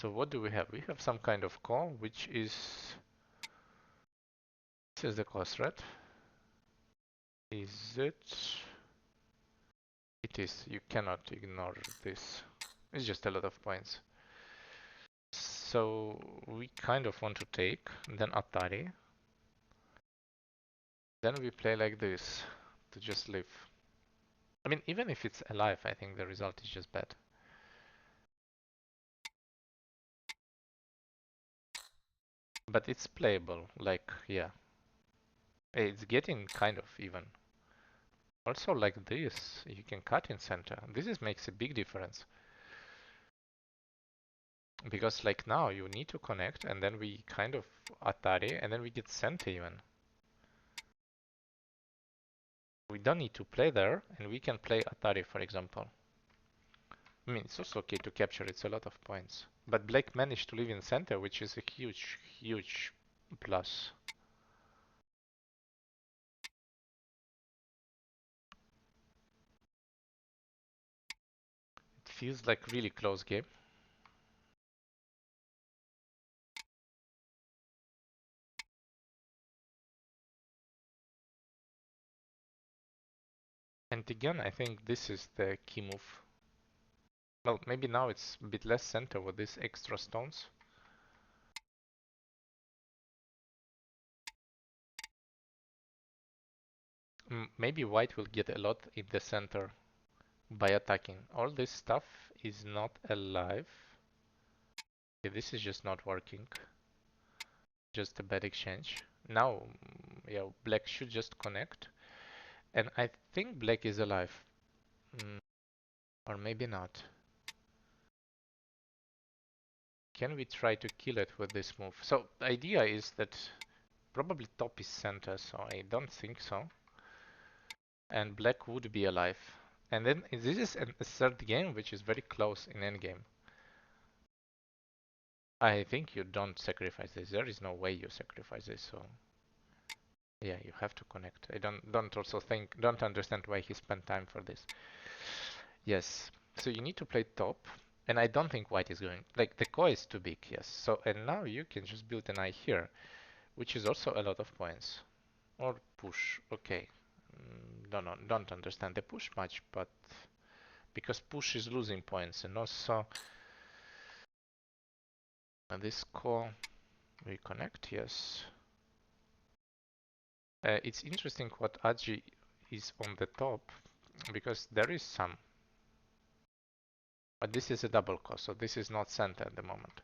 So what do we have? We have some kind of call, which is... This is the cross red. Is it? It is. You cannot ignore this. It's just a lot of points. So we kind of want to take, then Atari. Then we play like this to just live. I mean, even if it's alive, I think the result is just bad. But it's playable, like, yeah. It's getting kind of even. Also like this, you can cut in center. Makes a big difference. Because like now you need to connect and then we kind of Atari and then we get center even. We don't need to play there and we can play Atari, for example. I mean, it's also okay to capture, it's a lot of points. But black managed to live in center, which is a huge, huge plus. It feels like really close game. And again, I think this is the key move. Well, maybe now it's a bit less center with these extra stones. Maybe white will get a lot in the center by attacking. All this stuff is not alive. Okay, this is just not working. Just a bad exchange. Now, yeah, black should just connect. And I think black is alive. Or maybe not. Can we try to kill it with this move? So the idea is that probably top is center, so I don't think so. And black would be alive. And then this is a third game, which is very close in endgame. I think you don't sacrifice this. There is no way you sacrifice this, so yeah, you have to connect. I don't understand why he spent time for this. Yes, so you need to play top, and I don't think white is going, like the core is too big, yes. So, and now you can just build an eye here, which is also a lot of points. Or push, okay. Don't understand the push much, but because push is losing points, and also this core, we connect, yes. It's interesting what Aji is on the top, because there is some. But this is a double core, so this is not center at the moment.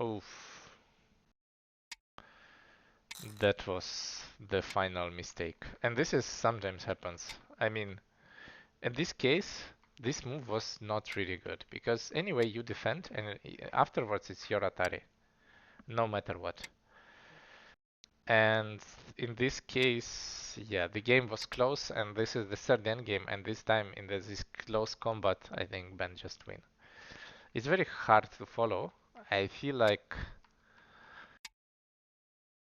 Oof. That was the final mistake. And this is sometimes happens. I mean, in this case, this move was not really good because anyway you defend and afterwards it's your Atari, no matter what. And in this case, yeah, the game was close, and this is the third endgame, and this time in this close combat, I think Ben just win. It's very hard to follow. I feel like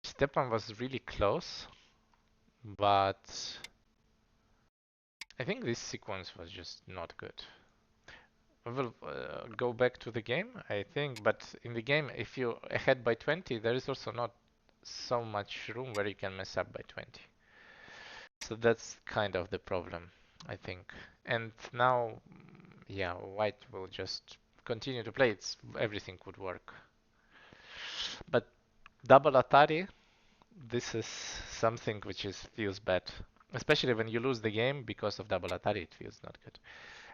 Stjepan was really close, but I think this sequence was just not good. We will go back to the game, I think, but in the game, if you're ahead by 20, there is also not so much room where you can mess up by 20. So that's kind of the problem, I think. And now, yeah, White will just continue to play. Everything could work. But double Atari, this is something which feels bad. Especially when you lose the game because of double Atari, it feels not good.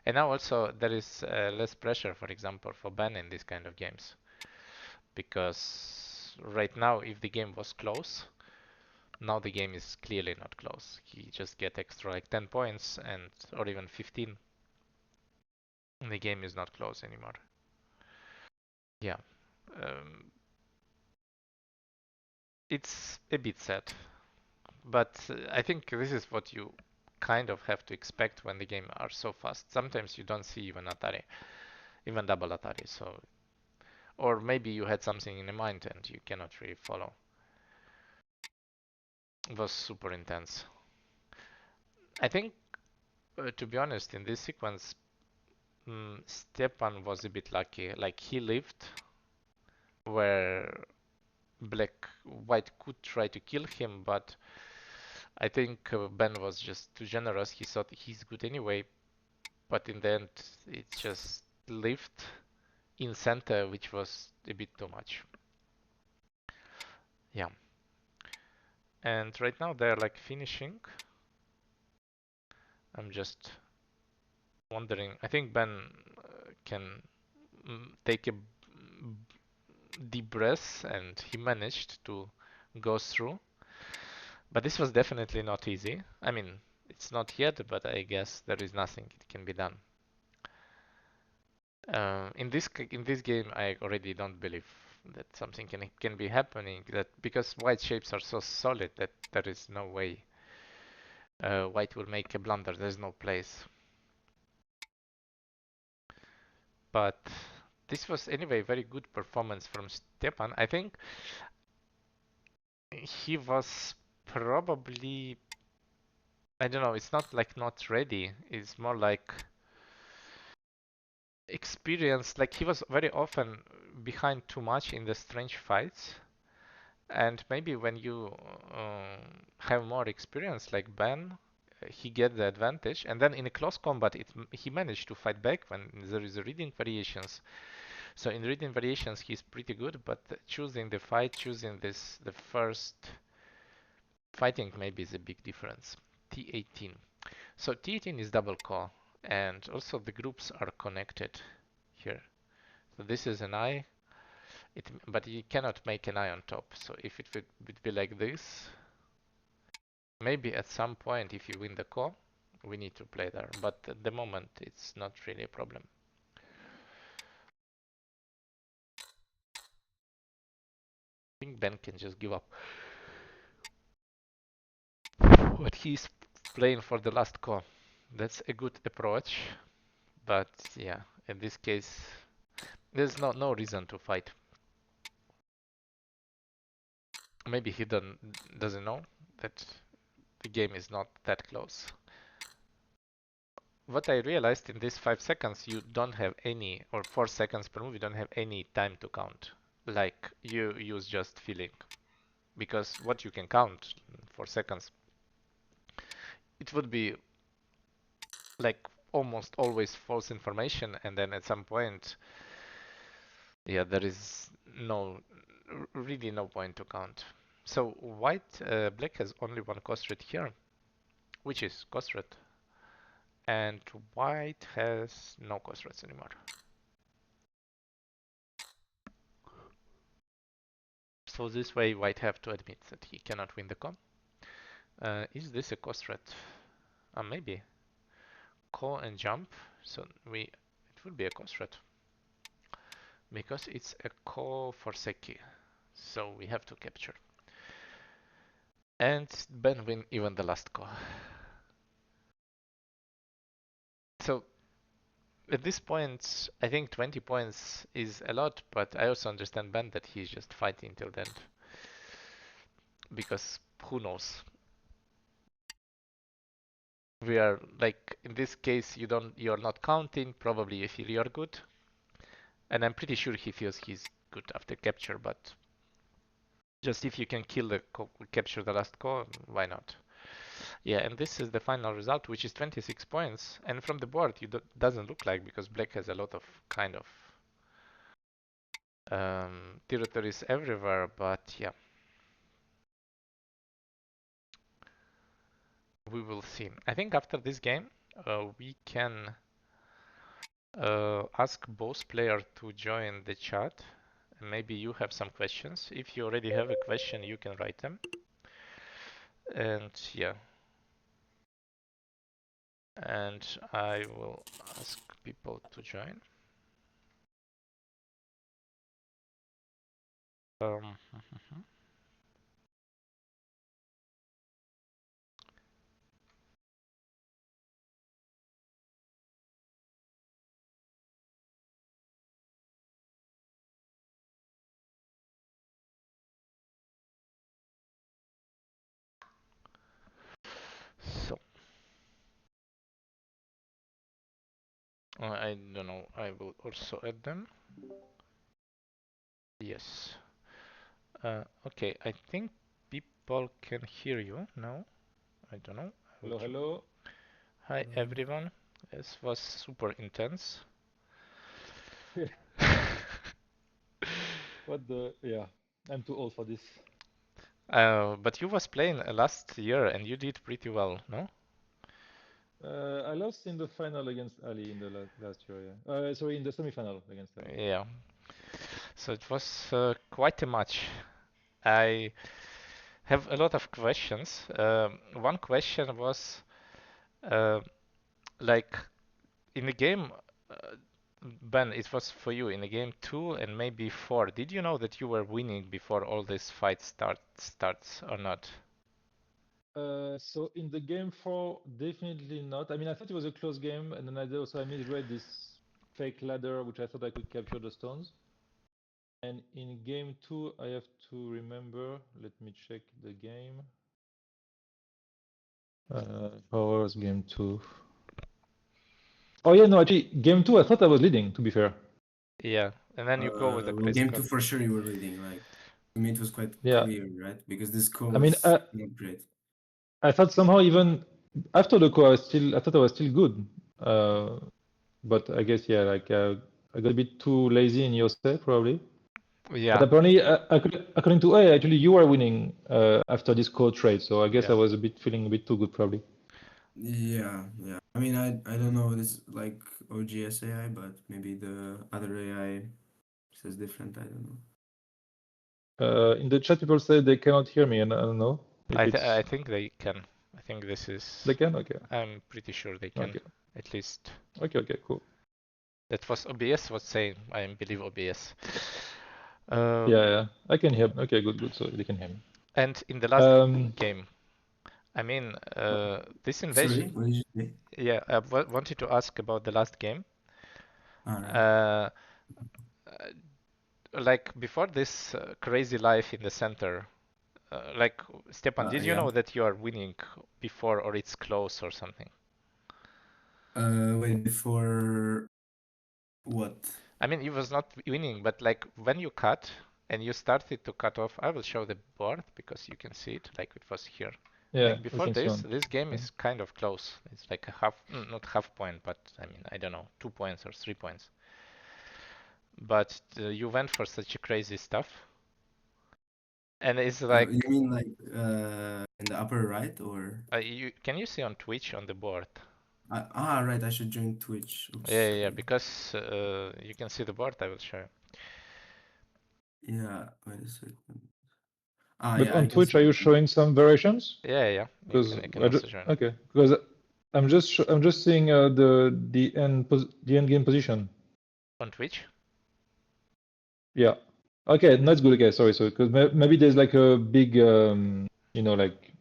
And now also there is less pressure, for example, for Ben in these kind of games. Because right now, if the game was close, now the game is clearly not close. He just get extra like 10 points and or even 15. And the game is not close anymore. Yeah. Um, it's a bit sad. But I think this is what you kind of have to expect when the game are so fast. Sometimes you don't see even Atari, even double Atari. So, or maybe you had something in mind and you cannot really follow. It was super intense. I think, to be honest, in this sequence, Stjepan was a bit lucky. Like he lived where White could try to kill him, but I think Ben was just too generous. He thought he's good anyway, but in the end, it just lived in center, which was a bit too much. Yeah. And right now they're like finishing. I'm just wondering. I think Ben can take a deep breath, and he managed to go through. But this was definitely not easy. I mean, it's not yet, but I guess there is nothing it can be done. In this game, I already don't believe that something can be happening. That because White shapes are so solid that there is no way White will make a blunder. There's no place. But this was anyway very good performance from Stjepan. I think he was probably, I don't know, it's not like not ready. It's more like experienced. Like he was very often behind too much in the strange fights. And maybe when you have more experience like Ben, he get the advantage. And then in a close combat, he managed to fight back when there is a reading variations. So in reading variations, he's pretty good, but choosing the fight, choosing the first fighting maybe is a big difference. T18. So T18 is double core, and also the groups are connected here. So this is an eye, but you cannot make an eye on top. So if it would be like this, maybe at some point if you win the core, we need to play there. But at the moment, it's not really a problem. I think Ben can just give up. But he's playing for the last core. That's a good approach. But yeah, in this case, there's no reason to fight. Maybe he doesn't know that the game is not that close. What I realized in these 5 seconds, you don't have any, or 4 seconds per move, you don't have any time to count. Like you use just feeling. Because what you can count 4 seconds, it would be like almost always false information, and then at some point, yeah, there is really no point to count. So black has only one Kostrat here, which is Kostrat, and white has no Kostrats anymore. So this way white have to admit that he cannot win the con. Is this a Kostrat? Maybe. Call and jump. So it will be a call threat because it's a call for Seki. So we have to capture. And Ben win even the last call. So at this point, I think 20 points is a lot, but I also understand Ben that he's just fighting till the end. Because who knows? We are like in this case you're not counting, probably you feel you're good. And I'm pretty sure he feels he's good after capture, but just if you can capture the last core, why not? Yeah, and this is the final result, which is 26 points. And from the board, it doesn't look like, because black has a lot of kind of territories everywhere, but yeah. We will see. I think after this game, we can ask both players to join the chat. Maybe you have some questions. If you already have a question, you can write them. And yeah. And I will ask people to join. So I don't know. I will also add them. Yes. Okay. I think people can hear you now. I don't know. Hello, hello. Hi everyone. This was super intense. Yeah, I'm too old for this. But you was playing last year and you did pretty well, no? I lost in the final against Ali in the last year, yeah. Sorry, in the semi-final against Ali. Yeah. So it was quite a match. I have a lot of questions. One question was uh, like in the game, Ben, it was for you in the game 2 and maybe 4. Did you know that you were winning before all this fight starts or not? So in the game 4, definitely not. I mean, I thought it was a close game, and then I misread this fake ladder, which I thought I could capture the stones. And in game 2, I have to remember, let me check the game. How was game 2? Oh yeah, no, actually, game 2, I thought I was leading, to be fair. Yeah, and then you go with the crazy game card. 2 for sure you were leading. Like, to me it was quite Yeah. clear, right? Because this call I mean, was not great. I thought somehow even after the call, I thought I was still good. But I guess, yeah, like I got a bit too lazy in your set, probably. Yeah. But apparently, according to A, actually, you are winning after this call trade. So I guess Yeah. I was feeling a bit too good, probably. Yeah. I mean, I don't know this like OGS AI, but maybe the other AI says different. I don't know. In the chat, people say they cannot hear me, and I don't know if I think they can. I think this is. They can? Okay. I'm pretty sure they can. Okay. At least. Okay, cool. That was OBS was saying. I believe OBS. Yeah, I can hear. Okay, good. So they can hear me. And in the last game, I mean, this invasion. Sorry, what did you say? Yeah, I wanted to ask about the last game. All right. Like before this crazy life in the center, like Stjepan, did you Yeah. know that you are winning before or it's close or something? Wait, before what? I mean, it was not winning, but like when you cut and you started to cut off, I will show the board because you can see it like it was here. Yeah, Like before this game okay. is kind of close. It's like a half, not half point, but I mean, I don't know, 2 points or 3 points. But you went for such a crazy stuff. And it's like. You mean like in the upper right or? Can you see on Twitch on the board? Right, I should join Twitch. Oops. Yeah, because you can see the board, I will show you. Yeah, wait a second. But Yeah, on Twitch, are you showing some variations? Yeah. Because You can also join. okay, because I'm just seeing the end game position. On Twitch? Yeah. Okay, that's good. Okay, sorry, because maybe there's like a big, like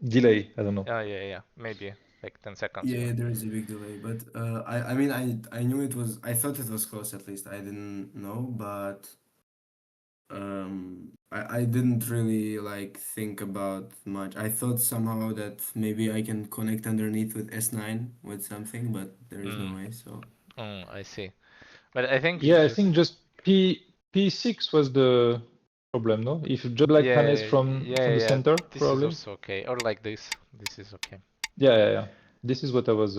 delay. I don't know. Oh, yeah, maybe like 10 seconds. Yeah, there is a big delay, but I mean, I knew it was. I thought it was close at least. I didn't know, but I didn't really like think about much. I thought somehow that maybe I can connect underneath with S9 with something, but there is no way. So Oh, I see. But I think Yeah, I think just P6 was the problem, no? If just like harness from the center, This is probably. also okay. Or like this. This is okay. Yeah. This is what I was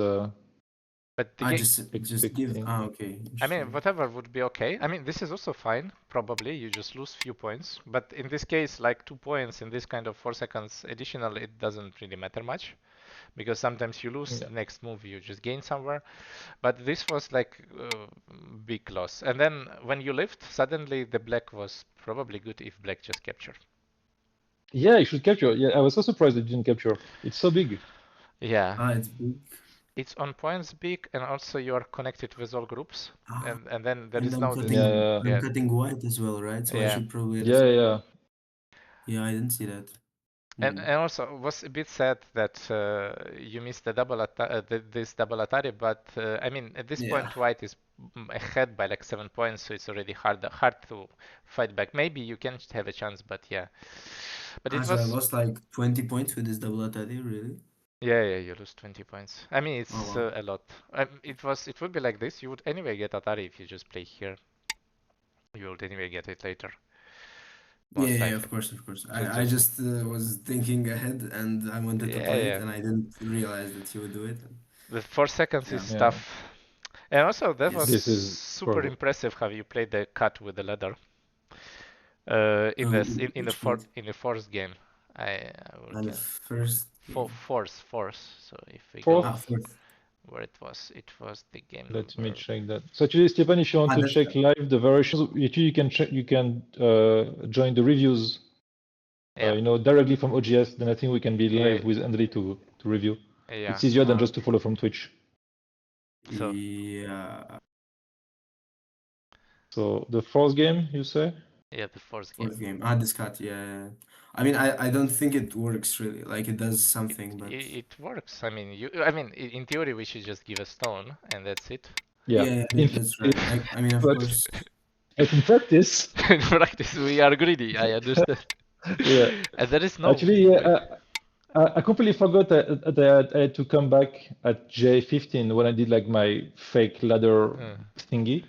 But the I game, just give. expecting. Okay. I mean, whatever would be okay. I mean, this is also fine, probably. You just lose few points. But in this case, like 2 points in this kind of 4 seconds additional, it doesn't really matter much. Because sometimes you lose, Yeah. next move you just gain somewhere. But this was like big loss. And then when you lift, suddenly the black was probably good if black just captured. Yeah, you should capture. Yeah, I was so surprised it didn't capture. It's so big. Yeah. It's big. It's on points big, and also you are connected with all groups, Ah, and then there and is I'm no cutting. this. Yeah. I'm cutting white as well, right? So I Yeah. should probably. Yeah. Yeah, I didn't see that. And also it was a bit sad that you missed the this double Atari, but I mean at this point white is ahead by like 7 points, so it's already hard to fight back. Maybe you can have a chance, but yeah. But it So I was lost like 20 points with this double attack, really? yeah, you lose 20 points. I mean it's Oh, wow. a lot. It would be like this. You would anyway get Atari if you just play here. You would anyway get it later. Most Yeah, likely. of course. I just was thinking ahead and I wanted to play it and I didn't realize that you would do it. The 4 seconds Yeah. is tough. And also that was This is super horrible. impressive how you played the cut with the ladder. In the fourth game. I will And the get first game. Fourth. So if we Fourth? go Fourth. where it was the game Let number. me check that. So actually, Stjepan, if you want to check live the variations, actually you can check. You can join the reviews. Directly from OGS. Then I think we can be live with Andrii to review. Yeah. It's easier than just to follow from Twitch. So. Yeah. So the fourth game, you say? Yeah, the fourth game. This cut, yeah. I mean, I don't think it works really. Like it does something, but it works. I mean, in theory, we should just give a stone and that's it. Yeah, that's right. I mean, of course. But in practice, we are greedy. I understand. Yeah, and there is no. Actually, I completely forgot that I had to come back at J15 when I did like my fake ladder thingy.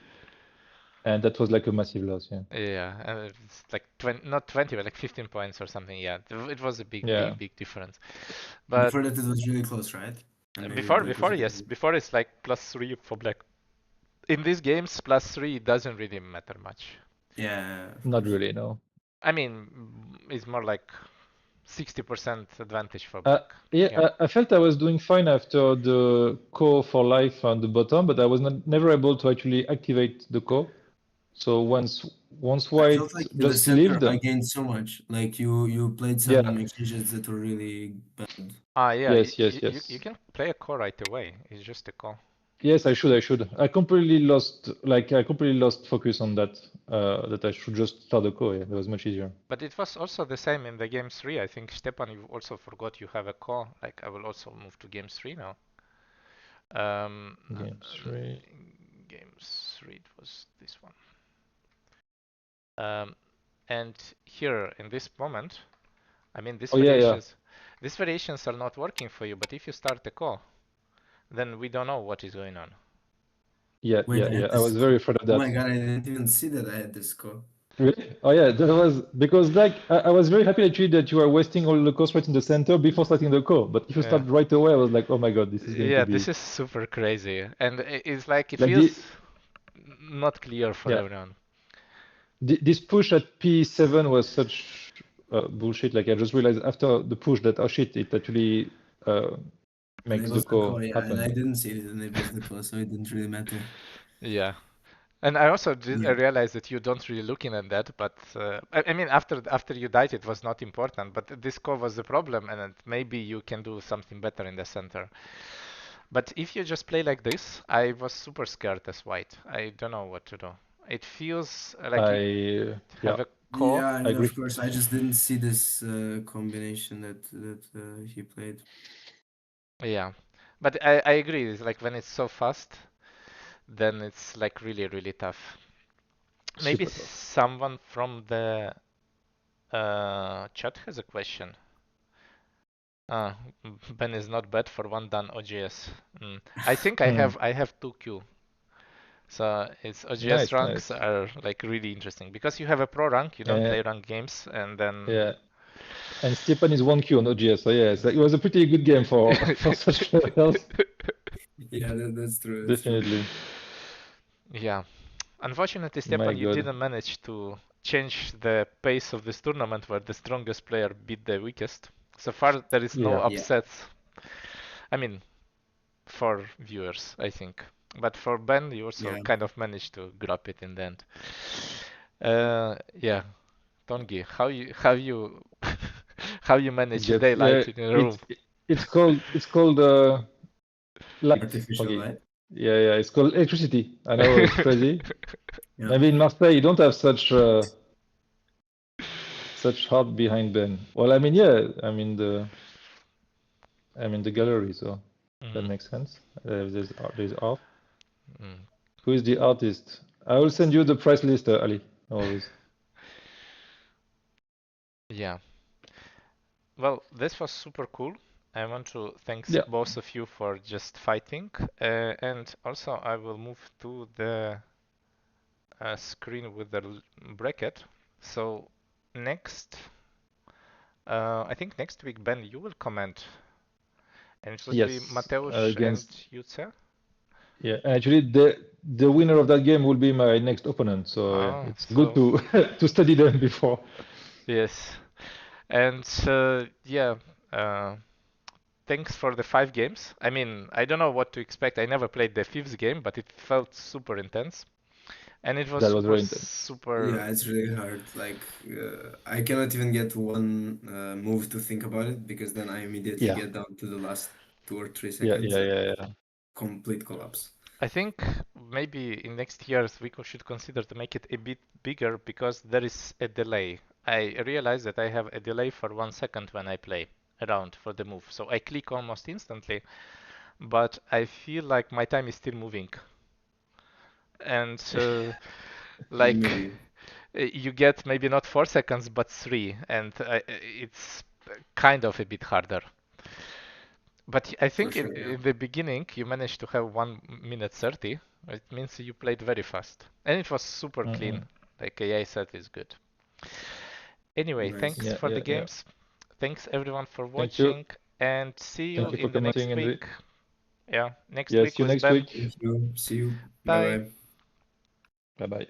And that was like a massive loss, yeah. Yeah, and it's like 20, not 20, but like 15 points or something. Yeah, it was a big difference. But before that, it was really close, right? Before yes, before it's like +3 for black. In these games, +3 doesn't really matter much. Yeah. Not really, no. I mean, it's more like 60% advantage for black. I felt I was doing fine after the core for life on the bottom, but I was never able to actually activate the core. So once white just lived, I gained so much. Like you played some exchanges that were really bad. Yes. You can play a core right away. It's just a core. Yes, I should. I completely lost focus on that. That I should just start the core. Yeah, that was much easier. But it was also the same in the game 3. I think Stjepan, you also forgot you have a core. Like I will also move to game 3 now. Game 3. Game 3. It was this one. And here in this moment, I mean these variations are not working for you. But if you start the core, then we don't know what is going on. Yeah. I was very afraid of that. Oh my god, I didn't even see that I had this core. Really? Oh yeah, that was because like I was very happy actually that you were wasting all the core right in the center before starting the core. But if you start right away, I was like, oh my god, this is going to be. This is super crazy, and it's like it feels not clear for everyone. This push at P7 was such bullshit. Like I just realized after the push that shit, it actually makes the core happen. And I didn't see it enables the core, so it didn't really matter. Yeah. And I also realized that you don't really looking at that, but I mean after you died it was not important, but this core was the problem, and maybe you can do something better in the center. But if you just play like this, I was super scared as white. I don't know what to do. It feels like you have Yeah, a call. Yeah, I I mean, agree. of course, I just didn't see this combination that he played. Yeah, but I agree. It's like when it's so fast, then it's like really, really tough. Maybe Super tough. someone from the chat has a question. Uh, Ben is not bad for one done OGS. I think I have 2Q. So its OGS Nice, ranks nice. are like really interesting because you have a pro rank, you don't Uh, play rank games, and then yeah. And Stjepan is 1Q on OGS, so yeah, it was a pretty good game for such levels. Yeah, that's true. That's true. Definitely. Yeah. Unfortunately, My Stjepan, you God. didn't manage to change the pace of this tournament where the strongest player beat the weakest. So far, there is no Yeah. Yeah. upsets. I mean, for viewers, I think. But for Ben, you also Yeah. kind of managed to grab it in the end. Yeah, Tanguy, how you how you manage Get daylight in your room? it's called light. Artificial Okay. light. Yeah, it's called electricity. I know it's crazy. Yeah. Maybe in Marseille you don't have such heart behind Ben. Well, I mean, yeah, I'm in the gallery, so that Mm, makes sense. There's art. mm. Who is the artist? I will send you the price list, Ali. No worries. Yeah. Well, this was super cool. I want to thanks Yeah. both of you for just fighting, and also I will move to the screen with the bracket. So next, I think next week, Ben, you will comment, and it would be Yes. Mateusz and Against Yuze. Yeah, actually, the winner of that game will be my next opponent. So yeah, Ah, it's good so to to study them before. yes, and yeah. Uh, Thanks for the 5 games. I mean, I don't know what to expect. I never played the fifth game, but it felt super intense. And it was That was super, very intense. super. Yeah, it's really hard. Like, I cannot even get one move to think about it because then I immediately Yeah, get down to the last 2 or 3 seconds yeah, and yeah, yeah. complete collapse. I think maybe in next years we should consider to make it a bit bigger because there is a delay. I realize that I have a delay for 1 second when I play around for the move. So I click almost instantly, but I feel like my time is still moving. And like Maybe. you get maybe not 4 seconds but three, and it's kind of a bit harder. But I For think sure, yeah. in the beginning you managed to have 1 minute 30. It means you played very fast, and it was super clean. Mm-mm. Like AI said, is good. Anyway, thanks Nice. Yeah, for the yeah, yeah. games. Thanks everyone for Thank you. watching, and see you Thank you for in the next commenting, Andrii. week. Yeah, next Yeah, week see you with next Ben. week. Thank you. See you. Bye Bye. bye. Bye bye.